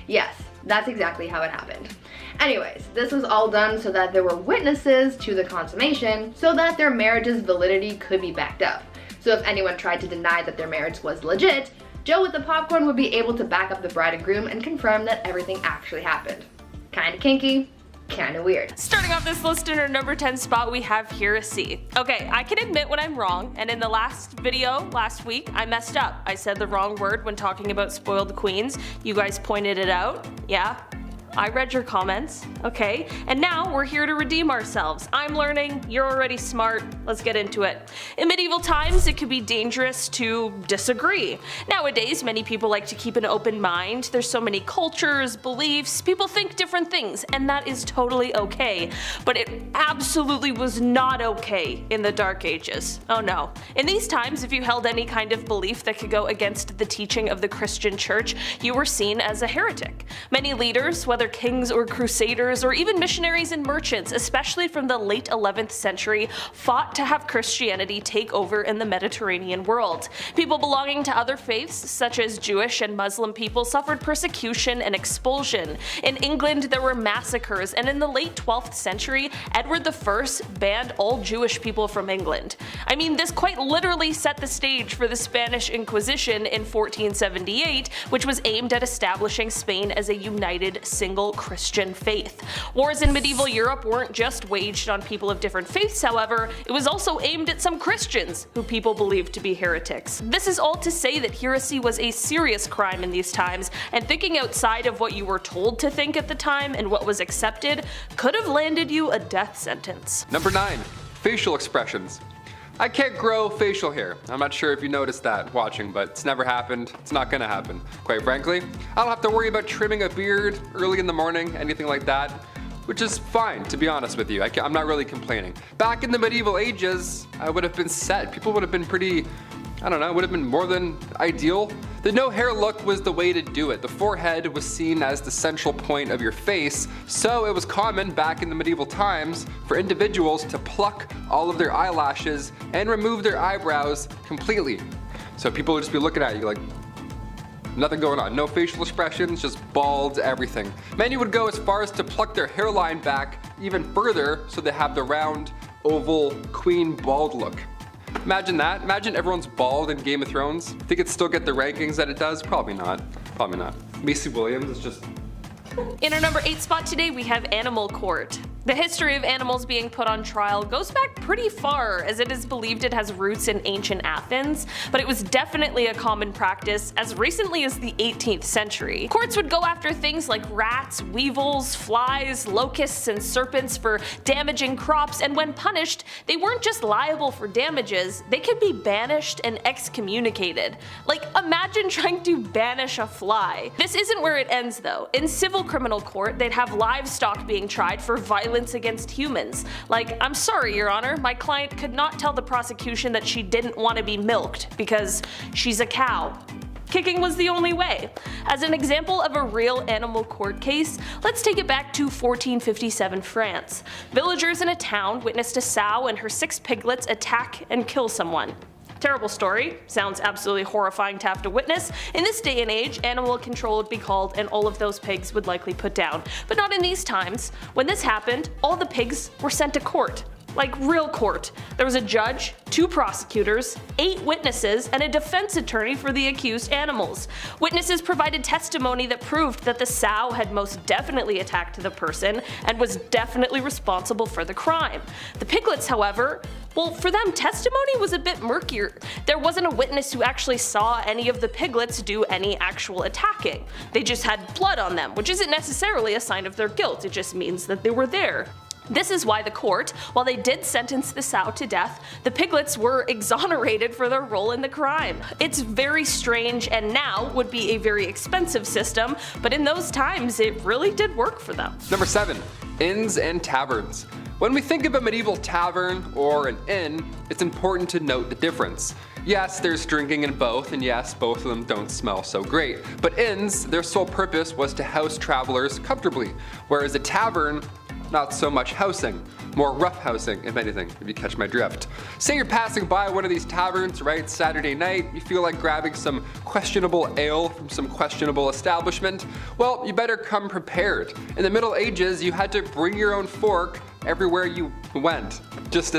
Yes, that's exactly how it happened. Anyways, this was all done so that there were witnesses to the consummation so that their marriage's validity could be backed up. So if anyone tried to deny that their marriage was legit, Joe with the popcorn would be able to back up the bride and groom and confirm that everything actually happened. Kinda kinky, kinda weird. Starting off this list in our number 10 spot, we have heresy. Okay, I can admit when I'm wrong, and in the last video last week, I messed up. I said the wrong word when talking about spoiled queens. You guys pointed it out. Yeah, I read your comments, okay? And now we're here to redeem ourselves. I'm learning, you're already smart, let's get into it. In medieval times, it could be dangerous to disagree. Nowadays, many people like to keep an open mind. There's so many cultures, beliefs, people think different things, and that is totally okay. But it absolutely was not okay in the Dark Ages. Oh no. In these times, if you held any kind of belief that could go against the teaching of the Christian church, you were seen as a heretic. Many leaders, whether whether kings or crusaders or even missionaries and merchants, especially from the late 11th century, fought to have Christianity take over in the Mediterranean world. People belonging to other faiths, such as Jewish and Muslim people, suffered persecution and expulsion. In England, there were massacres, and in the late 12th century, Edward I banned all Jewish people from England. I mean, this quite literally set the stage for the Spanish Inquisition in 1478, which was aimed at establishing Spain as a united, single Christian faith. Wars in medieval Europe weren't just waged on people of different faiths, however, it was also aimed at some Christians, who people believed to be heretics. This is all to say that heresy was a serious crime in these times, and thinking outside of what you were told to think at the time and what was accepted could have landed you a death sentence. Number 9. Facial expressions. I can't grow facial hair. I'm not sure if you noticed that watching, but it's never happened. It's not gonna happen. Quite frankly, I don't have to worry about trimming a beard early in the morning, anything like that, which is fine, to be honest with you. I'm not really complaining. Back in the medieval ages, I would have been set. People would have been pretty, I don't know, would have been more than ideal. The no hair look was the way to do it. The forehead was seen as the central point of your face, so it was common back in the medieval times for individuals to pluck all of their eyelashes and remove their eyebrows completely. So people would just be looking at you like, nothing going on, no facial expressions, just bald everything. Many would go as far as to pluck their hairline back even further so they have the round, oval, queen bald look. Imagine that. Imagine everyone's bald in Game of Thrones. Think it'd still get the rankings that it does? Probably not. Probably not. Macy Williams is just... In our number 8 spot today, we have Animal Court. The history of animals being put on trial goes back pretty far, as it is believed it has roots in ancient Athens, but it was definitely a common practice as recently as the 18th century. Courts would go after things like rats, weevils, flies, locusts, and serpents for damaging crops, and when punished, they weren't just liable for damages, they could be banished and excommunicated. Like, imagine trying to banish a fly. This isn't where it ends though. In civil criminal court, they'd have livestock being tried for violence against humans. Like, I'm sorry, Your Honor, my client could not tell the prosecution that she didn't want to be milked because she's a cow. Kicking was the only way. As an example of a real animal court case, let's take it back to 1457 France. Villagers in a town witnessed a sow and her 6 piglets attack and kill someone. Terrible story, sounds absolutely horrifying to have to witness. In this day and age, animal control would be called and all of those pigs would likely put down. But not in these times. When this happened, all the pigs were sent to court. Like real court. There was a judge, 2 prosecutors, 8 witnesses, and a defense attorney for the accused animals. Witnesses provided testimony that proved that the sow had most definitely attacked the person and was definitely responsible for the crime. The piglets, however, well, for them, testimony was a bit murkier. There wasn't a witness who actually saw any of the piglets do any actual attacking. They just had blood on them, which isn't necessarily a sign of their guilt, it just means that they were there. This is why the court, while they did sentence the sow to death, the piglets were exonerated for their role in the crime. It's very strange and now would be a very expensive system, but in those times it really did work for them. Number 7. Inns and taverns. When we think of a medieval tavern or an inn, it's important to note the difference. Yes, there's drinking in both, and yes, both of them don't smell so great. But inns, their sole purpose was to house travelers comfortably, whereas a tavern, not so much housing, more rough housing, if anything, if you catch my drift. Say you're passing by one of these taverns, right, Saturday night, you feel like grabbing some questionable ale from some questionable establishment, well, you better come prepared. In the Middle Ages, you had to bring your own fork everywhere you went. Just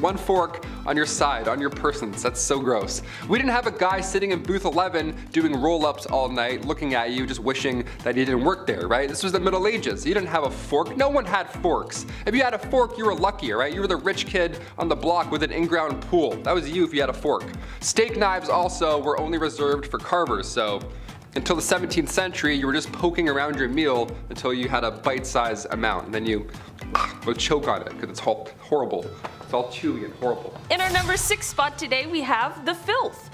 one fork on your side, on your persons. That's so gross. We didn't have a guy sitting in booth 11 doing roll-ups all night, looking at you, just wishing that he didn't work there, right? This was the Middle Ages. You didn't have a fork. No one had forks. If you had a fork, you were lucky, right? You were the rich kid on the block with an in-ground pool. That was you if you had a fork. Steak knives also were only reserved for carvers, so until the 17th century, you were just poking around your meal until you had a bite-sized amount, and then you would choke on it because it's horrible. It's all chewy and horrible. In our number 6 spot today, we have the filth.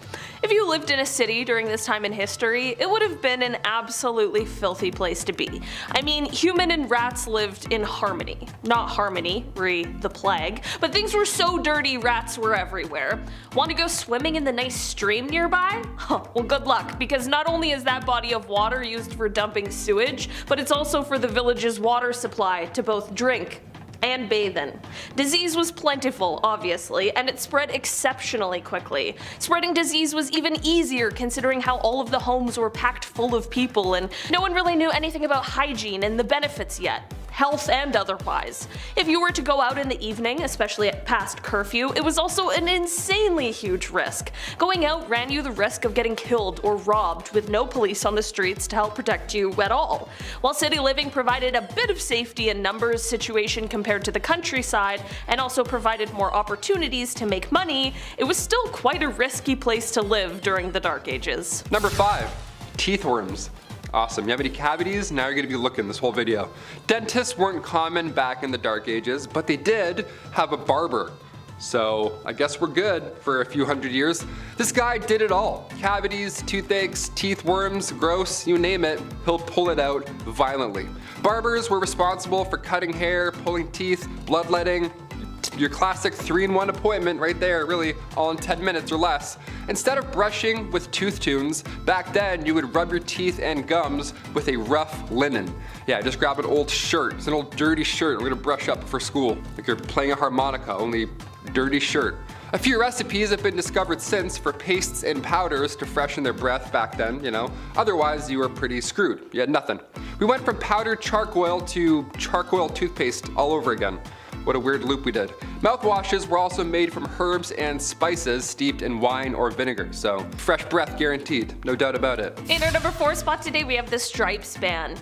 If you lived in a city during this time in history, it would have been an absolutely filthy place to be. I mean, human and rats lived in harmony. Not harmony, re the plague, but things were so dirty rats were everywhere. Want to go swimming in the nice stream nearby? Well, good luck, because not only is that body of water used for dumping sewage, but it's also for the village's water supply to both drink and bathe in. Disease was plentiful, obviously, and it spread exceptionally quickly. Spreading disease was even easier considering how all of the homes were packed full of people and no one really knew anything about hygiene and the benefits yet, health and otherwise. If you were to go out in the evening, especially at past curfew, it was also an insanely huge risk. Going out ran you the risk of getting killed or robbed with no police on the streets to help protect you at all. While city living provided a bit of safety in numbers situation compared to the countryside and also provided more opportunities to make money, it was still quite a risky place to live during the Dark Ages. Number 5. Teeth worms. Awesome. You have any cavities? Now you're going to be looking this whole video. Dentists weren't common back in the Dark Ages, but they did have a barber. So I guess we're good for a few hundred years. This guy did it all. Cavities, toothaches, teeth worms, gross, you name it, he'll pull it out violently. Barbers were responsible for cutting hair, pulling teeth, bloodletting, your classic 3-in-1 appointment right there, really all in 10 minutes or less. Instead of brushing with tooth tunes, back then you would rub your teeth and gums with a rough linen. Yeah, just grab an old shirt. It's an old dirty shirt we're gonna brush up for school. Like you're playing a harmonica, only dirty shirt. A few recipes have been discovered since for pastes and powders to freshen their breath back then, you know. Otherwise, you were pretty screwed. You had nothing. We went from powdered charcoal to charcoal toothpaste all over again. What a weird loop we did. Mouthwashes were also made from herbs and spices steeped in wine or vinegar, so fresh breath guaranteed, no doubt about it. In our number 4 spot today, we have the stripes ban.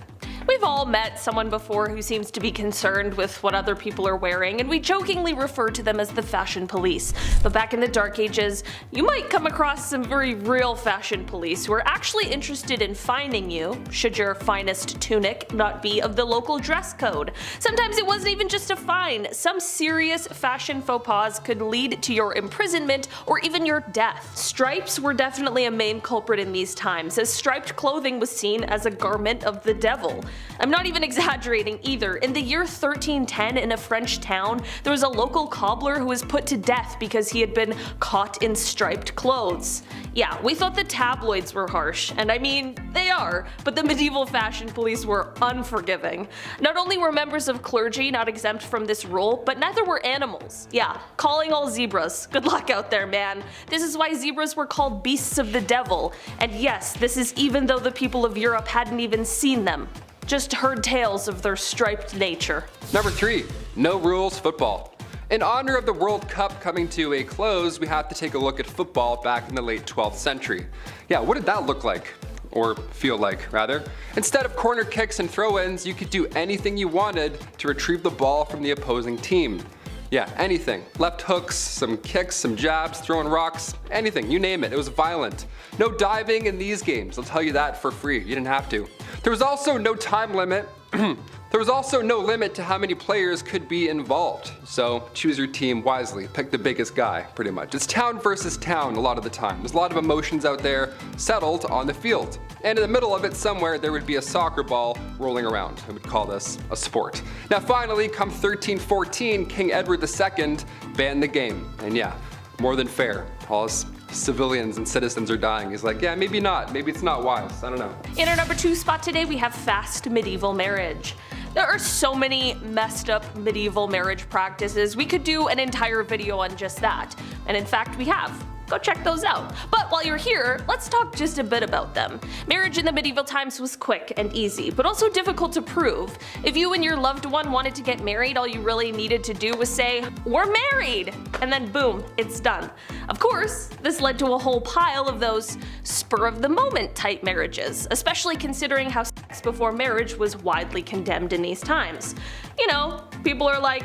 We've all met someone before who seems to be concerned with what other people are wearing, and we jokingly refer to them as the fashion police. But back in the Dark Ages, you might come across some very real fashion police who are actually interested in fining you, should your finest tunic not be of the local dress code. Sometimes it wasn't even just a fine. Some serious fashion faux pas could lead to your imprisonment or even your death. Stripes were definitely a main culprit in these times, as striped clothing was seen as a garment of the devil. I'm not even exaggerating either. In the year 1310 in a French town, there was a local cobbler who was put to death because he had been caught in striped clothes. Yeah, we thought the tabloids were harsh, and I mean, they are, but the medieval fashion police were unforgiving. Not only were members of clergy not exempt from this rule, but neither were animals. Yeah, calling all zebras. Good luck out there, man. This is why zebras were called beasts of the devil, and yes, this is even though the people of Europe hadn't even seen them. Just heard tales of their striped nature. Number 3. No rules football. In honor of the World Cup coming to a close, we have to take a look at football back in the late 12th century. Yeah, what did that look like? Or feel like, rather. Instead of corner kicks and throw-ins, you could do anything you wanted to retrieve the ball from the opposing team. Yeah, anything. Left hooks, some kicks, some jabs, throwing rocks, anything, you name it. It was violent. No diving in these games, I'll tell you that for free. You didn't have to. There was also no time limit. There was also no limit to how many players could be involved. So choose your team wisely. Pick the biggest guy, pretty much. It's town versus town a lot of the time. There's a lot of emotions out there settled on the field. And in the middle of it somewhere, there would be a soccer ball rolling around. I would call this a sport. Now finally, come 1314, King Edward II banned the game. And yeah, more than fair. All his civilians and citizens are dying. He's like, yeah, maybe not. Maybe it's not wise. I don't know. In our number 2 spot today, we have fast medieval marriage. There are so many messed up medieval marriage practices. We could do an entire video on just that. And in fact, we have. Go check those out. But while you're here, let's talk just a bit about them. Marriage in the medieval times was quick and easy, but also difficult to prove. If you and your loved one wanted to get married, all you really needed to do was say, "We're married!" And then boom, it's done. Of course, this led to a whole pile of those spur-of-the-moment type marriages, especially considering how sex before marriage was widely condemned in these times. You know, people are like,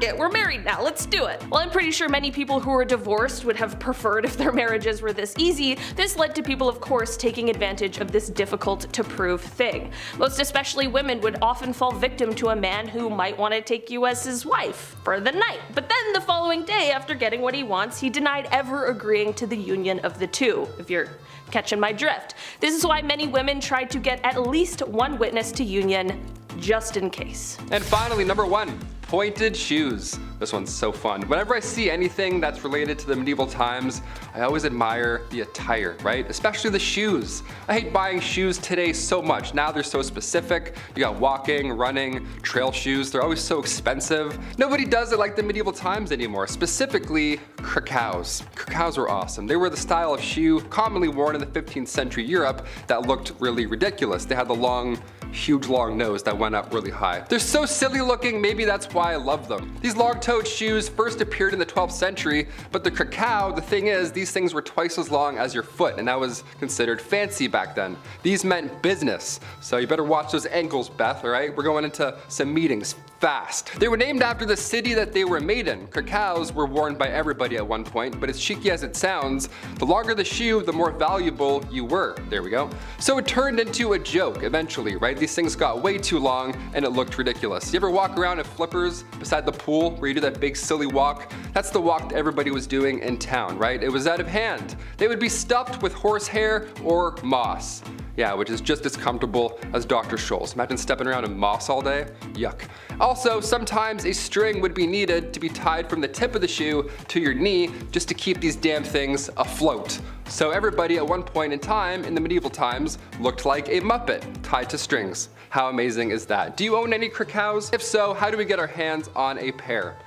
it, we're married now, let's do it. Well, I'm pretty sure many people who were divorced would have preferred if their marriages were this easy. This led to people, of course, taking advantage of this difficult to prove thing. Most especially women would often fall victim to a man who might want to take you as his wife for the night. But then the following day, after getting what he wants, he denied ever agreeing to the union of the two, if you're catching my drift. This is why many women tried to get at least one witness to union, just in case. And finally, number 1, pointed shoes. This one's so fun. Whenever I see anything that's related to the medieval times, I always admire the attire, right? Especially the shoes. I hate buying shoes today so much. Now they're so specific. You got walking, running, trail shoes. They're always so expensive. Nobody does it like the medieval times anymore, specifically krakows. Krakows were awesome. They were the style of shoe commonly worn in the 15th century Europe that looked really ridiculous. They had the long, huge long nose that went up really high. They're so silly looking, maybe that's why I love them. These long-toed shoes first appeared in the 12th century, but the krakow, the thing is, these things were twice as long as your foot, and that was considered fancy back then. These meant business, so you better watch those ankles, Beth, alright? We're going into some meetings fast. They were named after the city that they were made in. Krakows were worn by everybody at one point, but as cheeky as it sounds, the longer the shoe, the more valuable you were. There we go. So it turned into a joke eventually, right? These things got way too long and it looked ridiculous. You ever walk around in flippers beside the pool where you do that big silly walk? That's the walk that everybody was doing in town, right? It was out of hand. They would be stuffed with horsehair or moss. Yeah, which is just as comfortable as Dr. Scholl's. Imagine stepping around in moss all day. Yuck. Also, sometimes a string would be needed to be tied from the tip of the shoe to your knee just to keep these damn things afloat. So everybody at one point in time in the medieval times looked like a Muppet tied to strings. How amazing is that? Do you own any krakows? If so, how do we get our hands on a pair?